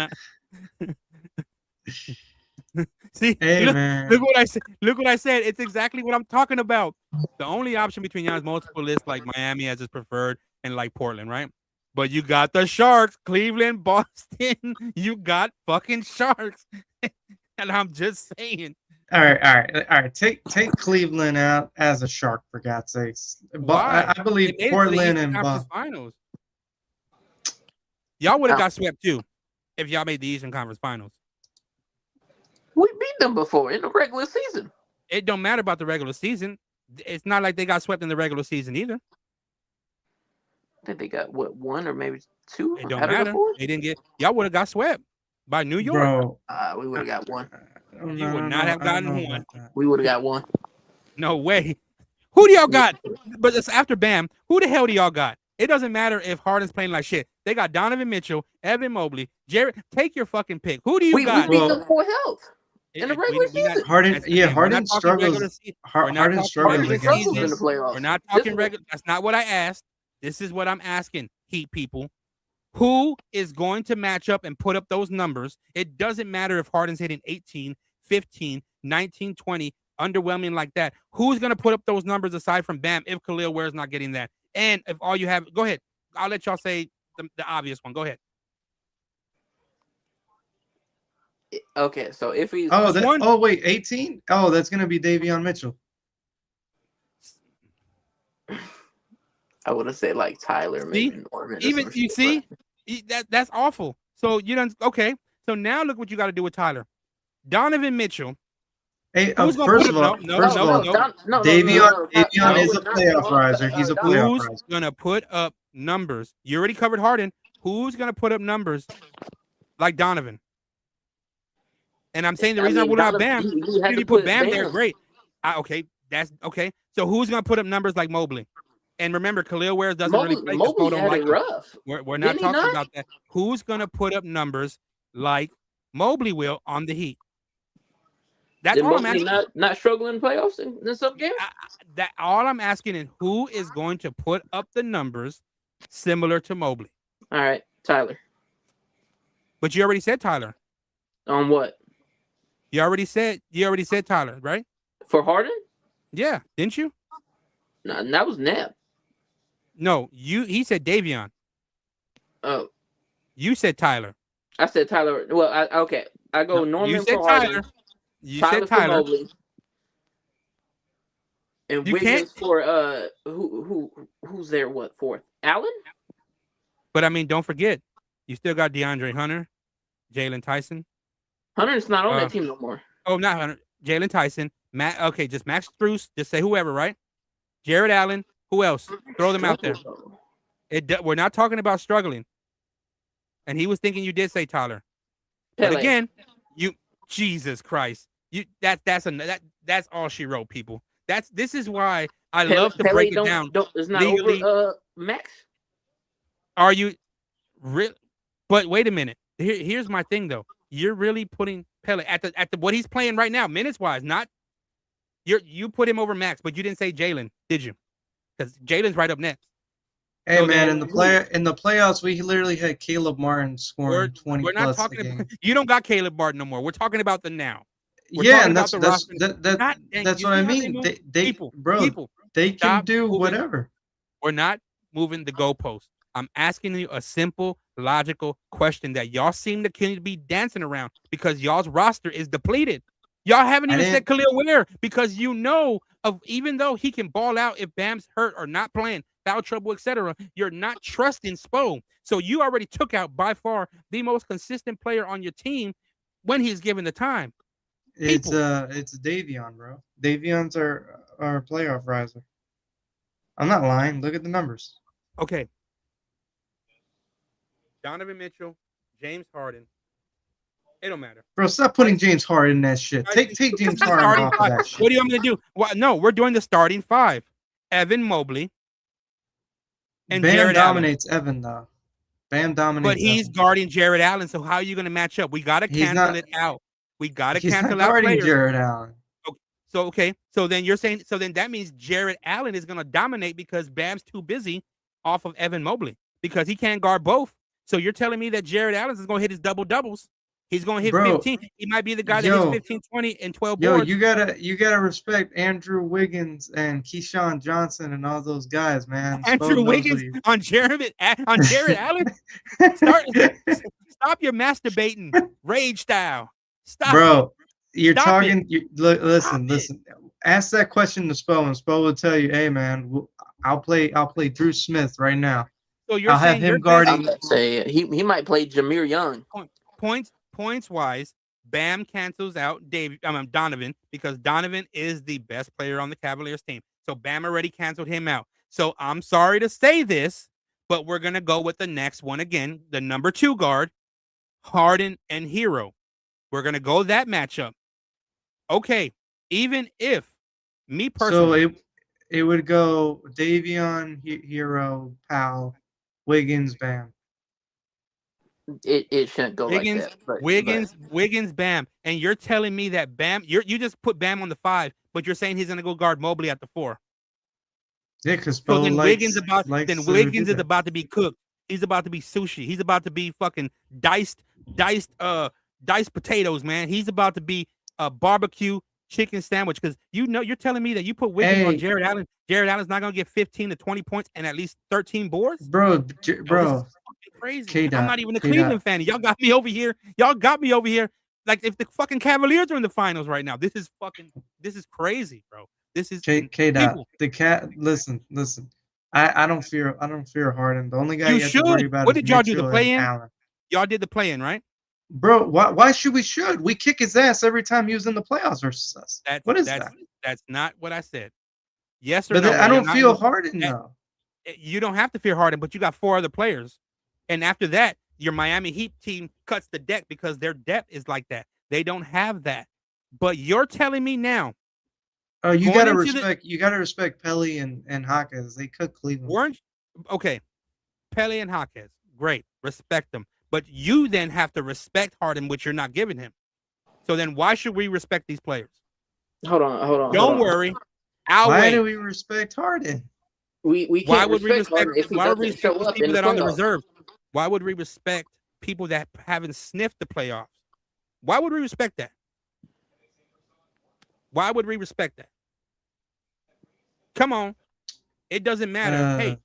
Speaker 2: See,
Speaker 3: Hey,
Speaker 2: look
Speaker 3: man.
Speaker 2: what I said. Look what I said. It's exactly what I'm talking about. The only option between Giannis multiple lists like Miami as his preferred and like Portland, right? But you got the Sharks, Cleveland, Boston. You got fucking Sharks. And I'm just saying.
Speaker 3: All right. Take Cleveland out as a Shark, for God's sakes.
Speaker 2: Why?
Speaker 3: I believe
Speaker 2: They made it to the
Speaker 3: Portland
Speaker 2: Eastern
Speaker 3: and
Speaker 2: Conference Finals. Y'all would have got swept too if y'all made the Eastern Conference Finals.
Speaker 4: We beat them before in the regular season.
Speaker 2: It don't matter about the regular season. It's not like they got swept in the regular season either.
Speaker 4: I think they got what, 1 or maybe 2.
Speaker 2: It don't matter. They didn't get. Y'all would have got swept by New York.
Speaker 3: bro.
Speaker 4: We would have got 1.
Speaker 2: You would not have gotten one.
Speaker 4: We would have got 1.
Speaker 2: No way. Who do y'all got? But it's after Bam. Who the hell do y'all got? It doesn't matter if Harden's playing like shit. They got Donovan Mitchell, Evan Mobley, Jared. Take your fucking pick. Who do you got?
Speaker 4: We beat them for health in the regular season.
Speaker 3: Harden, yeah, Harden struggles. Harden struggles against
Speaker 4: in the playoffs.
Speaker 2: We're not talking regular. That's not what I asked. This is what I'm asking, Heat people. Who is going to match up and put up those numbers? It doesn't matter if Harden's hitting 18, 15, 19, 20, underwhelming like that. Who's going to put up those numbers aside from Bam if Khalil Ware's not getting that? And if all you have, go ahead. I'll let y'all say the obvious one. Go ahead.
Speaker 4: Okay, so if he's
Speaker 3: wait, 18? Oh, that's gonna be Davion Mitchell.
Speaker 4: I would have said like Tyler, maybe Norman.
Speaker 2: Even you see, that's awful. So you don't okay. So now look what you got to do with Tyler. Donovan Mitchell.
Speaker 3: Hey, first of all, Davion is a playoff riser. He's a playoff riser.
Speaker 2: Who's gonna put up numbers? You already covered Harden. Who's gonna put up numbers like Donovan? And I'm saying the reason I would have Bam, if you put Bam there, great. Okay, that's okay. So who's gonna put up numbers like Mobley? And remember, Khalil Ware doesn't really play.
Speaker 4: Mobley had it rough.
Speaker 2: We're not talking about that. Who's gonna put up numbers like Mobley will on the Heat? That's all I'm asking.
Speaker 4: Not struggling in playoffs in some games.
Speaker 2: That all I'm asking is who is going to put up the numbers similar to Mobley?
Speaker 4: All right, Tyler.
Speaker 2: But you already said Tyler.
Speaker 4: On what?
Speaker 2: You already said Tyler, right?
Speaker 4: For Harden?
Speaker 2: Yeah, didn't you?
Speaker 4: No, that was Nap.
Speaker 2: No, he said Davion.
Speaker 4: Oh.
Speaker 2: You said Tyler.
Speaker 4: I said Tyler. Well, okay. I go Norman
Speaker 2: you said
Speaker 4: for
Speaker 2: Tyler.
Speaker 4: Harden.
Speaker 2: You said Tyler.
Speaker 4: Mobley, and
Speaker 2: you
Speaker 4: Wiggins for who's there? What, fourth? Allen?
Speaker 2: But I mean, don't forget, you still got DeAndre Hunter, Jalen Tyson.
Speaker 4: Hunter's not on that team no more.
Speaker 2: Oh, not Hunter. Jalen Tyson. Matt. Okay, just Max Strus. Just say whoever, right? Jared Allen. Who else? Throw them out there. We're not talking about struggling. And he was thinking you did say Tyler. But again, Jesus Christ. That's all she wrote, people. This is why I love to break it down.
Speaker 4: It's not legally, over Max.
Speaker 2: Are you really? But wait a minute. Here's my thing though. You're really putting Pele at the what he's playing right now, minutes wise. Not you put him over Max, but you didn't say Jalen, did you? Because Jalen's right up next.
Speaker 3: Hey so man, in the playoffs, we literally had Caleb Martin scoring 20
Speaker 2: we're not
Speaker 3: plus
Speaker 2: talking
Speaker 3: a game.
Speaker 2: You don't got Caleb Martin no more. We're talking about the now.
Speaker 3: And that's what I mean. They can do whatever.
Speaker 2: We're not moving the goalpost. I'm asking you a simple, logical question that y'all seem to be dancing around because y'all's roster is depleted. Y'all haven't even said Khalil Ware because even though he can ball out if Bam's hurt or not playing, foul trouble, etc., you're not trusting Spo. So you already took out by far the most consistent player on your team when he's given the time.
Speaker 3: It's Davion, bro. Davion's our playoff riser. I'm not lying. Look at the numbers.
Speaker 2: Okay. Donovan Mitchell, James Harden, It don't matter.
Speaker 3: Bro, stop putting James Harden in that shit. Take James Harden
Speaker 2: Starting
Speaker 3: off of
Speaker 2: five.
Speaker 3: that shit.
Speaker 2: What do you want me to do? Well, no, we're doing the starting 5. Evan Mobley and
Speaker 3: Bam
Speaker 2: Jared Allen.
Speaker 3: dominates Evan though. Bam dominates.
Speaker 2: But he's
Speaker 3: Evan.
Speaker 2: guarding Jared Allen. So how are you going to match up? We got to cancel it out. We got to cancel
Speaker 3: not
Speaker 2: out
Speaker 3: guarding
Speaker 2: players.
Speaker 3: Jared Allen.
Speaker 2: So okay. So then you're saying. So then that means Jared Allen is going to dominate because Bam's too busy off of Evan Mobley because he can't guard both. So you're telling me that Jared Allen is going to hit his double doubles. He's going to hit 15. He might be the guy that hits 15, 20, and 12 boards.
Speaker 3: You gotta respect Andrew Wiggins and Keyshawn Johnson and all those guys, man.
Speaker 2: Andrew Wiggins on Jared Allen. Stop your masturbating rage style. Stop,
Speaker 3: bro. You're
Speaker 2: Stop
Speaker 3: talking. Listen. Ask that question to Spo, and Spo will tell you, "Hey, man, I'll play Drew Smith right now.
Speaker 2: So you're
Speaker 3: I'll have
Speaker 2: saying
Speaker 3: him guarding."
Speaker 4: I'm gonna say he might play Jameer Young.
Speaker 2: Points wise, Bam cancels out Donovan because Donovan is the best player on the Cavaliers team. So Bam already canceled him out. So I'm sorry to say this, but we're gonna go with the next one again, the number 2 guard, Harden and Hero. We're gonna go that matchup. Okay, even if me personally,
Speaker 3: So it would go Davion, Hero, Powell, Wiggins, Bam.
Speaker 4: It shouldn't go
Speaker 2: Wiggins,
Speaker 4: like that.
Speaker 2: Wiggins, Bam, and you're telling me that Bam, you just put Bam on the 5, but you're saying he's gonna go guard Mobley at the 4.
Speaker 3: Yeah, because
Speaker 2: So then Wiggins is about to be cooked. He's about to be sushi. He's about to be fucking diced potatoes, man. He's about to be a barbecue chicken sandwich because you're telling me that you put Wiggins on Jared Allen. Jared Allen's not gonna get 15 to 20 points and at least 13 boards,
Speaker 3: bro.
Speaker 2: Crazy.
Speaker 3: K-Dot,
Speaker 2: I'm not even a Cleveland fan. Y'all got me over here. Like if the fucking Cavaliers are in the finals right now. This is crazy, bro. This is
Speaker 3: K-Dot. The cat. Listen. I don't fear Harden. The only guy you have to worry about.
Speaker 2: What
Speaker 3: is
Speaker 2: did y'all do?
Speaker 3: Mitchell
Speaker 2: The play in?
Speaker 3: Allen.
Speaker 2: Y'all did the play in, right?
Speaker 3: Bro, why should we? We kick his ass every time he was in the playoffs versus us. What is that?
Speaker 2: That's not what I said. Yes or
Speaker 3: but
Speaker 2: no?
Speaker 3: I don't feel Harden though.
Speaker 2: You don't have to fear Harden, but you got 4 other players. And after that, your Miami Heat team cuts the deck because their depth is like that. They don't have that. But you're telling me now.
Speaker 3: Oh, you gotta respect Pelly and Hawkins. They cook Cleveland.
Speaker 2: Okay. Pelly and Hawkins. Great. Respect them. But you then have to respect Harden, which you're not giving him. So then why should we respect these players?
Speaker 4: Hold on.
Speaker 2: Don't worry.
Speaker 3: Why do we respect Harden?
Speaker 4: We
Speaker 2: why
Speaker 4: can't
Speaker 2: would we respect
Speaker 4: Harden if he doesn't show up
Speaker 2: people
Speaker 4: in
Speaker 2: that
Speaker 4: the
Speaker 2: are on the
Speaker 4: playoffs.
Speaker 2: reserve? Why would we respect people that haven't sniffed the playoffs? Why would we respect that? Why would we respect that? Come on. It doesn't matter. Hey,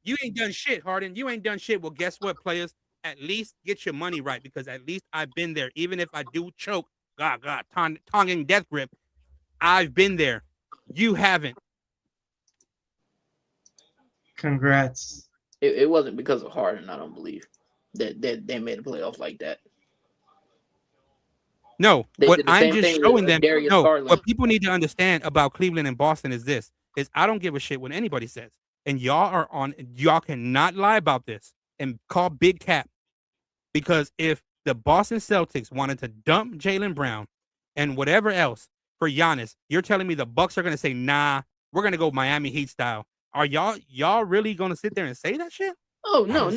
Speaker 2: you ain't done shit, Harden. You ain't done shit. Well, guess what, players? At least get your money right because at least I've been there. Even if I do choke, tonguing death grip, I've been there. You haven't.
Speaker 3: Congrats.
Speaker 4: It wasn't because of Harden, I don't believe, that they made the playoffs like that.
Speaker 2: No, what I'm just showing them. No,
Speaker 4: Garland.
Speaker 2: what people need to understand about Cleveland and Boston is this: is I don't give a shit what anybody says, and y'all cannot lie about this and call big cap, because if the Boston Celtics wanted to dump Jaylen Brown and whatever else for Giannis, you're telling me the Bucks are going to say, nah, we're going to go Miami Heat style. Are y'all really going to sit there and say that shit?
Speaker 4: Oh, no.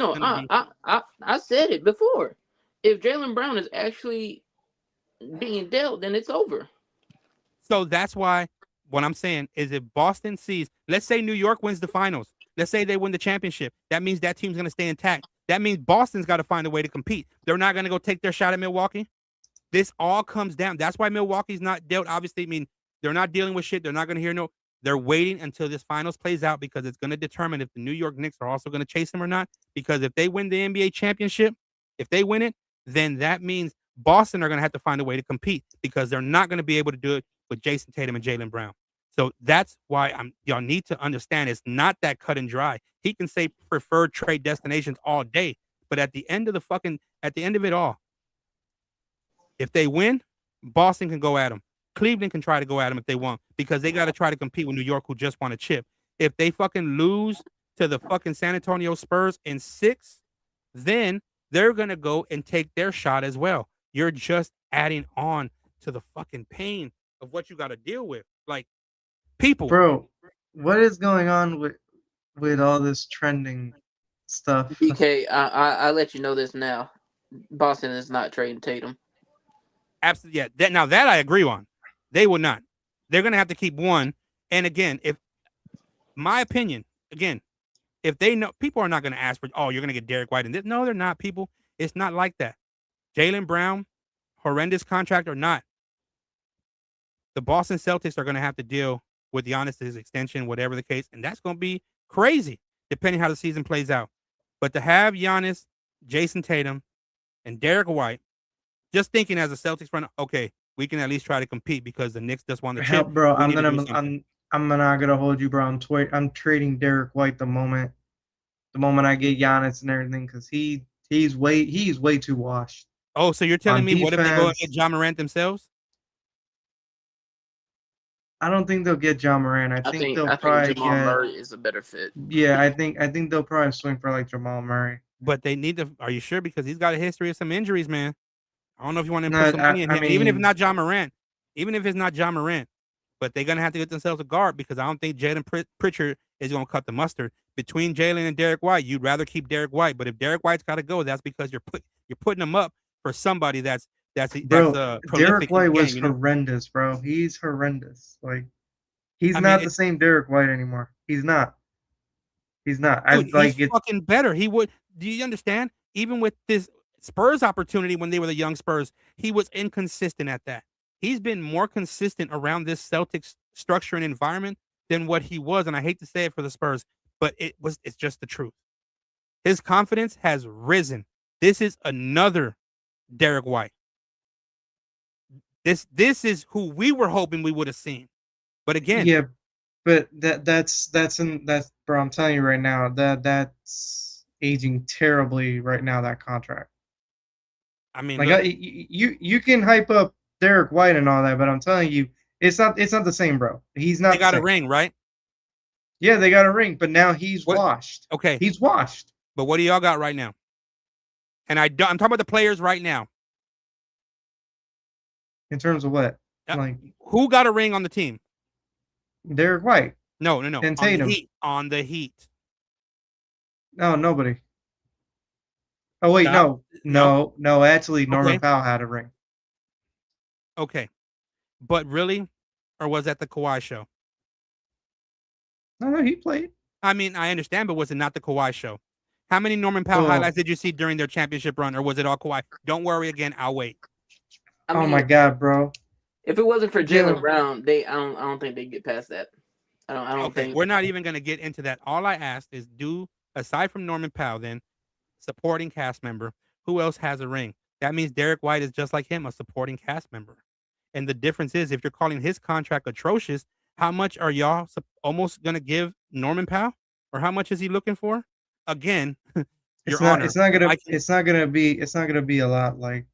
Speaker 4: I said it before. If Jaylen Brown is actually being dealt, then it's over.
Speaker 2: So that's why what I'm saying is if Boston sees, let's say New York wins the finals. Let's say they win the championship. That means that team's going to stay intact. That means Boston's got to find a way to compete. They're not going to go take their shot at Milwaukee. This all comes down. That's why Milwaukee's not dealt. Obviously, I mean, they're not dealing with shit. They're not going to hear no. They're waiting until this finals plays out because it's going to determine if the New York Knicks are also going to chase them or not. Because if they win the NBA championship, if they win it, then that means Boston are going to have to find a way to compete because they're not going to be able to do it with Jason Tatum and Jaylen Brown. So that's why y'all need to understand it's not that cut and dry. He can say preferred trade destinations all day, but at the end of it all, if they win, Boston can go at them. Cleveland can try to go at them if they want because they got to try to compete with New York, who just want a chip. If they fucking lose to the fucking San Antonio Spurs in 6, then they're going to go and take their shot as well. you're just adding on to the fucking pain of what you got to deal with. Like, people.
Speaker 3: Bro, what is going on with all this trending stuff?
Speaker 4: BK, I let you know this now. Boston is not trading Tatum.
Speaker 2: Absolutely, yeah. That I agree on. They will not. They're going to have to keep one. And again, if my opinion, again, if they know, people are not going to ask for, oh, you're going to get Derek White. And no, they're not, people. It's not like that. Jaylen Brown, horrendous contract or not, the Boston Celtics are going to have to deal with Giannis' extension, whatever the case. And that's going to be crazy, depending how the season plays out. But to have Giannis, Jason Tatum, and Derek White, just thinking as a Celtics fan, okay, we can at least try to compete because the Knicks just won the chip.
Speaker 3: Bro, I'm not gonna hold you, bro. I'm trading Derek White the moment I get Giannis and everything, because he's way too washed.
Speaker 2: Oh, so you're telling me
Speaker 3: defense,
Speaker 2: what if they go and get Ja Morant themselves?
Speaker 3: I don't think they'll get Ja Morant. I think
Speaker 4: Jamal Murray is a better fit.
Speaker 3: Yeah, I think they'll probably swing for like Jamal Murray.
Speaker 2: But they need to. Are you sure? Because he's got a history of some injuries, man. I don't know if you want to put some money in him, even if it's not Ja Morant. Even if it's not Ja Morant, but they're gonna have to get themselves a guard because I don't think Jaden Pritchard is gonna cut the mustard. Between Jalen and Derek White, you'd rather keep Derek White. But if Derek White's got to go, that's because you're putting him up for somebody that's
Speaker 3: Derek White was horrendous, bro. He's horrendous. Like, he's not the same Derek White anymore. He's not. He's not.
Speaker 2: Dude, he's fucking better. He would. Do you understand? Even with this Spurs opportunity when they were the young Spurs, he was inconsistent at that. He's been more consistent around this Celtics structure and environment than what he was. And I hate to say it for the Spurs, but it's just the truth. His confidence has risen. This is another Derek White. This is who we were hoping we would have seen. But again,
Speaker 3: yeah, but that's bro, I'm telling you right now, that's aging terribly right now, that contract.
Speaker 2: I mean,
Speaker 3: like, you can hype up Derek White and all that, but I'm telling you, it's not the same, bro. He's not.
Speaker 2: They got a ring, right?
Speaker 3: Yeah, they got a ring, but now he's washed.
Speaker 2: Okay,
Speaker 3: he's washed.
Speaker 2: But what do y'all got right now? And I'm talking about the players right now.
Speaker 3: In terms of what? Like,
Speaker 2: who got a ring on the team?
Speaker 3: Derek White.
Speaker 2: No.
Speaker 3: And Tatum.
Speaker 2: On the Heat.
Speaker 3: No, nobody. Oh wait, no. Actually, Norman Powell had a ring.
Speaker 2: Okay, but really, or was that the Kawhi show?
Speaker 3: No, he played.
Speaker 2: I mean, I understand, but was it not the Kawhi show? How many Norman Powell highlights did you see during their championship run, or was it all Kawhi? Don't worry again, I'll wait.
Speaker 4: I mean,
Speaker 3: oh my God, bro!
Speaker 4: If it wasn't for Jaylen Brown, I don't think they get past that. I don't think.
Speaker 2: We're not even going to get into that. All I asked is, aside from Norman Powell, then supporting cast member, who else has a ring? That means Derek White is just like him, a supporting cast member. And the difference is, if you're calling his contract atrocious, how much are y'all almost going to give Norman Powell, or how much is he looking for? Again,
Speaker 3: it's not gonna be a lot. Like,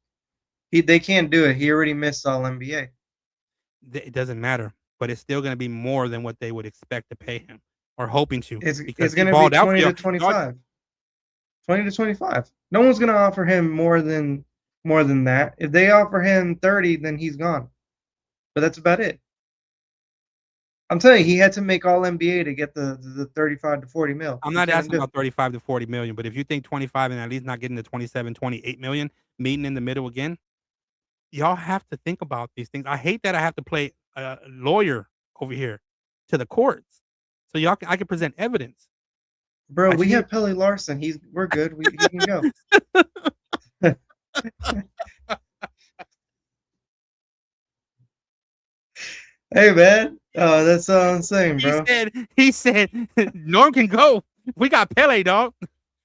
Speaker 3: they can't do it. He already missed All NBA.
Speaker 2: It doesn't matter, but it's still going to be more than what they would expect to pay him, or hoping to.
Speaker 3: It's going to be 20 to 25. 20 to 25. No one's going to offer him more than that. If they offer him 30, then he's gone. But that's about it. I'm telling you, he had to make All NBA to get the 35 to 40 mil.
Speaker 2: I'm not asking about 35 to 40 million, but if you think 25 and at least not getting the 27, 28 million, meeting in the middle again, y'all have to think about these things. I hate that I have to play a lawyer over here to the courts, so I can present evidence.
Speaker 3: Bro, we have Pelly Larson. We're good. He can go. Hey man, that's all I'm saying, bro.
Speaker 2: He said Norm can go. We got Pele, dog.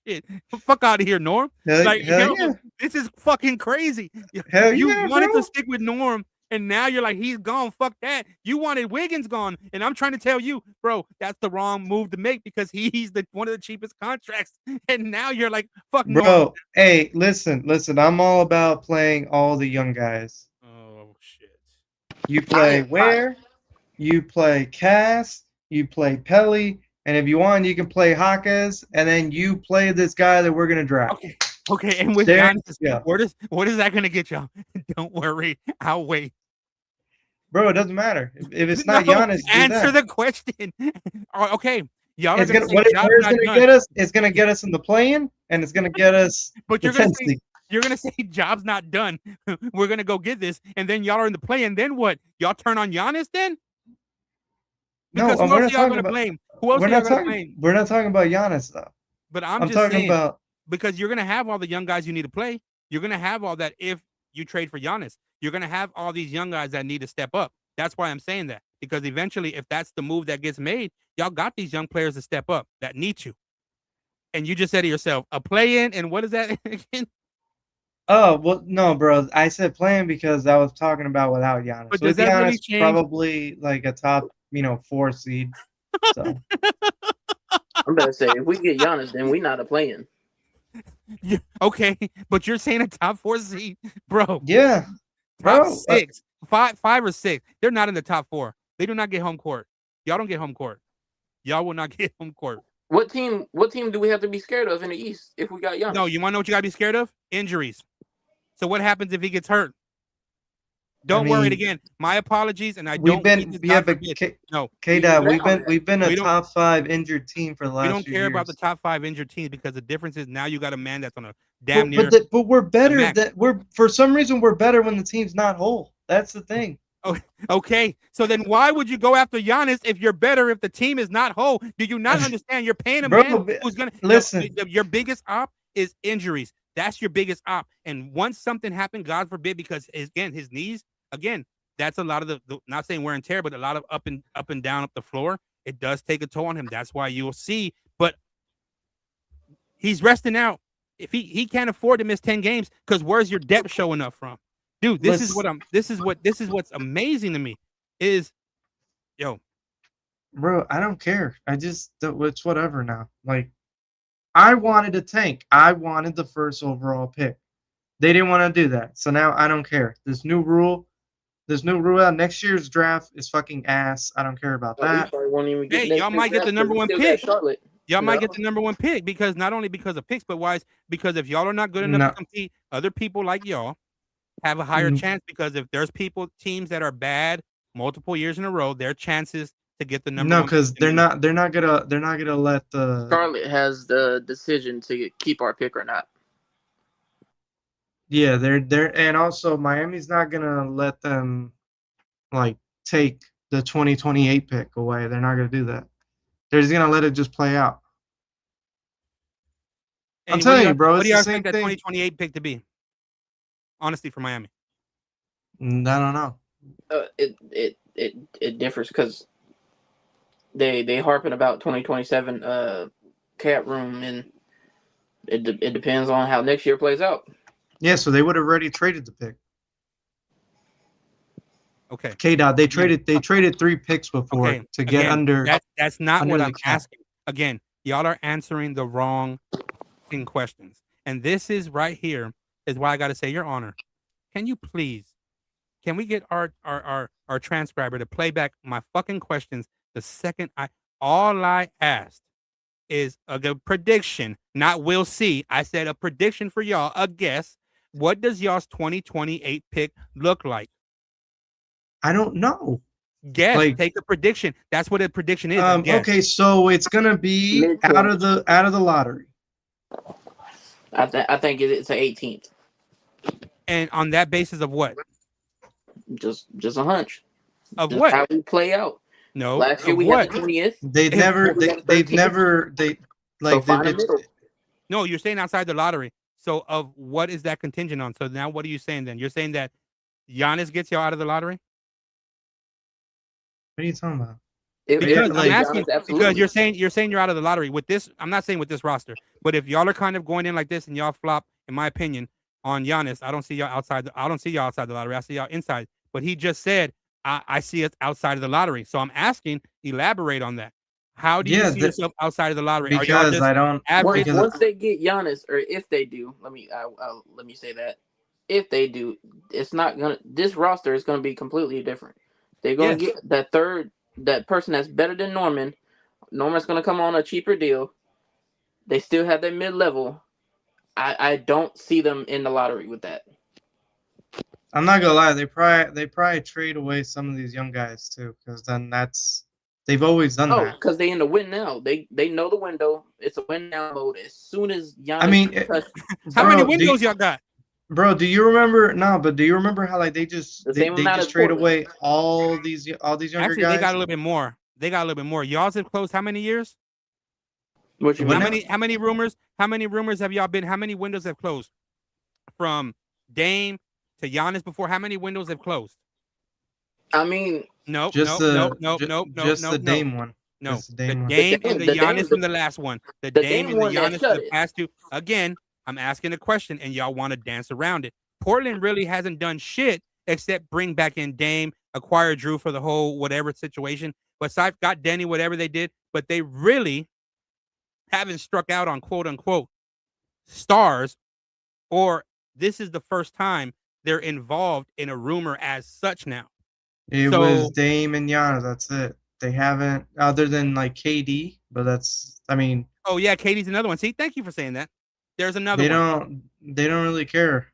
Speaker 2: Shit, fuck out of here, Norm.
Speaker 3: Hell yeah.
Speaker 2: This is fucking crazy.
Speaker 3: Hell
Speaker 2: you
Speaker 3: yeah,
Speaker 2: wanted
Speaker 3: bro.
Speaker 2: to stick with Norm, and now you're like, he's gone. Fuck that. You wanted Wiggins gone, and I'm trying to tell you, bro, that's the wrong move to make because he's one of the cheapest contracts, and now you're like, fuck,
Speaker 3: bro.
Speaker 2: Norm.
Speaker 3: Hey, listen. I'm all about playing all the young guys.
Speaker 2: Oh shit.
Speaker 3: You play Ware, you play Cass, you play Pelly, and if you want, you can play Hawkes, and then you play this guy that we're gonna draft.
Speaker 2: Okay. Okay, and with
Speaker 3: There
Speaker 2: Giannis,
Speaker 3: you go.
Speaker 2: what is that gonna get y'all? Don't worry, I'll wait.
Speaker 3: Bro, it doesn't matter. If it's not
Speaker 2: No,
Speaker 3: Giannis, do
Speaker 2: answer
Speaker 3: that.
Speaker 2: the question. Okay, y'all are
Speaker 3: It's
Speaker 2: gonna
Speaker 3: gonna
Speaker 2: say
Speaker 3: where
Speaker 2: job's
Speaker 3: it's
Speaker 2: not
Speaker 3: gonna
Speaker 2: done,
Speaker 3: get us? It's gonna get us in the play-in, and it's gonna get us
Speaker 2: but
Speaker 3: the
Speaker 2: you're gonna
Speaker 3: 10th
Speaker 2: say
Speaker 3: seed.
Speaker 2: job's not done. We're gonna go get this, and then y'all are in the play, and then what? Y'all turn on Giannis then?
Speaker 3: No,
Speaker 2: Because who
Speaker 3: we're
Speaker 2: else
Speaker 3: not
Speaker 2: are y'all
Speaker 3: talking
Speaker 2: gonna
Speaker 3: about.
Speaker 2: blame? Who else are y'all gonna blame?
Speaker 3: We're not talking about Giannis though.
Speaker 2: But I'm
Speaker 3: I'm
Speaker 2: just
Speaker 3: talking
Speaker 2: saying,
Speaker 3: about.
Speaker 2: because you're gonna have all the young guys you need to play. You're gonna have all that if you trade for Giannis. You're gonna have all these young guys that need to step up. That's why I'm saying that. Because eventually, if that's the move that gets made, y'all got these young players to step up that need you. And you just said to yourself, a play-in, and what is that again?
Speaker 3: Oh well, no, bro. I said playing because I was talking about without Giannis.
Speaker 2: But does
Speaker 3: With
Speaker 2: that really
Speaker 3: Giannis,
Speaker 2: change?
Speaker 3: probably like a top, 4 seed. So
Speaker 4: I'm about to say, if we get Giannis, then we not a playing.
Speaker 2: Yeah, okay, but you're saying a top 4 seed, bro.
Speaker 3: yeah,
Speaker 2: Top
Speaker 3: bro.
Speaker 2: 6, 5 or 6. They're not in the top 4. They do not get home court. Y'all don't get home court. Y'all will not get home court.
Speaker 4: What team do we have to be scared of in the East if we got Giannis?
Speaker 2: No, you want to know what you gotta be scared of? Injuries. So what happens if he gets hurt? Don't worry
Speaker 3: mean,
Speaker 2: again. My apologies, and I
Speaker 3: we've
Speaker 2: don't mean
Speaker 3: been
Speaker 2: this,
Speaker 3: yeah,
Speaker 2: God
Speaker 3: but
Speaker 2: forbid. No,
Speaker 3: K-Dot,
Speaker 4: He's down.
Speaker 3: we've been a
Speaker 2: We don't-
Speaker 3: top 5 injured team for the
Speaker 2: we
Speaker 3: last
Speaker 2: don't
Speaker 3: few
Speaker 2: care
Speaker 3: years.
Speaker 2: about the top 5 injured teams because the difference is now you got a man that's on a damn
Speaker 3: But
Speaker 2: near
Speaker 3: but we're better.
Speaker 2: max.
Speaker 3: That we're for some reason we're better when the team's not whole. That's the thing.
Speaker 2: Oh, okay. So then why would you go after Giannis if you're better if the team is not whole? Do you not understand? You're paying a
Speaker 3: Bro,
Speaker 2: man who's gonna
Speaker 3: listen.
Speaker 2: your biggest op is injuries. That's your biggest op. And once something happened, God forbid, because again, his knees, again, that's a lot of the not saying wear and tear, but a lot of up and down up the floor. It does take a toll on him. That's why you'll see, but he's resting out. If he can't afford to miss 10 games, because where's your depth showing up from? Dude, this is what's amazing to me is yo.
Speaker 3: Bro, I don't care. It's whatever now. Like, I wanted a tank. I wanted the first overall pick. They didn't want to do that. So now I don't care. This new rule out next year's draft is fucking ass. I don't care about
Speaker 4: We
Speaker 3: that.
Speaker 4: probably won't even get
Speaker 2: Hey,
Speaker 4: next
Speaker 2: y'all
Speaker 4: year's
Speaker 2: might get
Speaker 4: draft
Speaker 2: the number
Speaker 4: 'cause we
Speaker 2: one
Speaker 4: still got
Speaker 2: pick.
Speaker 4: Charlotte.
Speaker 2: Y'all might
Speaker 4: No.
Speaker 2: get the number one pick because not only because of picks, but because if y'all are not good enough
Speaker 3: No.
Speaker 2: to compete, other people like y'all have a higher chance because if there's teams that are bad multiple years in a row, their chances to get the number
Speaker 3: No,
Speaker 2: one
Speaker 3: because
Speaker 2: pick
Speaker 3: they're not gonna let the
Speaker 4: Charlotte has the decision to keep our pick or not.
Speaker 3: yeah, they're and also Miami's not gonna let them like take the 2028 pick away. They're not gonna do that. They're just gonna let it just play out. I'm
Speaker 2: And
Speaker 3: telling you, bro,
Speaker 2: what
Speaker 3: it's
Speaker 2: do
Speaker 3: the
Speaker 2: y'all
Speaker 3: same
Speaker 2: expect that
Speaker 3: thing.
Speaker 2: 2028 pick to be? Honestly, for Miami.
Speaker 3: I don't know.
Speaker 4: It differs because they harping about 2027 cap room, and it depends on how next year plays out.
Speaker 3: Yeah, so they would have already traded the pick.
Speaker 2: Okay.
Speaker 3: K-Dot, they traded 3 picks before
Speaker 2: Okay.
Speaker 3: to get under
Speaker 2: That's not
Speaker 3: under
Speaker 2: what
Speaker 3: the
Speaker 2: I'm
Speaker 3: cap.
Speaker 2: asking. Again, y'all are answering the wrong questions. And this is right here is why I got to say, Your Honor, can we get our transcriber to play back my fucking questions the second all I asked is a prediction, not we'll see. I said a prediction for y'all, a guess. What does y'all's 2028 pick look like?
Speaker 3: I don't know.
Speaker 2: Guess.
Speaker 3: Like,
Speaker 2: Take a prediction. That's what a prediction is. A guess.
Speaker 3: okay, so it's gonna be out of the lottery.
Speaker 4: I think it's an 18th.
Speaker 2: And on that basis of what?
Speaker 4: Just a hunch.
Speaker 2: Of
Speaker 4: Just
Speaker 2: what?
Speaker 4: how we play out.
Speaker 2: No.
Speaker 4: Last year
Speaker 2: of
Speaker 4: we
Speaker 2: what?
Speaker 4: had the 20th.
Speaker 3: They've never
Speaker 4: So find a middle.
Speaker 2: No, you're saying outside the lottery. So of what is that contingent on? So now what are you saying then? You're saying that Giannis gets y'all out of the lottery?
Speaker 3: What are you talking about?
Speaker 2: Because
Speaker 4: If
Speaker 2: I'm asking
Speaker 4: Giannis,
Speaker 2: because you're saying you're out of the lottery with this. I'm not saying with this roster, but if y'all are kind of going in like this and y'all flop, in my opinion, on Giannis, I don't see y'all outside. I don't see y'all outside the lottery. I see y'all inside. But he just said I see us outside of the lottery. So I'm asking, elaborate on that. How do you see yourself outside of the lottery?
Speaker 3: Because
Speaker 2: are y'all just
Speaker 3: I don't.
Speaker 2: average?
Speaker 4: Once they get Giannis, or if they do, let me say that. If they do, it's not gonna. This roster is gonna be completely different. They're gonna get that person that's better than Norman. Norman's gonna come on a cheaper deal. They still have their mid level. I don't see them in the lottery with that.
Speaker 3: I'm not gonna lie, they probably trade away some of these young guys too, because then they've always done
Speaker 4: Oh,
Speaker 3: that.
Speaker 4: because they in the win now. They know the window. It's a win now mode. As soon as Giannis
Speaker 3: I mean,
Speaker 2: How many
Speaker 3: bro,
Speaker 2: windows y'all got?
Speaker 3: bro, do you remember? No, but do you remember how like they just
Speaker 4: The
Speaker 3: they,
Speaker 4: same
Speaker 3: they
Speaker 4: amount
Speaker 3: just
Speaker 4: as
Speaker 3: trade
Speaker 4: Portland.
Speaker 3: away all these younger
Speaker 2: Actually, they got a
Speaker 3: guys?
Speaker 2: little bit more. They got a little bit more. Y'all's have closed how many years?
Speaker 4: What you
Speaker 3: What
Speaker 4: mean?
Speaker 3: now?
Speaker 2: How many rumors? How many rumors have y'all been? How many windows have closed? From Dame to Giannis before, how many windows have closed?
Speaker 4: I mean,
Speaker 2: Nope,
Speaker 3: Just
Speaker 2: nope, nope,
Speaker 3: the
Speaker 2: nope, nope, nope,
Speaker 3: just the
Speaker 2: nope, nope.
Speaker 3: Dame one.
Speaker 2: No,
Speaker 3: Just the
Speaker 2: the
Speaker 3: Dame one.
Speaker 2: Dame and the
Speaker 4: the Dame,
Speaker 2: Giannis from the last one. The
Speaker 4: the
Speaker 2: Dame
Speaker 4: Dame
Speaker 2: and the
Speaker 4: one that
Speaker 2: Giannis
Speaker 4: shut
Speaker 2: from the
Speaker 4: it.
Speaker 2: past two. Again, I'm asking a question, and y'all want to dance around it. Portland really hasn't done shit except bring back in Dame, acquire Drew for the whole whatever situation. Besides, got Denny, whatever they did, but they really haven't struck out on quote unquote stars, or this is the first time they're involved in a rumor as such now.
Speaker 3: It
Speaker 2: So,
Speaker 3: was Dame and Giannis. That's it. They haven't, other than like KD, but that's. I mean,
Speaker 2: oh yeah, Katie's another one. See, thank you for saying that. There's another
Speaker 3: they
Speaker 2: one.
Speaker 3: don't really care.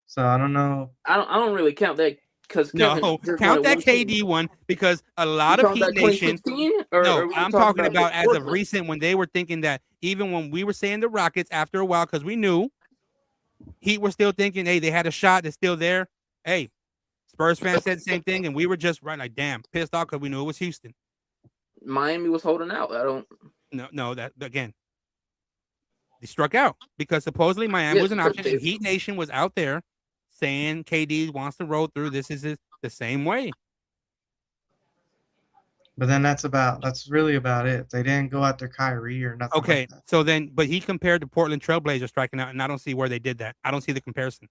Speaker 3: So I don't know.
Speaker 4: I don't really count that because Kevin
Speaker 2: No,
Speaker 4: just
Speaker 2: count
Speaker 4: wanted
Speaker 2: that
Speaker 4: one team.
Speaker 2: KD one because a
Speaker 4: You
Speaker 2: lot of
Speaker 4: talking
Speaker 2: Heat
Speaker 4: about
Speaker 2: Nation.
Speaker 4: 2016, or
Speaker 2: No,
Speaker 4: are we
Speaker 2: I'm
Speaker 4: talking
Speaker 2: talking about as of
Speaker 4: Portland?
Speaker 2: recent when they were thinking that even when we were saying the Rockets after a while, because we knew Heat were still thinking, hey, they had a shot, it's still there. Hey, Spurs fans said the same thing, and we were just right like, damn, pissed off because we knew it was Houston.
Speaker 4: Miami was holding out. I don't.
Speaker 2: No, that again, they struck out because supposedly Miami was an option, and Heat Nation was out there saying KD wants to roll through. This is the same way.
Speaker 3: But then that's really about it. They didn't go after Kyrie or nothing
Speaker 2: Okay,
Speaker 3: like that.
Speaker 2: so then, but he compared the Portland Trailblazers striking out, and I don't see where they did that. I don't see the comparison.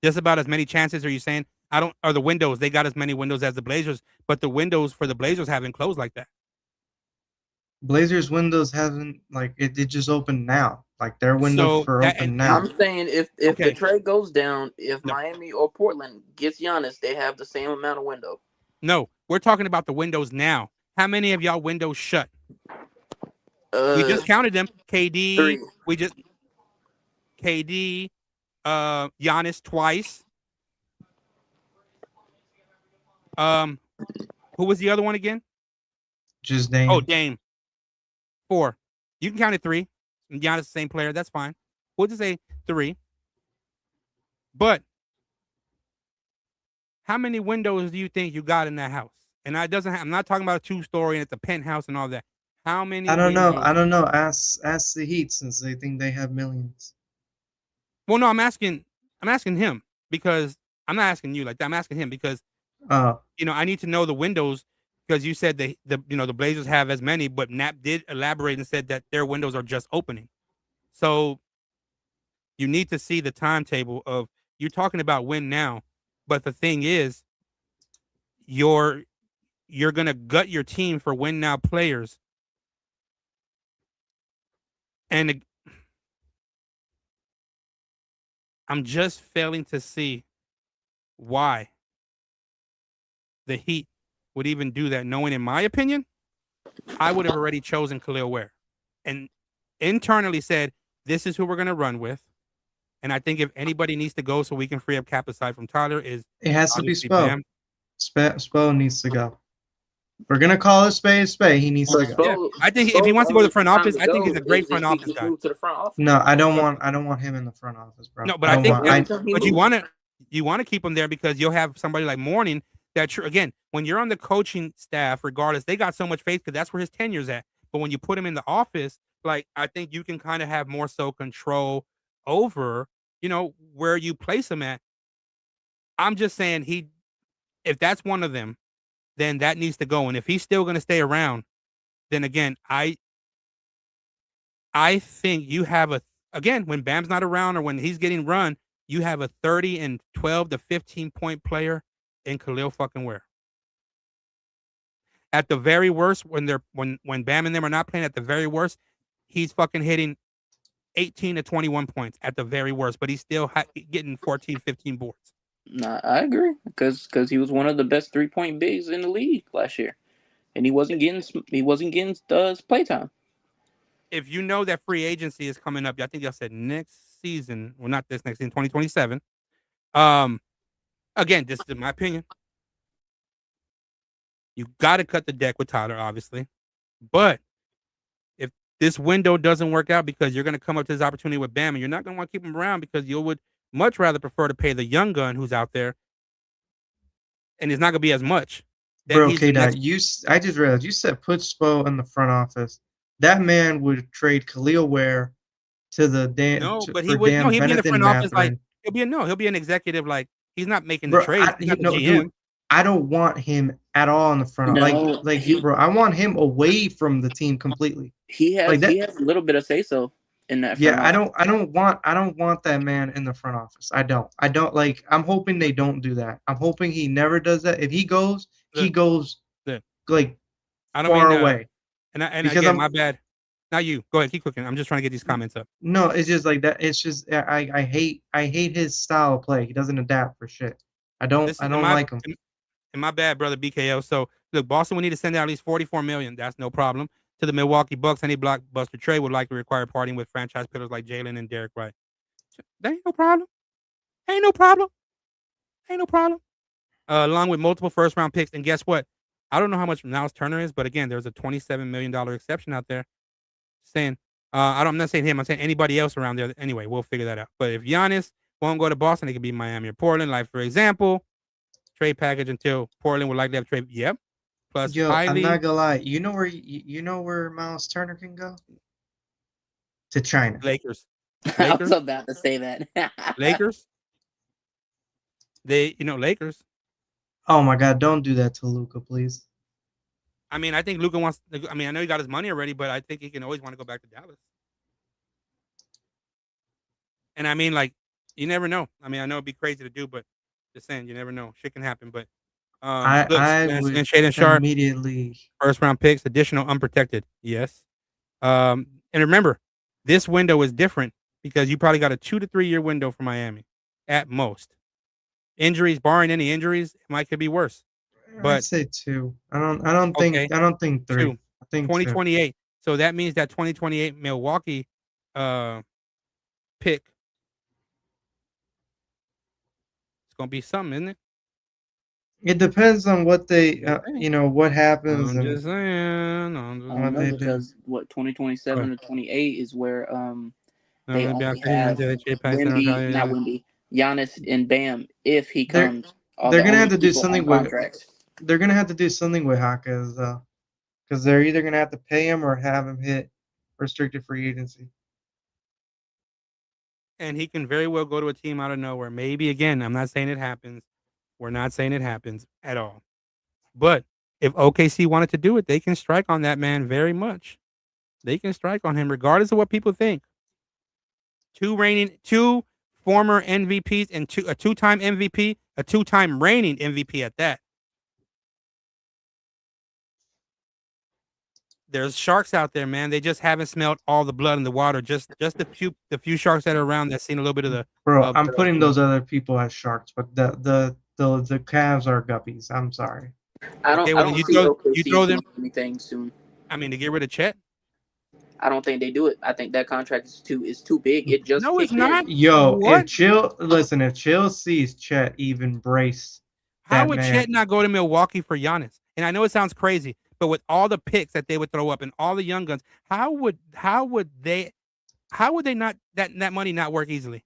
Speaker 2: Just about as many chances are you saying? I don't. Or the windows? They got as many windows as the Blazers, but the windows for the Blazers haven't closed like that.
Speaker 3: Blazers windows haven't like it just opened now. Like their window
Speaker 2: So
Speaker 3: for
Speaker 2: that
Speaker 3: open
Speaker 2: and
Speaker 3: now.
Speaker 4: I'm saying if the
Speaker 2: okay,
Speaker 4: trade goes down, if
Speaker 2: no,
Speaker 4: Miami or Portland gets Giannis, they have the same amount of window.
Speaker 2: no, we're talking about the windows now. How many of y'all windows shut? We just counted them. KD,
Speaker 4: 3.
Speaker 2: we just KD, Giannis twice. Who was the other one again?
Speaker 3: Just Dame.
Speaker 2: Oh, Dame. 4. You can count it 3. Giannis, the same player. That's fine. We'll just say 3. But how many windows do you think you got in that house? And it doesn't. I'm not talking about a 2-story and it's a penthouse and all that. How many?
Speaker 3: I don't know.
Speaker 2: windows?
Speaker 3: I don't know. Ask the Heat since they think they have millions.
Speaker 2: Well, no, I'm asking him because I'm not asking you like that. I'm asking him because I need to know the windows because you said the Blazers have as many, but Knapp did elaborate and said that their windows are just opening. So you need to see the timetable of you're talking about win now, but the thing is, you're gonna gut your team for win now players, and I'm just failing to see why the Heat would even do that, knowing, in my opinion, I would have already chosen Khalil Ware and internally said, this is who we're going to run with. And I think if anybody needs to go so we can free up cap aside from Tyler it
Speaker 3: has to be
Speaker 2: obviously
Speaker 3: Spo.
Speaker 2: Bam.
Speaker 3: Spo needs to go. We're going to call it spade. He needs to go.
Speaker 2: Yeah, I think if he wants to go to the front office, I think he's a great front office guy.
Speaker 4: To the front office.
Speaker 3: No, I don't want him in the front office, bro.
Speaker 2: No, but I think but you want to keep him there because you'll have somebody like Mourning that again, when you're on the coaching staff, regardless, they got so much faith because that's where his tenure's at. But when you put him in the office, like I think you can kind of have more so control over, where you place him at. I'm just saying if that's one of them, then that needs to go. And if he's still going to stay around, then again, I think you have when Bam's not around or when he's getting run, you have a 30 and 12 to 15 point player in Khalil fucking Ware. At the very worst, when Bam and them are not playing, at the very worst, he's fucking hitting 18 to 21 points at the very worst, but he's still getting 14, 15 boards.
Speaker 4: Nah, I agree because he was one of the best 3-point bigs in the league last year, and he wasn't getting playtime.
Speaker 2: if you know that free agency is coming up, I think y'all said next season. Well, not this next season, 2027. Again, this is my opinion. You got to cut the deck with Tyler, obviously. But if this window doesn't work out because you're going to come up to this opportunity with Bam and you're not going to want to keep him around because you would much rather prefer to pay the young gun who's out there and it's not going to be as much.
Speaker 3: Bro, K-Dot, I just realized you said put Spo in the front office. That man would trade Khalil Ware to the Dan.
Speaker 2: No, but
Speaker 3: he would.
Speaker 2: No, he'd be in the front office like he'll be an executive. Like he's not making the trade. He's not the GM.
Speaker 3: Dude, I don't want him at all in the front. Bro, I want him away from the team completely.
Speaker 4: He has a little bit of say so in that.
Speaker 3: Yeah, I don't want that man in the front office. I don't like. I'm hoping they don't do that. I'm hoping he never does that. If he goes, he goes like far away.
Speaker 2: And again, my bad. Now you go ahead, keep cooking. I'm just trying to get these comments up.
Speaker 3: No, it's just like that. It's just I hate his style of play. He doesn't adapt for shit. I don't like him.
Speaker 2: And my bad, brother BKO. So look, Boston would need to send out at least $44 million. That's no problem. To the Milwaukee Bucks, any blockbuster trade would likely require parting with franchise pillars like Jalen and Derek White. That ain't no problem. Ain't no problem. Ain't no problem. Along with multiple first-round picks, and guess what? I don't know how much Miles Turner is, but again, there's a $27 million exception out there. Saying, I'm not saying him. I'm saying anybody else around there. Anyway, we'll figure that out. But if Giannis won't go to Boston, it could be Miami or Portland. Like for example, trade package until Portland would likely have trade. Yep. Plus,
Speaker 3: I'm not gonna lie. You know where Miles Turner can go? To China.
Speaker 2: Lakers.
Speaker 4: I was about to say that.
Speaker 2: Lakers. Lakers.
Speaker 3: Oh my God! Don't do that to Luka, please.
Speaker 2: I mean, I think Luka wants. I mean, I know he got his money already, but I think he can always want to go back to Dallas. And I mean, like, you never know. I mean, I know it'd be crazy to do, but just saying, you never know. Shit can happen. But
Speaker 3: I would immediately
Speaker 2: first round picks, additional unprotected. Yes. And remember, this window is different because you probably got a 2 to 3 year window for Miami at most. Injuries, barring any injuries, it could be worse. But
Speaker 3: I'd say 2. I don't think 3.
Speaker 2: 2.
Speaker 3: I think
Speaker 2: 2028. So that means that 2028 Milwaukee pick. It's gonna be something, isn't it?
Speaker 3: It depends on what they, what happens.
Speaker 2: I'm just saying.
Speaker 4: Because 2027 to 28 is where they only have Wemby, not Wemby, Giannis and Bam. If he comes,
Speaker 3: they're gonna have to do something with. They're gonna have to do something with Hawkins though, because they're either gonna have to pay him or have him hit restricted free agency.
Speaker 2: And he can very well go to a team out of nowhere. Maybe again, I'm not saying it happens. We're not saying it happens at all. But if OKC wanted to do it, they can strike on that man very much. They can strike on him regardless of what people think. 2 former MVPs and a 2-time MVP, a 2-time reigning MVP at that. There's sharks out there, man. They just haven't smelled all the blood in the water. Just the few sharks that are around that seen a little bit of the.
Speaker 3: Bro, I'm putting those other people as sharks, but the calves are guppies. I'm sorry.
Speaker 4: I don't
Speaker 2: you throw them
Speaker 4: anything soon.
Speaker 2: I mean, to get rid of Chet.
Speaker 4: I don't think they do it. I think that contract is too big. It just
Speaker 2: no, it's not.
Speaker 3: Yo, if Chill sees Chet even brace.
Speaker 2: How would Chet not go to Milwaukee for Giannis? And I know it sounds crazy, but with all the picks that they would throw up and all the young guns, how would they not that money not work easily?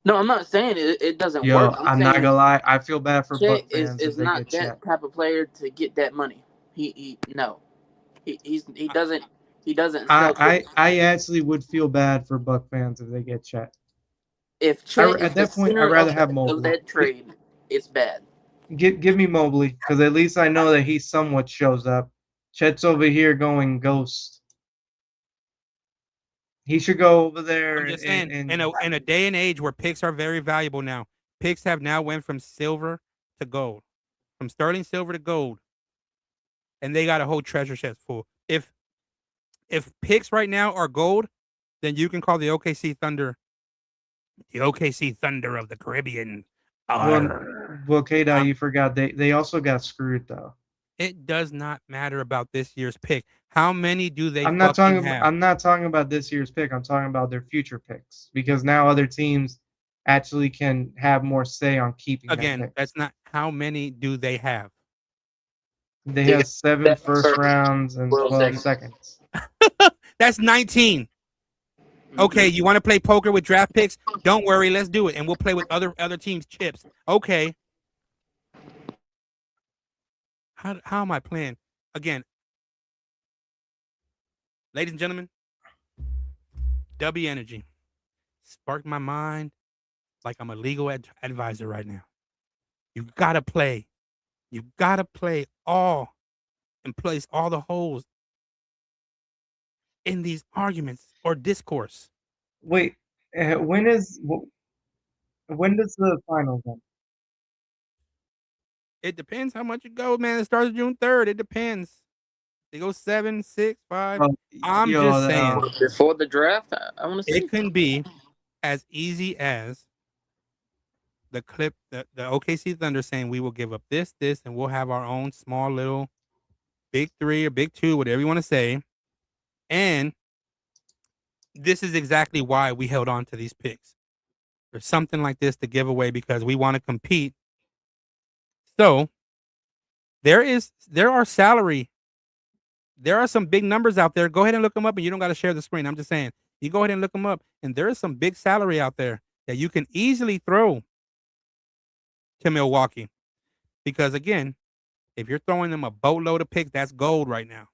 Speaker 4: No, I'm not saying it doesn't work.
Speaker 3: I'm not gonna lie. I feel bad for
Speaker 4: Chet
Speaker 3: Buck fans.
Speaker 4: is not that type of player to get that money. He doesn't. He doesn't.
Speaker 3: I actually would feel bad for Buck fans if they get Chet.
Speaker 4: If Chet
Speaker 3: at that point, I'd rather have Mobley.
Speaker 4: That trade, it's bad.
Speaker 3: Give me Mobley, because at least I know that he somewhat shows up. Chet's over here going ghost. He should go over there.
Speaker 2: I'm just saying, in a day and age where picks are very valuable now, picks have now went from silver to gold, from sterling silver to gold, and they got a whole treasure chest full. If picks right now are gold, then you can call the OKC Thunder the OKC Thunder of the Caribbean.
Speaker 3: Well, K-Dot, you forgot they also got screwed though.
Speaker 2: It does not matter about this year's pick. How many do they
Speaker 3: I'm not
Speaker 2: fucking
Speaker 3: talking.
Speaker 2: have?
Speaker 3: I'm not talking about this year's pick. I'm talking about their future picks because now other teams actually can have more say on keeping their
Speaker 2: Again, that's
Speaker 3: picks.
Speaker 2: not how many do they have.
Speaker 3: They
Speaker 4: They
Speaker 3: have
Speaker 4: got
Speaker 3: 7
Speaker 4: 7
Speaker 3: first
Speaker 4: first,
Speaker 3: rounds and
Speaker 4: 12
Speaker 3: 12
Speaker 4: seconds.
Speaker 3: seconds.
Speaker 2: That's 19. Okay, you want to play poker with draft picks? Don't worry, let's do it, and we'll play with other teams' chips. Okay. How am I playing? Again, ladies and gentlemen, W Energy sparked my mind like I'm a legal advisor right now. You gotta play. You gotta play all and place all the holes in these arguments or discourse.
Speaker 3: Wait, when does the finals end?
Speaker 2: It depends how much it goes, man. It starts June 3rd. It depends. They go 7, 6, 5.
Speaker 3: Well,
Speaker 2: I'm
Speaker 3: yo,
Speaker 2: just saying
Speaker 4: Before the draft, I want to
Speaker 2: it
Speaker 4: see.
Speaker 2: can be as easy as the OKC Thunder saying we will give up this, and we'll have our own small little big 3 or big 2, whatever you want to say. And this is exactly why we held on to these picks. There's something like this to give away because we want to compete. So there are some big numbers out there. Go ahead and look them up, and you don't got to share the screen. I'm just saying, you go ahead and look them up, and there is some big salary out there that you can easily throw to Milwaukee. Because again, if you're throwing them a boatload of picks, that's gold right now.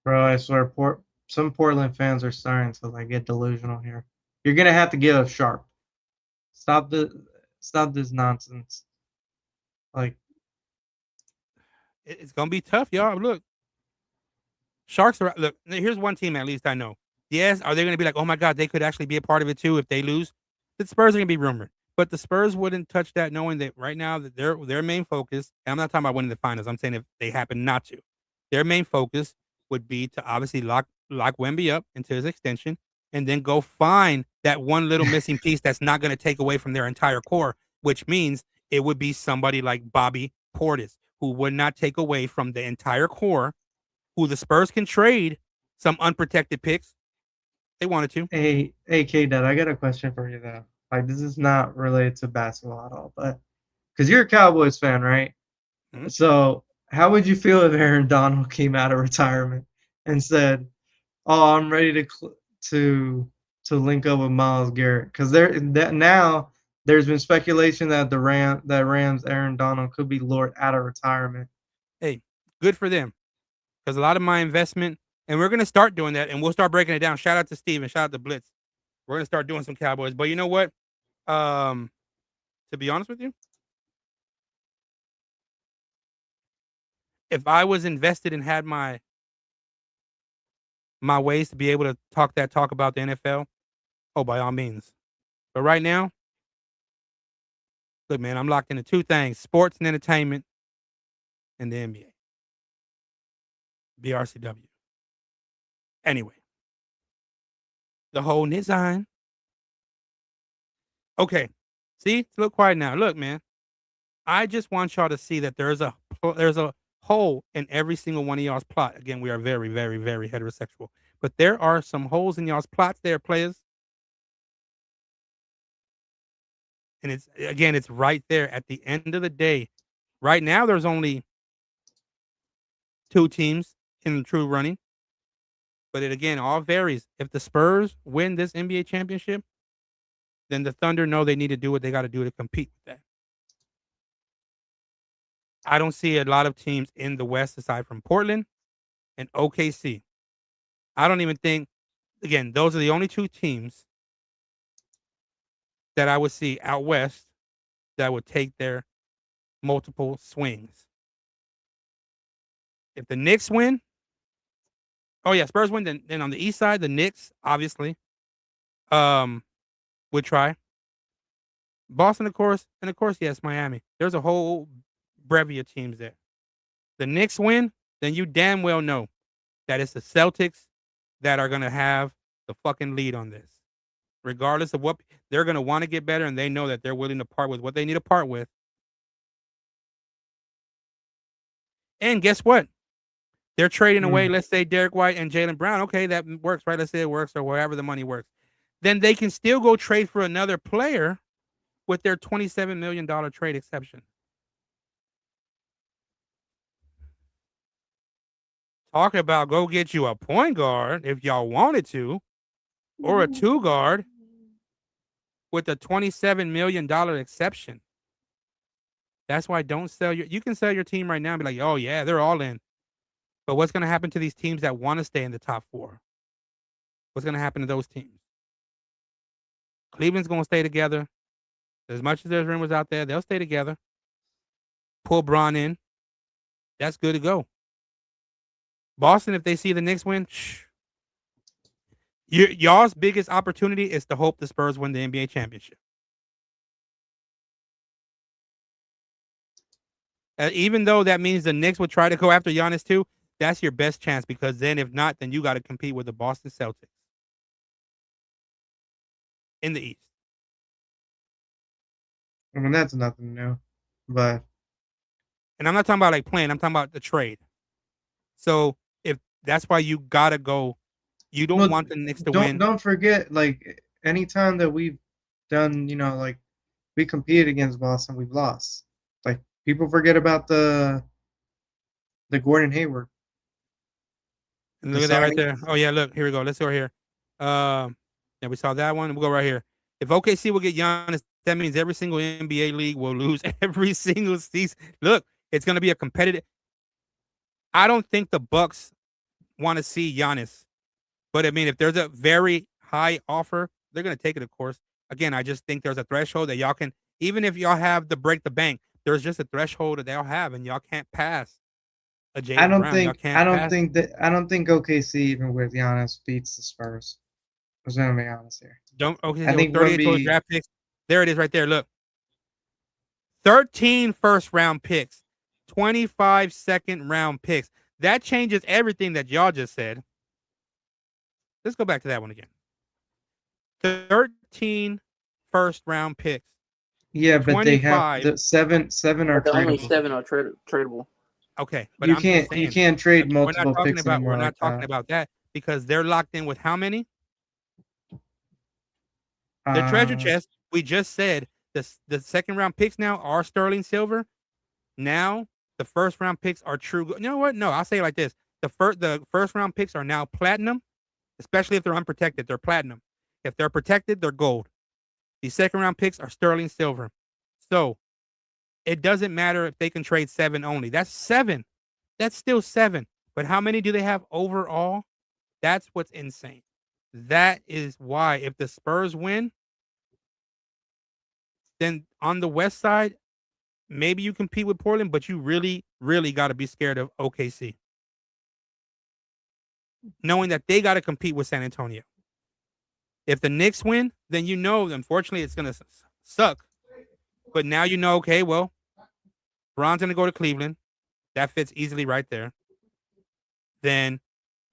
Speaker 3: Bro, I swear, some Portland fans are starting to like get delusional here. You're gonna have to give up Sharp. Stop this nonsense. Like,
Speaker 2: It's gonna be tough, y'all. Look, Sharks are look. Here's one team at least I know. Yes, are they going to be like, oh my god, they could actually be a part of it too if they lose? The Spurs are going to be rumored, but the Spurs wouldn't touch that, knowing that right now that their main focus. And I'm not talking about winning the finals. I'm saying if they happen not to, their main focus would be to obviously lock Wemby up into his extension, and then go find that one little missing piece that's not going to take away from their entire core, which means it would be somebody like Bobby Portis, who would not take away from the entire core, who the Spurs can trade some unprotected picks. They wanted to.
Speaker 3: hey, K-Dad, I got a question for you though. Like, this is not related to basketball at all, but because you're a Cowboys fan, right?
Speaker 2: Mhm.
Speaker 3: So, how would you feel if Aaron Donald came out of retirement and said, "Oh, I'm ready to link up with Myles Garrett"? Because now there's been speculation that Rams Aaron Donald could be lured out of retirement.
Speaker 2: Hey, good for them. Because a lot of my investment, and we're going to start doing that, and we'll start breaking it down. Shout out to Steve and shout out to Blitz. We're going to start doing some Cowboys. But you know what? To be honest with you, if I was invested and had my ways to be able to talk about the NFL, oh, by all means. But right now, look, man, I'm locked into two things: sports and entertainment, and the NBA. BRCW. Anyway, the whole design. Okay, see, it's a little quiet now. Look, man, I just want y'all to see that there's a hole in every single one of y'all's plot. Again, we are very, very, very heterosexual, but there are some holes in y'all's plots there, players. And it's right there at the end of the day. Right now, there's only two teams in the true running, but it again all varies. If the Spurs win this NBA championship, then the Thunder know they need to do what they got to do to compete with that. I don't see a lot of teams in the West aside from Portland and OKC. I don't even think, again, those are the only two teams that I would see out West that would take their multiple swings. If the Knicks win, oh yeah, Spurs win, then on the East side, the Knicks, obviously, would try. Boston, of course, and of course, yes, Miami. There's a whole brevy of teams there. The Knicks win, then you damn well know that it's the Celtics that are going to have the fucking lead on this. Regardless of what, they're going to want to get better, and they know that they're willing to part with what they need to part with. And guess what? They're trading away, let's say, Derek White and Jaylen Brown. Okay, that works, right? Let's say it works or wherever the money works. Then they can still go trade for another player with their $27 million trade exception. Talk about go get you a point guard if y'all wanted to, or a two guard with a $27 million exception. That's why don't sell you can sell your team right now and be like, oh yeah, they're all in. But what's going to happen to these teams that want to stay in the top 4? What's going to happen to those teams? Cleveland's going to stay together. As much as there's rumors out there, they'll stay together. Pull Bron in. That's good to go. Boston, if they see the Knicks win, y'all's biggest opportunity is to hope the Spurs win the NBA championship. Even though that means the Knicks would try to go after Giannis too, that's your best chance, because then if not, then you got to compete with the Boston Celtics in the East.
Speaker 3: I mean, that's nothing new, but.
Speaker 2: And I'm not talking about like playing. I'm talking about the trade. So if that's why you gotta go, you don't want the Knicks to win.
Speaker 3: Don't forget, like anytime that we've done, like we competed against Boston, we've lost. Like people forget about the Gordon Hayward.
Speaker 2: And look at that right there. Oh yeah, look, here we go. Let's go here. Yeah, we saw that one. We'll go right here. If OKC will get Giannis, that means every single NBA league will lose every single season. Look, it's going to be a competitive. I don't think the Bucks want to see Giannis, but I mean, if there's a very high offer, they're going to take it, of course. Again, I just think there's a threshold that y'all can, even if y'all have the break the bank, there's just a threshold that they'll have, and y'all can't pass a Jaylen Brown.
Speaker 3: I don't think OKC even with Giannis beats the Spurs. I was going to be honest here.
Speaker 2: I think 38 total draft picks. There it is right there. Look. 13 first-round picks. 25 second-round picks. That changes everything that y'all just said. Let's go back to that one again. 13 first-round picks.
Speaker 3: Yeah, but 25. They have the seven are tradable.
Speaker 4: Only 7 are tradable.
Speaker 2: Okay, but
Speaker 3: you can't trade multiple picks anymore.
Speaker 2: We're not talking about that because they're locked in with how many? The treasure chest, we just said the second round picks now are sterling silver. Now the first round picks are true. You know what? No, I'll say it like this. The first round picks are now platinum, especially if they're unprotected. They're platinum. If they're protected, they're gold. The second round picks are sterling silver. So it doesn't matter if they can trade 7 only. That's 7. That's still 7. But how many do they have overall? That's what's insane. That is why if the Spurs win, then on the West side, maybe you compete with Portland, but you really, really got to be scared of OKC. Knowing that they got to compete with San Antonio. If the Knicks win, then you know, unfortunately, it's going to suck. But now you know, okay, well, Bron's going to go to Cleveland. That fits easily right there. Then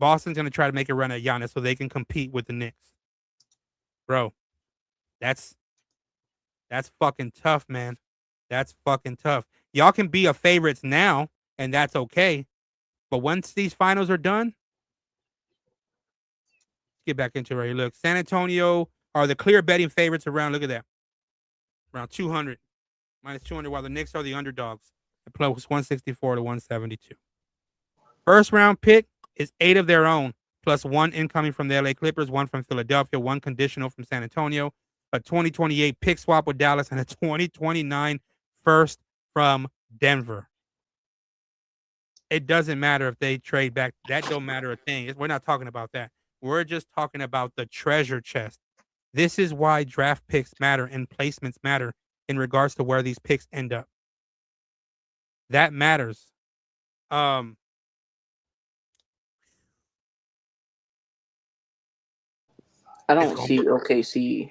Speaker 2: Boston's going to try to make a run at Giannis so they can compete with the Knicks. Bro, that's fucking tough, man. That's fucking tough. Y'all can be a favorites now, and that's okay. But once these finals are done, let's get back into it right here. Look, San Antonio are the clear betting favorites around, look at that, around 200, minus 200, while the Knicks are the underdogs at plus 164 to 172. First round pick is 8 of their own, plus 1 incoming from the LA Clippers, 1 from Philadelphia, 1 conditional from San Antonio, a 2028 pick swap with Dallas, and a 2029 first from Denver. It doesn't matter if they trade back. That don't matter a thing. We're not talking about that. We're just talking about the treasure chest. This is why draft picks matter and placements matter in regards to where these picks end up. That matters.
Speaker 4: I don't see OKC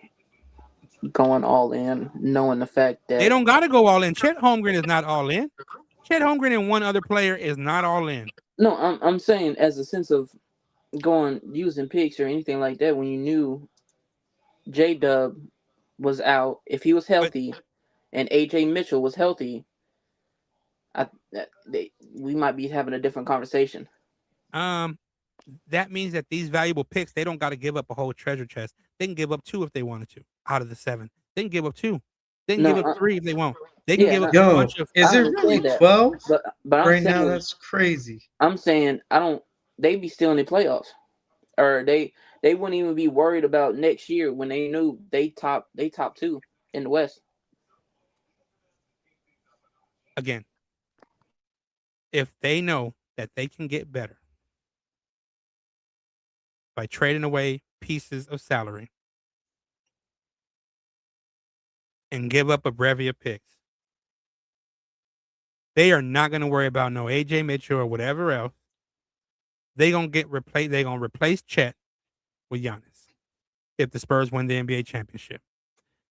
Speaker 4: going all in, knowing the fact that
Speaker 2: they don't got to go all in. Chet Holmgren is not all in. Chet Holmgren and one other player is not all in.
Speaker 4: No, I'm saying as a sense of using picks or anything like that. When you knew J-Dub was out, if he was healthy, and AJ Mitchell was healthy, we might be having a different conversation.
Speaker 2: That means that these valuable picks, they don't got to give up a whole treasure chest. They can give up 2 if they wanted to out of the 7. They can give up 2. They can
Speaker 4: No,
Speaker 2: give up 3 if they want. They can
Speaker 4: yeah,
Speaker 2: give up
Speaker 4: no,
Speaker 2: a
Speaker 3: Yo,
Speaker 2: bunch of.
Speaker 3: is
Speaker 4: I
Speaker 3: it really
Speaker 4: understand that,
Speaker 3: 12
Speaker 4: but I'm
Speaker 3: right now?
Speaker 4: saying,
Speaker 3: That's crazy.
Speaker 4: I'm saying I don't. They be still in the playoffs, or they wouldn't even be worried about next year when they knew they top 2 in the West.
Speaker 2: Again, if they know that they can get better by trading away pieces of salary and give up a brevy of picks, they are not going to worry about no AJ Mitchell or whatever else. They gonna get replaced. They gonna replace Chet with Giannis if the Spurs win the NBA championship.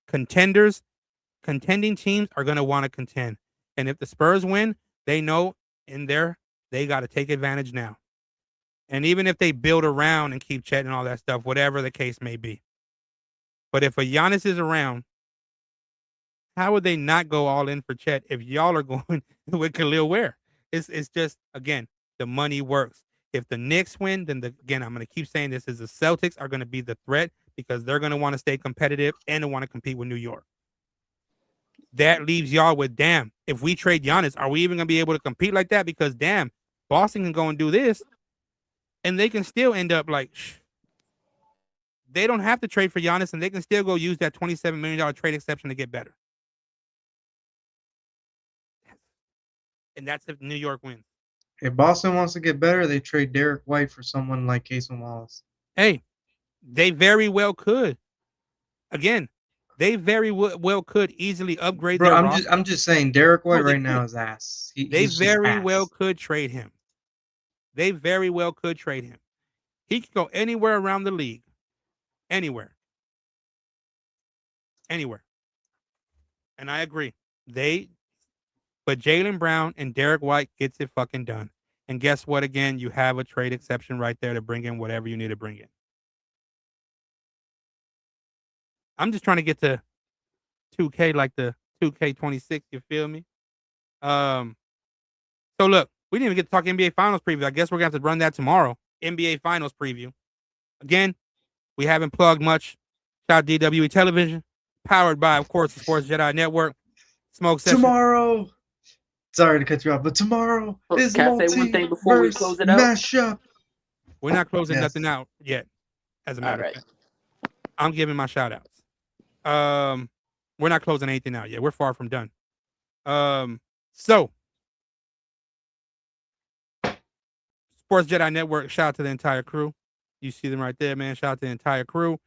Speaker 2: Contending teams are gonna want to contend, and if the Spurs win, they know in there they got to take advantage now. And even if they build around and keep Chet and all that stuff, whatever the case may be. But if a Giannis is around, how would they not go all in for Chet if y'all are going with Khalil Ware? It's just, again, the money works. If the Knicks win, then again, I'm going to keep saying this, is the Celtics are going to be the threat because they're going to want to stay competitive and they want to compete with New York. That leaves y'all with, damn, if we trade Giannis, are we even going to be able to compete like that? Because, damn, Boston can go and do this and they can still end up like, they don't have to trade for Giannis and they can still go use that $27 million trade exception to get better. And that's if New York wins.
Speaker 3: If Boston wants to get better, they trade Derek White for someone like Casey Wallace.
Speaker 2: Hey, they very well could. Again, they very well could easily upgrade
Speaker 3: Bro,
Speaker 2: their
Speaker 3: I'm
Speaker 2: roster.
Speaker 3: just saying Derek White
Speaker 2: No, they
Speaker 3: right now
Speaker 2: could.
Speaker 3: is ass.
Speaker 2: They
Speaker 3: He's just
Speaker 2: very
Speaker 3: ass.
Speaker 2: well could trade him. They very well could trade him. He could go anywhere around the league. Anywhere. Anywhere. And I agree. But Jaylen Brown and Derek White gets it fucking done. And guess what? Again, you have a trade exception right there to bring in whatever you need to bring in. I'm just trying to get to 2K like the 2K26. You feel me? So look, we didn't even get to talk NBA Finals preview. I guess we're gonna have to run that tomorrow. NBA Finals preview. Again, we haven't plugged much. Shout out DWE Television, powered by, of course, the Sports Jedi Network. Smoke session.
Speaker 3: Tomorrow. Sorry to cut you off, but tomorrow is
Speaker 4: Can I say one thing before we close it out?
Speaker 3: mashup.
Speaker 2: We're not closing
Speaker 3: Yes.
Speaker 2: nothing out yet. As a matter
Speaker 4: All
Speaker 2: of
Speaker 4: right.
Speaker 2: fact, I'm giving my shout outs. We're not closing anything out yet. We're far from done. So Sports Jedi Network, shout out to the entire crew. You see them right there, man. Shout out to the entire crew.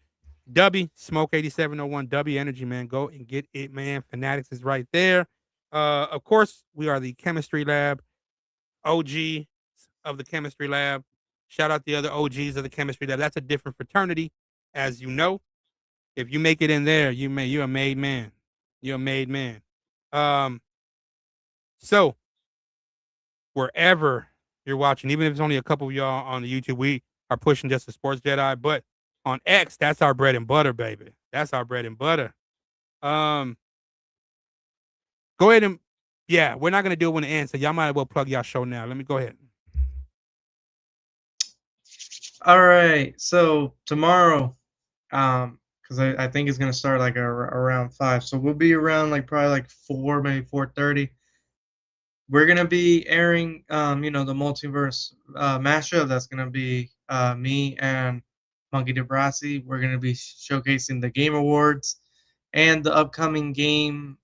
Speaker 2: W, Smoke 8701, W Energy, man. Go and get it, man. Fanatics is right there. Of course, we are the Chemistry Lab, OG of the Chemistry Lab. Shout out the other OGs of the Chemistry Lab. That's a different fraternity, as you know. If you make it in there, you're a made man. You're a made man. So wherever you're watching, even if it's only a couple of y'all on the YouTube, we are pushing just the Sports Jedi. But on X, that's our bread and butter, baby. That's our bread and butter. Go ahead and, yeah, we're not gonna do it when it ends, so y'all might as well plug y'all show now. Let me go ahead.
Speaker 3: All right. So tomorrow, because I think it's gonna start like around 5, so we'll be around like probably like 4, maybe 4:30. We're gonna be airing, the multiverse mashup. That's gonna be me and Monkey DeBrasi. We're gonna be showcasing the Game Awards and the upcoming game,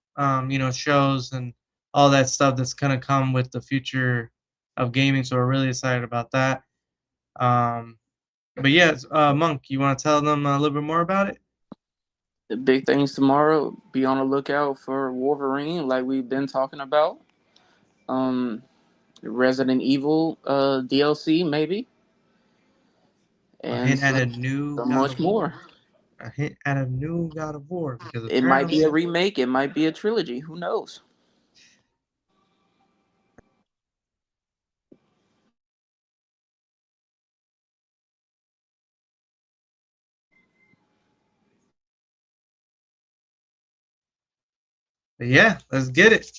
Speaker 3: shows and all that stuff that's gonna come with the future of gaming. So we're really excited about that. But yeah, Monk, you want to tell them a little bit more about it?
Speaker 4: The big things tomorrow. Be on the lookout for Wolverine, like we've been talking about. Resident Evil DLC maybe,
Speaker 3: A
Speaker 4: and
Speaker 3: hint at a new
Speaker 4: so
Speaker 3: God
Speaker 4: much
Speaker 3: of War.
Speaker 4: more.
Speaker 3: A hint at a new God of War because
Speaker 4: It might be a
Speaker 3: apparently
Speaker 4: remake. It might be a trilogy. Who knows?
Speaker 3: But yeah, let's get it.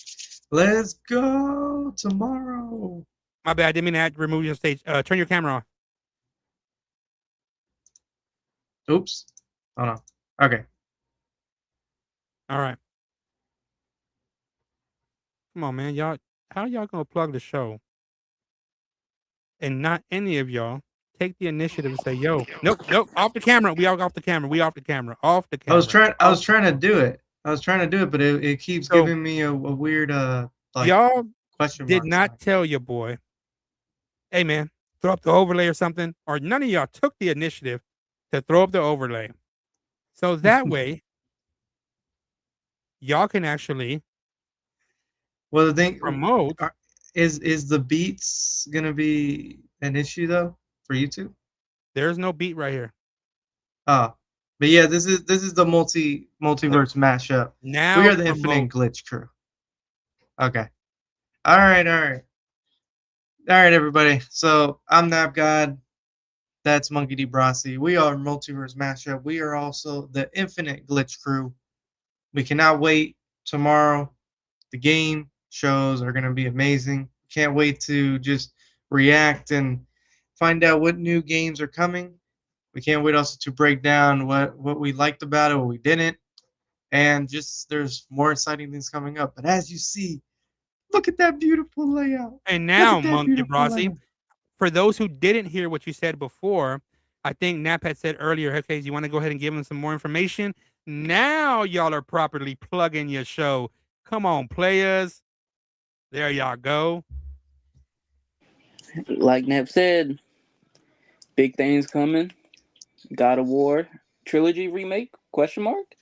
Speaker 3: Let's go tomorrow.
Speaker 2: My bad. I didn't mean to remove your stage. Turn your camera off.
Speaker 3: Oops. Hold on. Okay.
Speaker 2: All right. Come on, man. Y'all, how y'all gonna plug the show and not any of y'all take the initiative and say, "Yo, nope, off the camera. We off the camera. We off the camera. Off the
Speaker 3: I was
Speaker 2: camera."
Speaker 3: trying to do it. But it keeps
Speaker 2: So
Speaker 3: giving me a weird like
Speaker 2: y'all
Speaker 3: question
Speaker 2: did
Speaker 3: mark
Speaker 2: not
Speaker 3: sign.
Speaker 2: tell your boy, "Hey, man, throw up the overlay or something," or none of y'all took the initiative to throw up the overlay. So that way, y'all can actually
Speaker 3: Well, the thing
Speaker 2: promote.
Speaker 3: is the beats gonna be an issue though for YouTube?
Speaker 2: There's no beat right here.
Speaker 3: Oh, but yeah, this is the multiverse mashup. We
Speaker 2: Now
Speaker 3: are the
Speaker 2: promote.
Speaker 3: Infinite Glitch crew. Okay. All right. All right, everybody. So I'm Nap God. That's Monkey D. Brasi. We are Multiverse Mashup. We are also the Infinite Glitch crew. We cannot wait tomorrow. The game shows are going to be amazing. Can't wait to just react and find out what new games are coming. We can't wait also to break down what we liked about it, what we didn't, and just there's more exciting things coming up. But as you see, look at that beautiful layout.
Speaker 2: And
Speaker 3: Look
Speaker 2: now,
Speaker 3: at that
Speaker 2: Monkey
Speaker 3: beautiful
Speaker 2: Brasi,
Speaker 3: layout.
Speaker 2: for those who didn't hear what you said before, I think Nap had said earlier, okay, you want to go ahead and give them some more information? Now y'all are properly plugging your show. Come on, players. There y'all go.
Speaker 4: Like Nep said, big things coming. God of War trilogy remake? Question mark.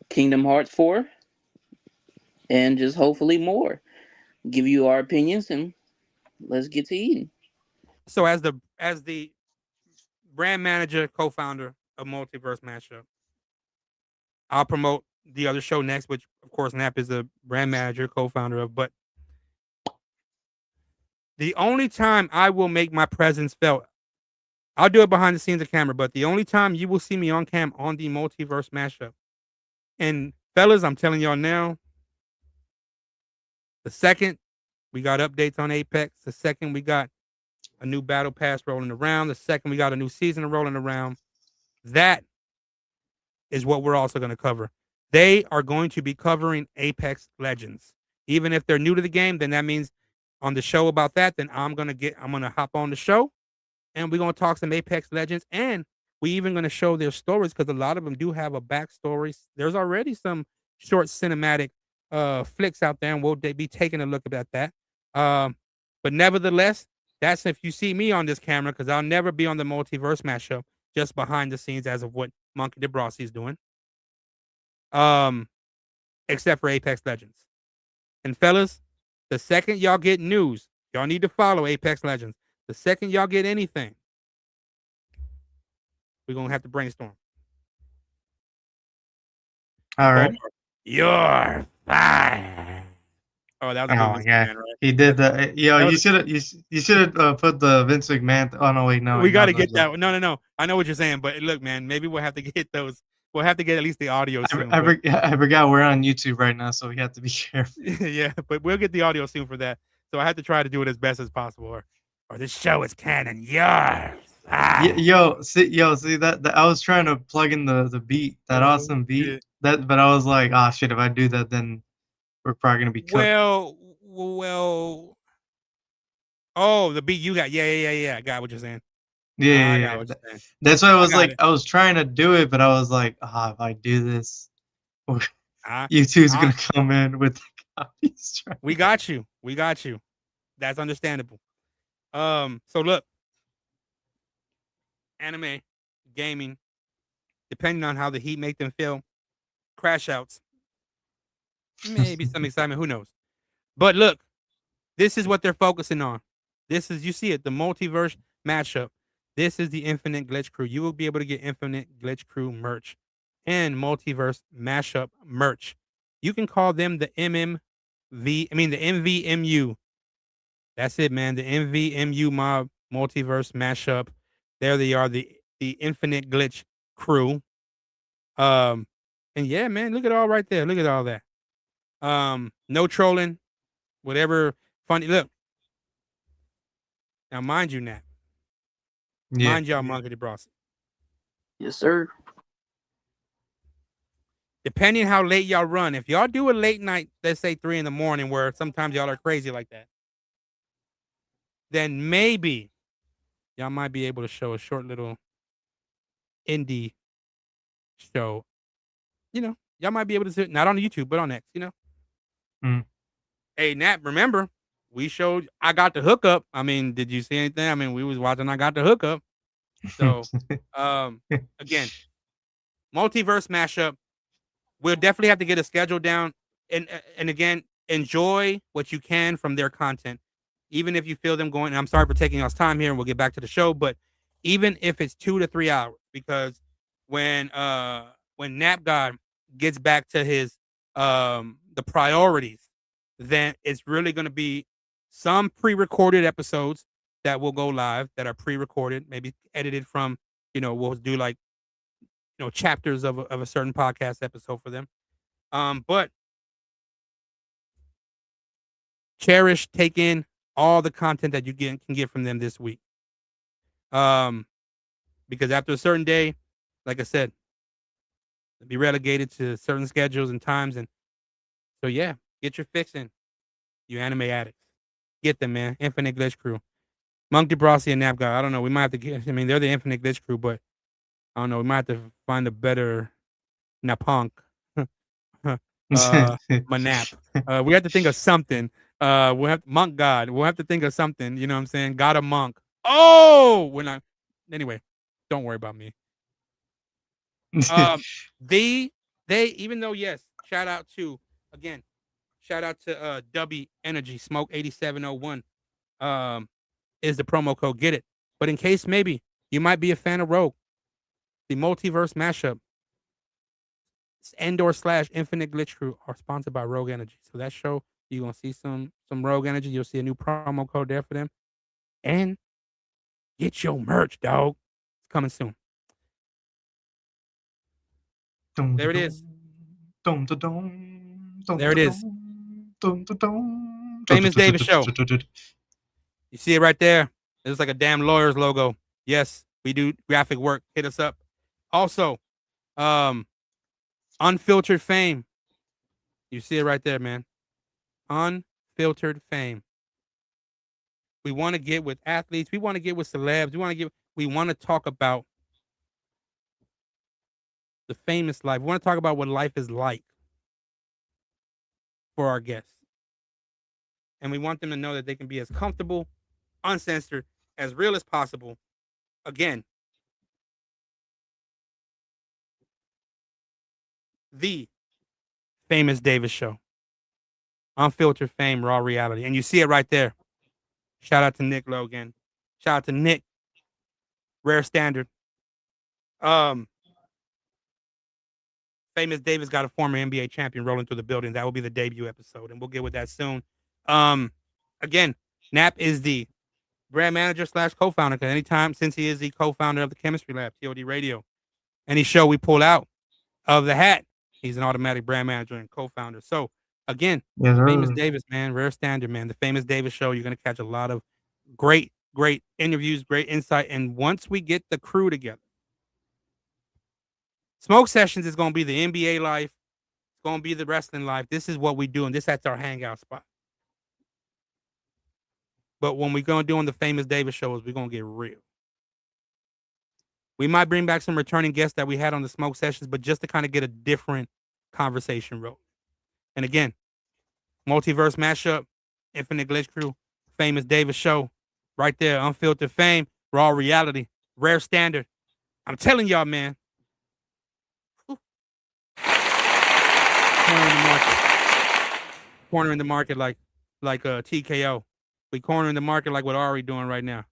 Speaker 4: Kingdom Hearts 4, and just hopefully more. Give you our opinions and let's get to eating.
Speaker 2: So as the brand manager, co-founder of Multiverse Mashup, I'll promote the other show next, which of course Nap is the brand manager, co-founder of. But the only time I will make my presence felt, I'll do it behind the scenes of camera, but the only time you will see me on cam on the Multiverse Mashup. And fellas, I'm telling y'all now, the second we got updates on Apex, the second we got a new battle pass rolling around, the second we got a new season rolling around, that is what we're also going to cover. They are going to be covering Apex Legends. Even if they're new to the game, then that means on the show about that, then I'm going to hop on the show and we're going to talk some Apex Legends, and we even going to show their stories because a lot of them do have a backstory. There's already some short cinematic flicks out there, and we'll be taking a look at that. But nevertheless, that's if you see me on this camera, because I'll never be on the Multiverse Mashup, just behind the scenes as of what Monkey DeBrasi is doing. Except for Apex Legends. And fellas, the second y'all get news, y'all need to follow Apex Legends. The second y'all get anything, we're gonna have to brainstorm.
Speaker 3: All right.
Speaker 2: You're fine. Oh, that was a good Vince McMahon, right?
Speaker 3: He did that. Yo,
Speaker 2: That
Speaker 3: you should have put the Vince McMahon. Oh no, wait, no.
Speaker 2: We got to get that. No. I know what you're saying, but look, man, maybe we'll have to get those. We'll have to get at least the audio soon.
Speaker 3: I forgot we're on YouTube right now, so we have to be careful.
Speaker 2: Yeah, but we'll get the audio soon for that. So I have to try to do it as best as possible, or this show is canon. Yours.
Speaker 3: Yo, see that I was trying to plug in the beat, that awesome beat.
Speaker 2: Yeah.
Speaker 3: But I was like, oh shit, if I do that, then we're probably gonna be cooked.
Speaker 2: Well. Oh, the beat you got. Yeah. I got what you're saying.
Speaker 3: Yeah. That's why I was like, I was trying to do it, but I was like, if I do this, YouTube's gonna come in with the copies.
Speaker 2: We got you. That's understandable. So look, anime, gaming, depending on how the heat make them feel, crash outs, maybe some excitement, who knows? But look, this is what they're focusing on. This is, you see it, the Multiverse Mashup. This is the Infinite Glitch Crew. You will be able to get Infinite Glitch Crew merch and Multiverse Mashup merch. You can call them the MVMU. That's it, man. The MVMU mob Multiverse Mashup. There they are, the Infinite Glitch Crew. And yeah, man, look at all right there. Look at all that. No trolling. Whatever funny. Look. Now, mind you, Nat.
Speaker 3: Yeah.
Speaker 2: Mind y'all, Monkey Brunson.
Speaker 4: Yes, sir.
Speaker 2: Depending how late y'all run, if y'all do a late night, let's say 3 a.m, where sometimes y'all are crazy like that, then maybe y'all might be able to show a short little indie show. Y'all might be able to see it, not on YouTube, but on X,
Speaker 3: Mm.
Speaker 2: Hey, Nat, remember, we showed I Got the Hookup. I mean, did you see anything? I mean, we was watching I Got the Hookup. So, again, multiverse mashup. We'll definitely have to get a schedule down. And again, enjoy what you can from their content. Even if you feel them going, and I'm sorry for taking us time here, and we'll get back to the show, but even if it's 2 to 3 hours, because when Nap God gets back to his the priorities, then it's really going to be some pre-recorded episodes that will go live that are pre-recorded, maybe edited from, we'll do like, chapters of a certain podcast episode for them. But cherish, take in all the content that you can get from them this week. Because after a certain day, like I said, they'll be relegated to certain schedules and times. And so, yeah, get your fix in, you anime addicts. Get them, man. Infinite Glitch Crew. Monk DeBrossi and Nap God. I don't know. We might have to get, they're the Infinite Glitch Crew, but I don't know. We might have to find a better Napunk. Manap. We have to think of something. We'll have Monk God. We'll have to think of something. You know what I'm saying? God a monk. Oh, anyway, don't worry about me. They even though, yes, shout out to Dubby Energy Smoke 8701 is the promo code. Get it. But in case maybe you might be a fan of Rogue, the multiverse mashup, Endor/Infinite Glitch Crew are sponsored by Rogue Energy. So that show, you're gonna see some Rogue Energy. You'll see a new promo code there for them. And get your merch, dog. It's coming soon. There it is. There it is. Famous Davis Show. You see it right there. It's like a damn lawyer's logo. Yes, we do graphic work. Hit us up. Also, Unfiltered Fame. You see it right there, man. Unfiltered Fame. We want to get with athletes. We want to get with celebs. We want to talk about the famous life. We want to talk about what life is like for our guests. And we want them to know that they can be as comfortable, uncensored, as real as possible. Again, the Famous Davis Show. Unfiltered Fame, Raw Reality. And you see it right there. Shout out to Nick Logan. Shout out to Nick. Rare Standard. Famous Davis got a former NBA champion rolling through the building. That will be the debut episode, and we'll get with that soon. Again, Nap is the brand manager / co-founder. Because anytime, since he is the co-founder of the Chemistry Lab, TOD Radio, any show we pull out of the hat, he's an automatic brand manager and co-founder. So again, Famous Davis, man, Rare Standard, man. The Famous Davis Show. You're gonna catch a lot of great interviews, great insight, and once we get the crew together, Smoke Sessions is gonna be the NBA life. It's gonna be the wrestling life. This is what we do, and that's our hangout spot. But when we're gonna do on the Famous Davis shows, we're gonna get real. We might bring back some returning guests that we had on the Smoke Sessions, but just to kind of get a different conversation rolling. And again, multiverse mashup, Infinite Glitch Crew, Famous Davis Show, right there, Unfiltered Fame, Raw Reality, Rare Standard. I'm telling y'all, man. Cornering the market like TKO. We cornering the market like what Ari doing right now.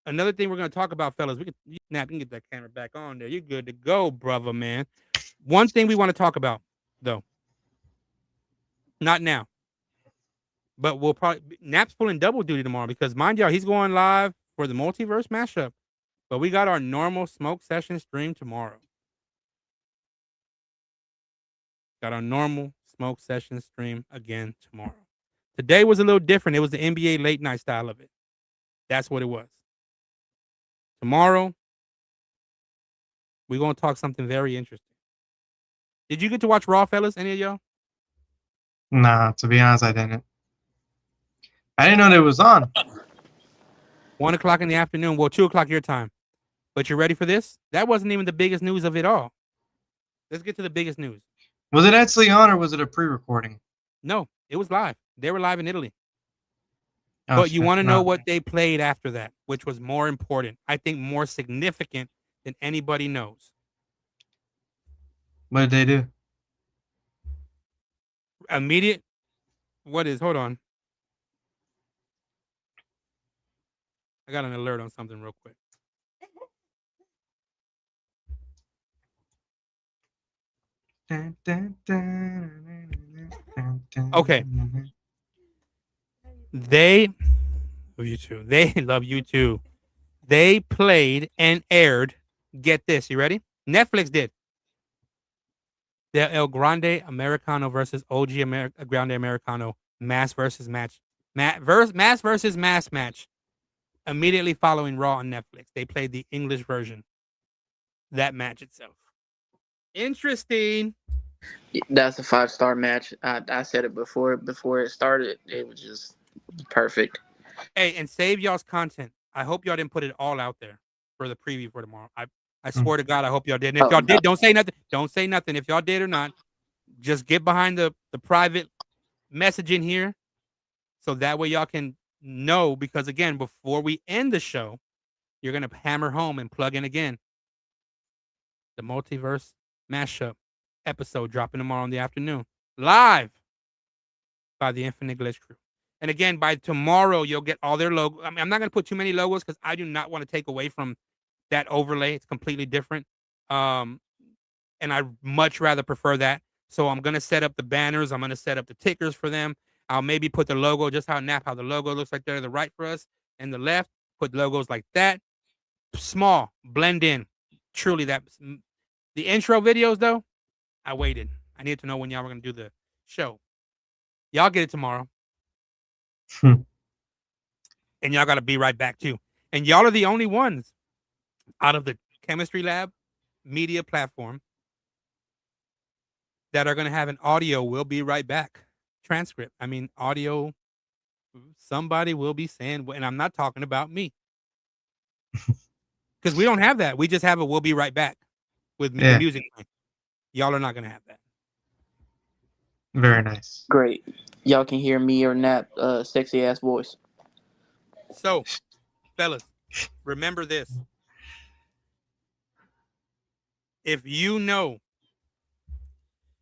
Speaker 2: Another thing we're gonna talk about, fellas. You can get that camera back on there. You're good to go, brother, man. One thing we want to talk about, though. Not now. But we'll probably Nap's pulling double duty tomorrow because mind y'all, he's going live for the multiverse mashup. But we got our normal Smoke Session stream tomorrow. Got our normal Smoke Session stream again tomorrow. Today was a little different. It was the NBA late night style of it. That's what it was. Tomorrow, we're going to talk something very interesting. Did you get to watch Raw, fellas? Any of y'all?
Speaker 3: Nah, to be honest, I didn't. I didn't know that it was on.
Speaker 2: 1 o'clock in the afternoon. Well, 2 o'clock your time. But you ready for this? That wasn't even the biggest news of it all. Let's get to the biggest news.
Speaker 3: Was it actually on or was it a pre-recording?
Speaker 2: No, it was live. They were live in Italy.
Speaker 3: Oh,
Speaker 2: But you
Speaker 3: shit,
Speaker 2: want to know
Speaker 3: no.
Speaker 2: what they played after that, which was more important. I think more significant than anybody knows.
Speaker 3: What did they do?
Speaker 2: Immediate. What is? Hold on. I got an alert on something real quick. Okay. They love you too. They love you too. They played and aired. Get this. You ready? Netflix did. The El Grande Americano versus OG Grande Americano mass versus match. Mass versus mass match. Immediately following Raw on Netflix. They played the English version. That match itself. Interesting.
Speaker 4: That's a 5-star match. I said it before it started. It was just perfect.
Speaker 2: Hey, and save y'all's content. I hope y'all didn't put it all out there for the preview for tomorrow. I swear to God, I hope y'all did. And if y'all did, don't say nothing. Don't say nothing. If y'all did or not, just get behind the private messaging here, so that way y'all can know. Because again, before we end the show, you're gonna hammer home and plug in again. The multiverse mashup episode dropping tomorrow in the afternoon, live by the Infinite Glitch crew. And again, by tomorrow, you'll get all their logo. I mean, I'm not going to put too many logos because I do not want to take away from that overlay. It's completely different. And I much rather prefer that. So I'm going to set up the banners. I'm going to set up the tickers for them. I'll maybe put the logo, just how the logo looks like there to the right for us and the left. Put logos like that. Small, blend in. Truly, that. The intro videos, though, I waited. I needed to know when y'all were going to do the show. Y'all get it tomorrow. And y'all got to be right back, too. And y'all are the only ones out of the Chemistry Lab media platform that are going to have an audio. We'll be right back transcript. I mean, audio. Somebody will be saying, and I'm not talking about me. Because we don't have that. We just have a we'll be right back with the music. Y'all are not going to have that.
Speaker 3: Very nice.
Speaker 4: Great. Y'all can hear me or Nap sexy ass voice.
Speaker 2: So, fellas, remember this. If you know,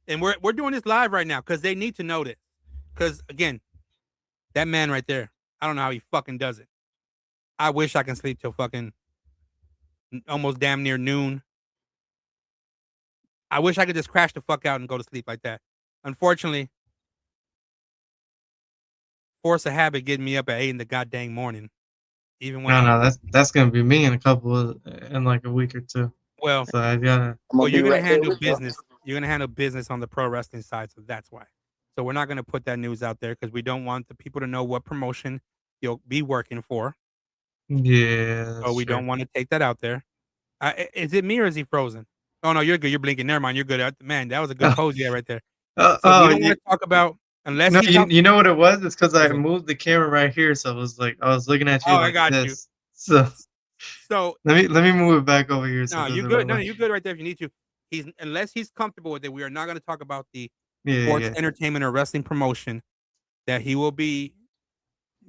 Speaker 2: and we're doing this live right now because they need to know this. Because again, that man right there, I don't know how he fucking does it. I wish I can sleep till fucking almost damn near noon. I wish I could just crash the fuck out and go to sleep like that. Unfortunately, force a habit getting me up at 8 in the goddamn morning. Even when
Speaker 3: that's gonna be me in like a week or two.
Speaker 2: Well,
Speaker 3: so I gotta.
Speaker 2: Well, you're gonna handle business. You're gonna handle business on the pro wrestling side, so that's why. So we're not gonna put that news out there because we don't want the people to know what promotion you'll be working for.
Speaker 3: Yeah.
Speaker 2: So we don't want to take that out there. Is it me or is he frozen? Oh no, you're good. You're blinking. Never mind. You're good. Man, that was a good pose you had right there. So we don't want to talk about unless.
Speaker 3: No, you know what it was? It's because I moved the camera right here, so I was looking at you.
Speaker 2: Oh,
Speaker 3: like
Speaker 2: I got
Speaker 3: this.
Speaker 2: you.
Speaker 3: So let me move it back over here.
Speaker 2: No, you're good. No, you're good right there if you need to. Unless he's comfortable with it, we are not going to talk about the sports entertainment or wrestling promotion that he will be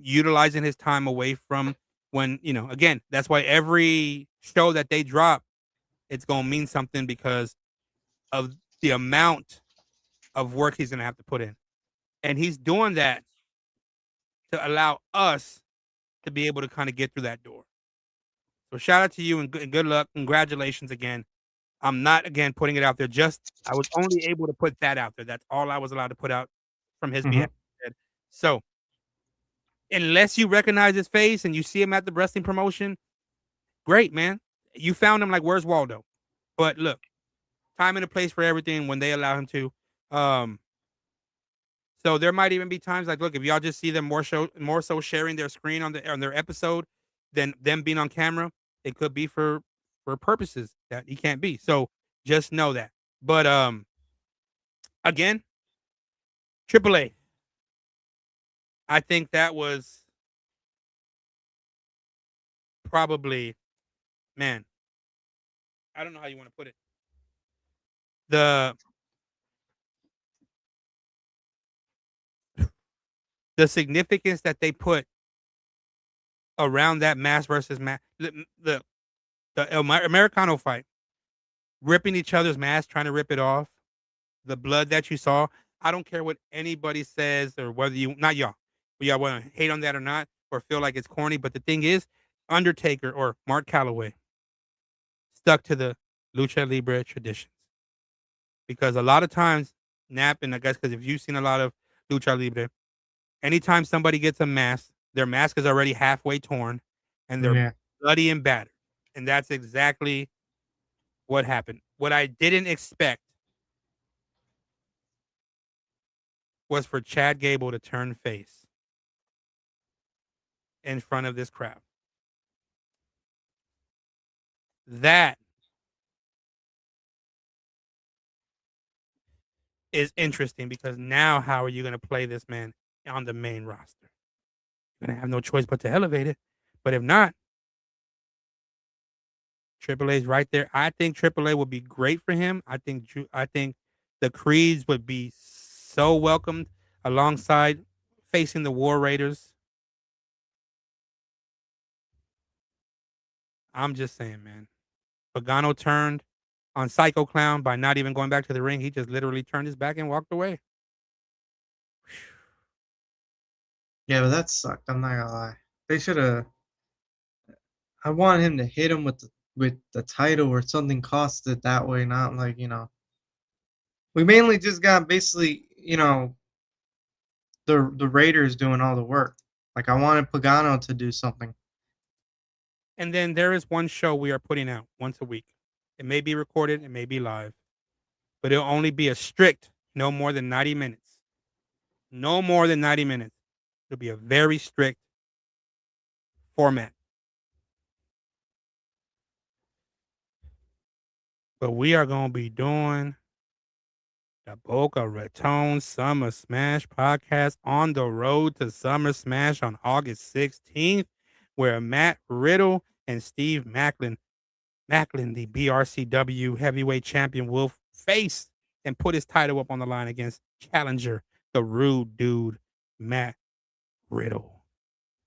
Speaker 2: utilizing his time away from. When again, that's why every show that they drop, it's going to mean something because of the amount of work he's going to have to put in. And he's doing that to allow us to be able to kind of get through that door. So shout out to you and good luck. Congratulations again. I'm not, again, putting it out there. I was only able to put that out there. That's all I was allowed to put out from his behalf. So unless you recognize his face and you see him at the wrestling promotion, great, man. You found him like, where's Waldo? But look, time and a place for everything when they allow him to. So there might even be times like, look, if y'all just see them more so sharing their screen on their episode than them being on camera, it could be for purposes that he can't be. So just know that. But again, AAA. I think that was probably, man, I don't know how you want to put it. The significance that they put around that mask versus mask, the Americano fight, ripping each other's mask, trying to rip it off, the blood that you saw. I don't care what anybody says or whether you, not y'all, but y'all want to hate on that or not, or feel like it's corny. But the thing is, Undertaker or Mark Calloway stuck to the lucha libre traditions, because a lot of times, Nap, and I guess because if you've seen a lot of lucha libre, anytime somebody gets a mask, their mask is already halfway torn, and they're bloody and battered, and that's exactly what happened. What I didn't expect was for Chad Gable to turn face in front of this crowd. That is interesting, because now how are you going to play this man on the main roster? You're going to have no choice but to elevate it. But if not, AAA's right there. I think AAA would be great for him. I think the Creeds would be so welcomed alongside facing the War Raiders. I'm just saying, man. Pagano turned on Psycho Clown by not even going back to the ring. He just literally turned his back and walked away.
Speaker 3: Yeah, but that sucked. I'm not gonna lie. They should have. I wanted him to hit him with the title or something, cost it that way, not like, we mainly just got basically, the Raiders doing all the work. Like, I wanted Pagano to do something.
Speaker 2: And then there is one show we are putting out once a week. It may be recorded, it may be live, but it'll only be a strict no more than 90 minutes. No more than 90 minutes. It'll be a very strict format. But we are going to be doing the Boca Raton Summer Smash podcast on the road to Summer Smash on August 16th, where Matt Riddle and Steve Macklin, the BRCW heavyweight champion, will face and put his title up on the line against challenger, the rude dude, Matt Riddle.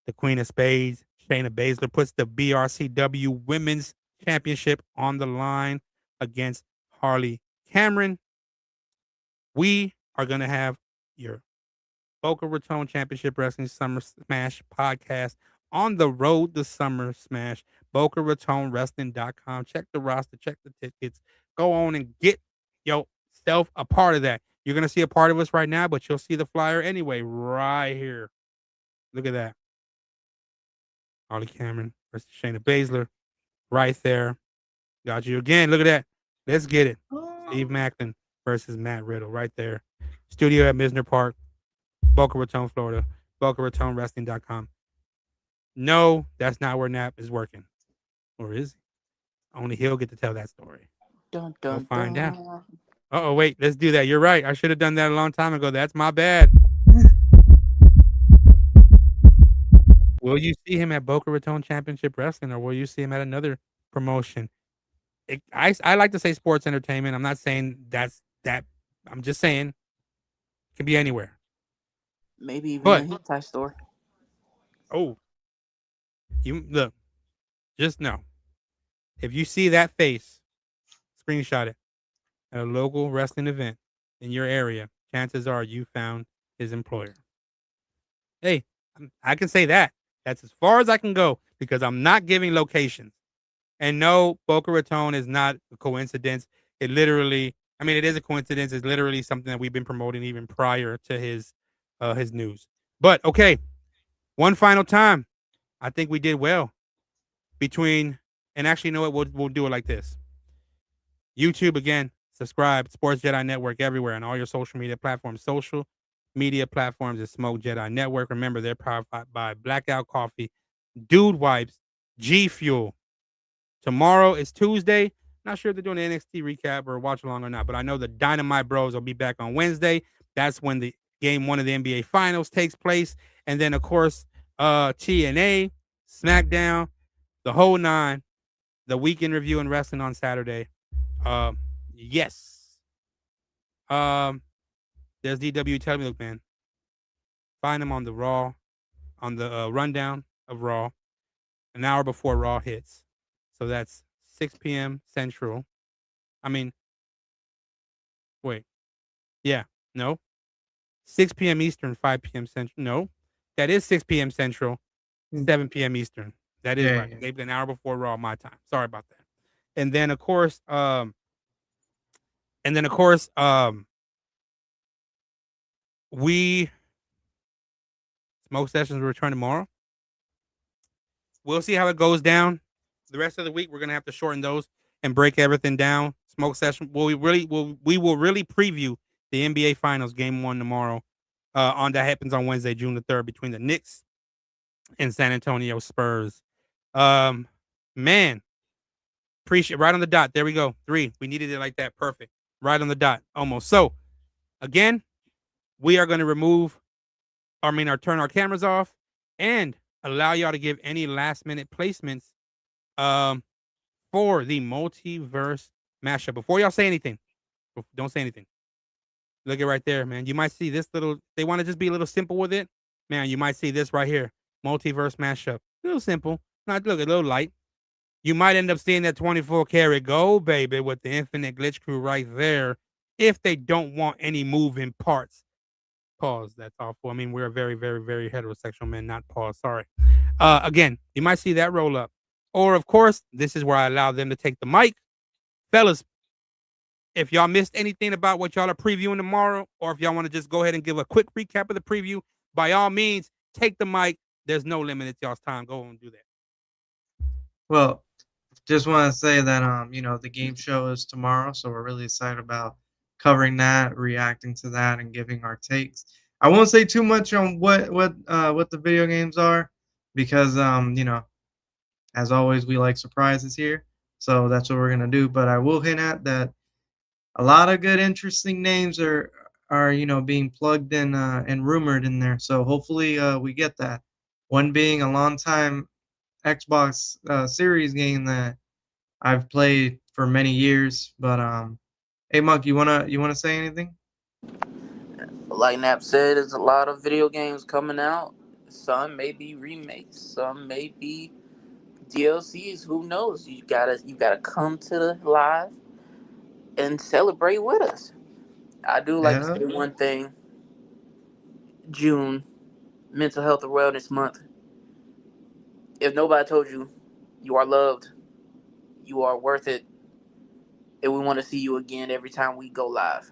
Speaker 2: The Queen of Spades, Shayna Baszler, puts the BRCW Women's Championship on the line against Harley Cameron. We are going to have your Boca Raton Championship Wrestling Summer Smash podcast on the road to Summer Smash. BocaRatonWrestling.com. Check the roster, check the tickets. Go on and get yourself a part of that. You're going to see a part of us right now, but you'll see the flyer anyway right here. Look at that. Harley Cameron versus Shayna Baszler right there. Got you again. Look at that. Let's get it. Steve Macklin versus Matt Riddle right there. Studio at Misner Park, Boca Raton, Florida. BocaRatonWrestling.com. No, that's not where Nap is working. Or is he? Only he'll get to tell that story.
Speaker 4: Dun,
Speaker 2: We'll
Speaker 4: dun,
Speaker 2: find out.
Speaker 4: dun.
Speaker 2: Oh, wait. Let's do that. You're right. I should have done that a long time ago. That's my bad. Will you see him at Boca Raton Championship Wrestling, or will you see him at another promotion? I like to say sports entertainment. I'm not saying that's that. I'm just saying it can be anywhere.
Speaker 4: Maybe even
Speaker 2: But-
Speaker 4: a hentai store.
Speaker 2: Oh, you look. Just know, if you see that face, screenshot it at a local wrestling event in your area. Chances are you found his employer. Hey, I can say that. That's as far as I can go, because I'm not giving locations. And no, Boca Raton is not a coincidence. It literally, it is a coincidence. It's literally something that we've been promoting even prior to his news. But okay, one final time, I think we did well. And actually, you know what? We'll do it like this. YouTube again. Subscribe. Sports Jedi Network everywhere on all your social media platforms. media platforms is Smoke Jedi Network. Remember, they're powered by Blackout Coffee, Dude Wipes, G Fuel. Tomorrow is Tuesday. Not sure if they're doing an NXT recap or watch along or not, but I know the Dynamite Bros will be back on Wednesday. That's when the game 1 of the NBA Finals takes place. And then, of course, TNA, SmackDown, the whole nine, the weekend review and wrestling on Saturday. Yes. There's DW telling me, look, man, find them on the Raw, on the rundown of Raw, an hour before Raw hits. So that's 6 p.m. Central. I mean, wait. Yeah, no. 6 p.m. Eastern, 5 p.m. Central. No, that is 6 p.m. Central, 7 p.m. Eastern. That is right. Maybe an hour before Raw, my time. Sorry about that. And then, of course, we Smoke Sessions will return tomorrow. We'll see how it goes down. The rest of the week, we're gonna have to shorten those and break everything down. Smoke Session. We will really preview the NBA Finals Game 1 tomorrow. On that happens on Wednesday, June the 3rd, between the Knicks and San Antonio Spurs. Man, appreciate right on the dot. There we go. 3. We needed it like that. Perfect. Right on the dot. Almost. So again, we are going to turn our cameras off and allow y'all to give any last minute placements for the multiverse mashup. Before y'all say anything, don't say anything. Look at right there, man. You might see this little, they want to just be a little simple with it. Man, you might see this right here. Multiverse mashup. A little simple. Not look a little light. You might end up seeing that 24 karat gold, baby, with the Infinite Glitch Crew right there. If they don't want any moving parts. Pause. That's awful. I mean, we're a very, very, very heterosexual men, not pause. Sorry. Again, you might see that roll up. Or, of course, this is where I allow them to take the mic. Fellas, if y'all missed anything about what y'all are previewing tomorrow, or if y'all want to just go ahead and give a quick recap of the preview, by all means, take the mic. There's no limit to y'all's time. Go and do that.
Speaker 3: Well, just want to say that the game show is tomorrow, so we're really excited about covering that, reacting to that, and giving our takes. I won't say too much on what the video games are, because as always, we like surprises here. So that's what we're gonna do. But I will hint at that a lot of good, interesting names are being plugged in and rumored in there. So hopefully we get that. One being a long time Xbox Series game that I've played for many years. But hey, Monk, you wanna say anything?
Speaker 4: Like Nap said, there's a lot of video games coming out. Some may be remakes, some may be DLCs. Who knows? You gotta come to the live and celebrate with us. I do like to say one thing. June, Mental Health and Wellness Month. If nobody told you, you are loved, you are worth it, and we want to see you again every time we go live.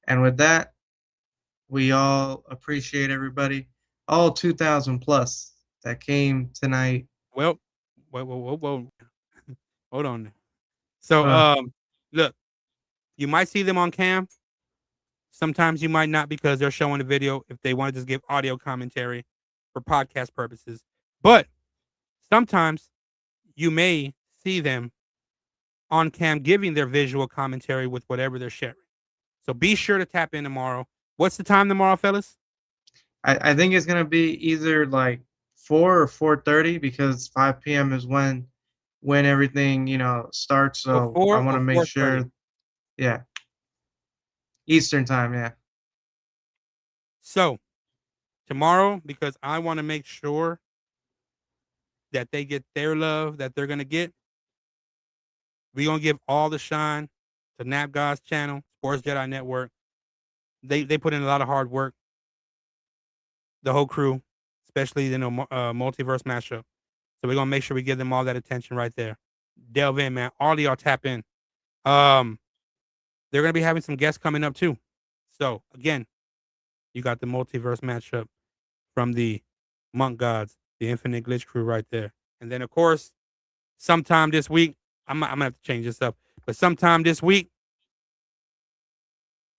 Speaker 3: And with that, we all appreciate everybody, all 2,000 plus that came tonight.
Speaker 2: Well, whoa. Hold on. So, look, you might see them on cam. Sometimes you might not, because they're showing the video if they want to just give audio commentary for podcast purposes. But sometimes you may see them on cam giving their visual commentary with whatever they're sharing. So be sure to tap in tomorrow. What's the time tomorrow, fellas?
Speaker 3: I think it's gonna be either like 4 or 4:30, because 5 p.m. is when everything starts. So I want to make sure. Yeah. Eastern time, yeah.
Speaker 2: So tomorrow, because I want to make sure that they get their love that they're gonna get, we're gonna give all the shine to Nap God's channel, Sports Jedi Network. They put in a lot of hard work. The whole crew, especially multiverse mashup. So we're gonna make sure we give them all that attention right there. Delve in, man. All of y'all tap in. They're gonna be having some guests coming up too. So again, you got the multiverse matchup from the Monk Gods, the Infinite Glitch Crew right there. And then, of course, sometime this week, I'm going to have to change this up. But sometime this week,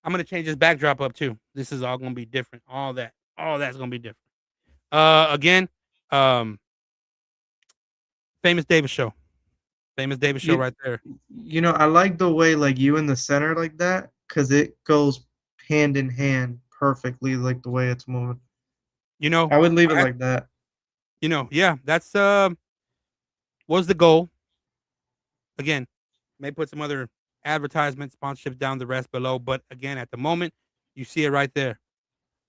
Speaker 2: I'm going to change this backdrop up, too. This is all going to be different. All that's going to be different. Again, Famous Davis Show. Famous Davis Show right there.
Speaker 3: You know, I like the way, like, you in the center like that, because it goes hand in hand perfectly, like, the way it's moving.
Speaker 2: You know,
Speaker 3: I would leave it like that.
Speaker 2: You know, yeah, that's was the goal. Again, may put some other advertisement sponsorships down the rest below, but again, at the moment, you see it right there.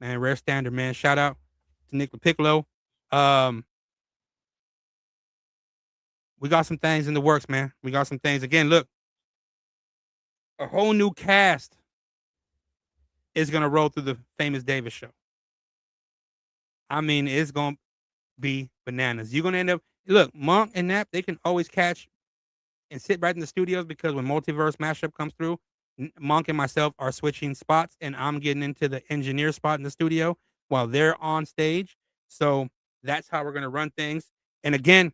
Speaker 2: Man, rare standard, man. Shout out to Nick Piccolo. We got some things in the works, man. We got some things. Again, look, a whole new cast is going to roll through the Famous Davis Show. I mean, it's going to be bananas. You're going to end up, look, Monk and Nap, they can always catch and sit right in the studios, because when Multiverse Mashup comes through, Monk and myself are switching spots, and I'm getting into the engineer spot in the studio while they're on stage. So that's how we're going to run things. And again,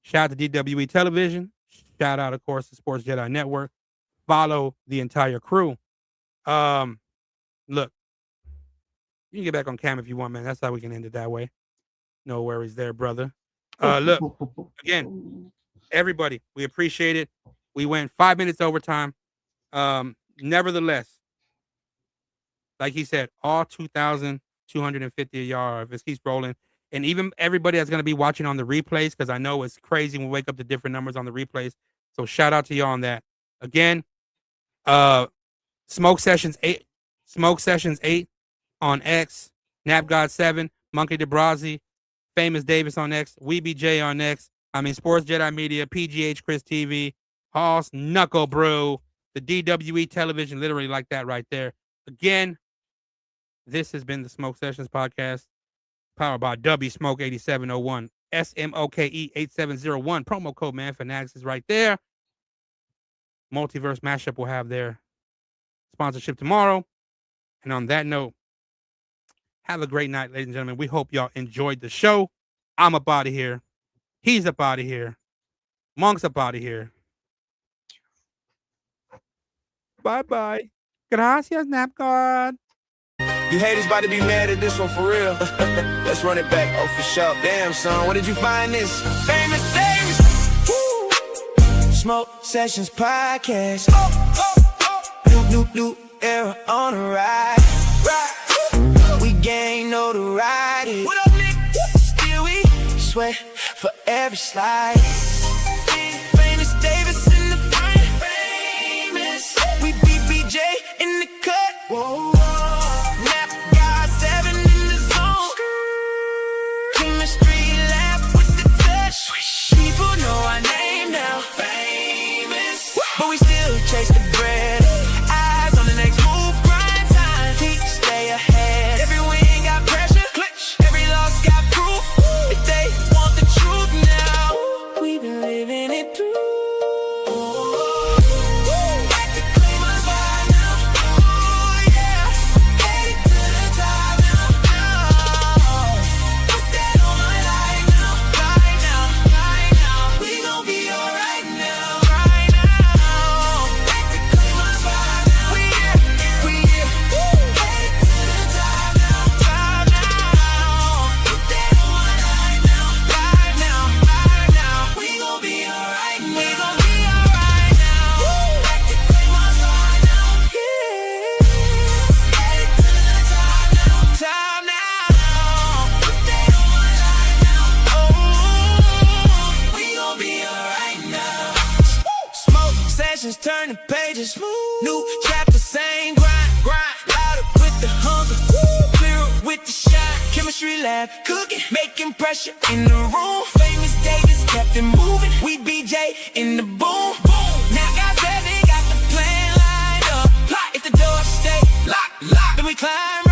Speaker 2: shout out to DWE Television. Shout out, of course, to Sports Jedi Network. Follow the entire crew. Look, you can get back on cam if you want, man. That's how we can end it that way. No worries there, brother. Look, again, everybody, we appreciate it. We went 5 minutes overtime. Nevertheless, like he said, all 2,250 yards. If it keeps rolling. And even everybody that's going to be watching on the replays, because I know it's crazy when we wake up to different numbers on the replays. So shout out to you on that. Again, Smoke Sessions 8 on X, NapGod 7, Monkey DeBrazzi, Famous Davis on X, WeBJ on X. I mean, Sports Jedi Media, PGH Chris TV, Hoss, Knuckle Brew, the DWE Television, literally like that right there. Again, this has been the Smoke Sessions podcast, powered by W Smoke 8701, SMOKE 8701. Promo code Man Fanatics is right there. Multiverse Mashup will have their sponsorship tomorrow. And on that note, have a great night, ladies and gentlemen. We hope y'all enjoyed the show. I'm up out of here. He's up out of here. Monk's up out of here. Bye-bye. Gracias, NapGod.
Speaker 1: You haters about to be mad at this one for real. Let's run it back. Oh, for sure. Damn, son, where did you find this? Famous Davis. Woo. Smoke Sessions Podcast. New era on the ride. We gain notoriety. What up, Nick? Still we sweat for every slide. Famous Davis in the front. Famous. We beat BJ in the cut. Whoa. NapGod 7 in the zone. Chemistry lab with the touch. People know our name now. Famous. But we still chase the bread. Eyes on the next move. Grind time. Keep stay ahead. Every win got pressure. Glitch. Every loss got proof. If they want the truth now, we've been living it through. Back to claim my spot now. Oh yeah. Headed to the top now. Put that on my life now. Right now. Right now. We gon' be alright now. Right now. Back to claim my spot now. We here. Headed to the top now. Top now. Put that on my life now. Right now. Right now. We gon' be alright now. We gon' be alright now. Back to claim my spot now. Yeah. Headed to the top now. Top now. Put that on my life now. Oh, we gon' be alright now. Smoke Sessions, turn the pages smooth. New chapter, same grind. Louder with the hunger. Clearer with the shine. Chemistry lab, cooking, making pressure in the room. Famous Davis kept it moving. We BJ in the boom. Now guys, they got the plan lined up. If the door stay locked, then we climb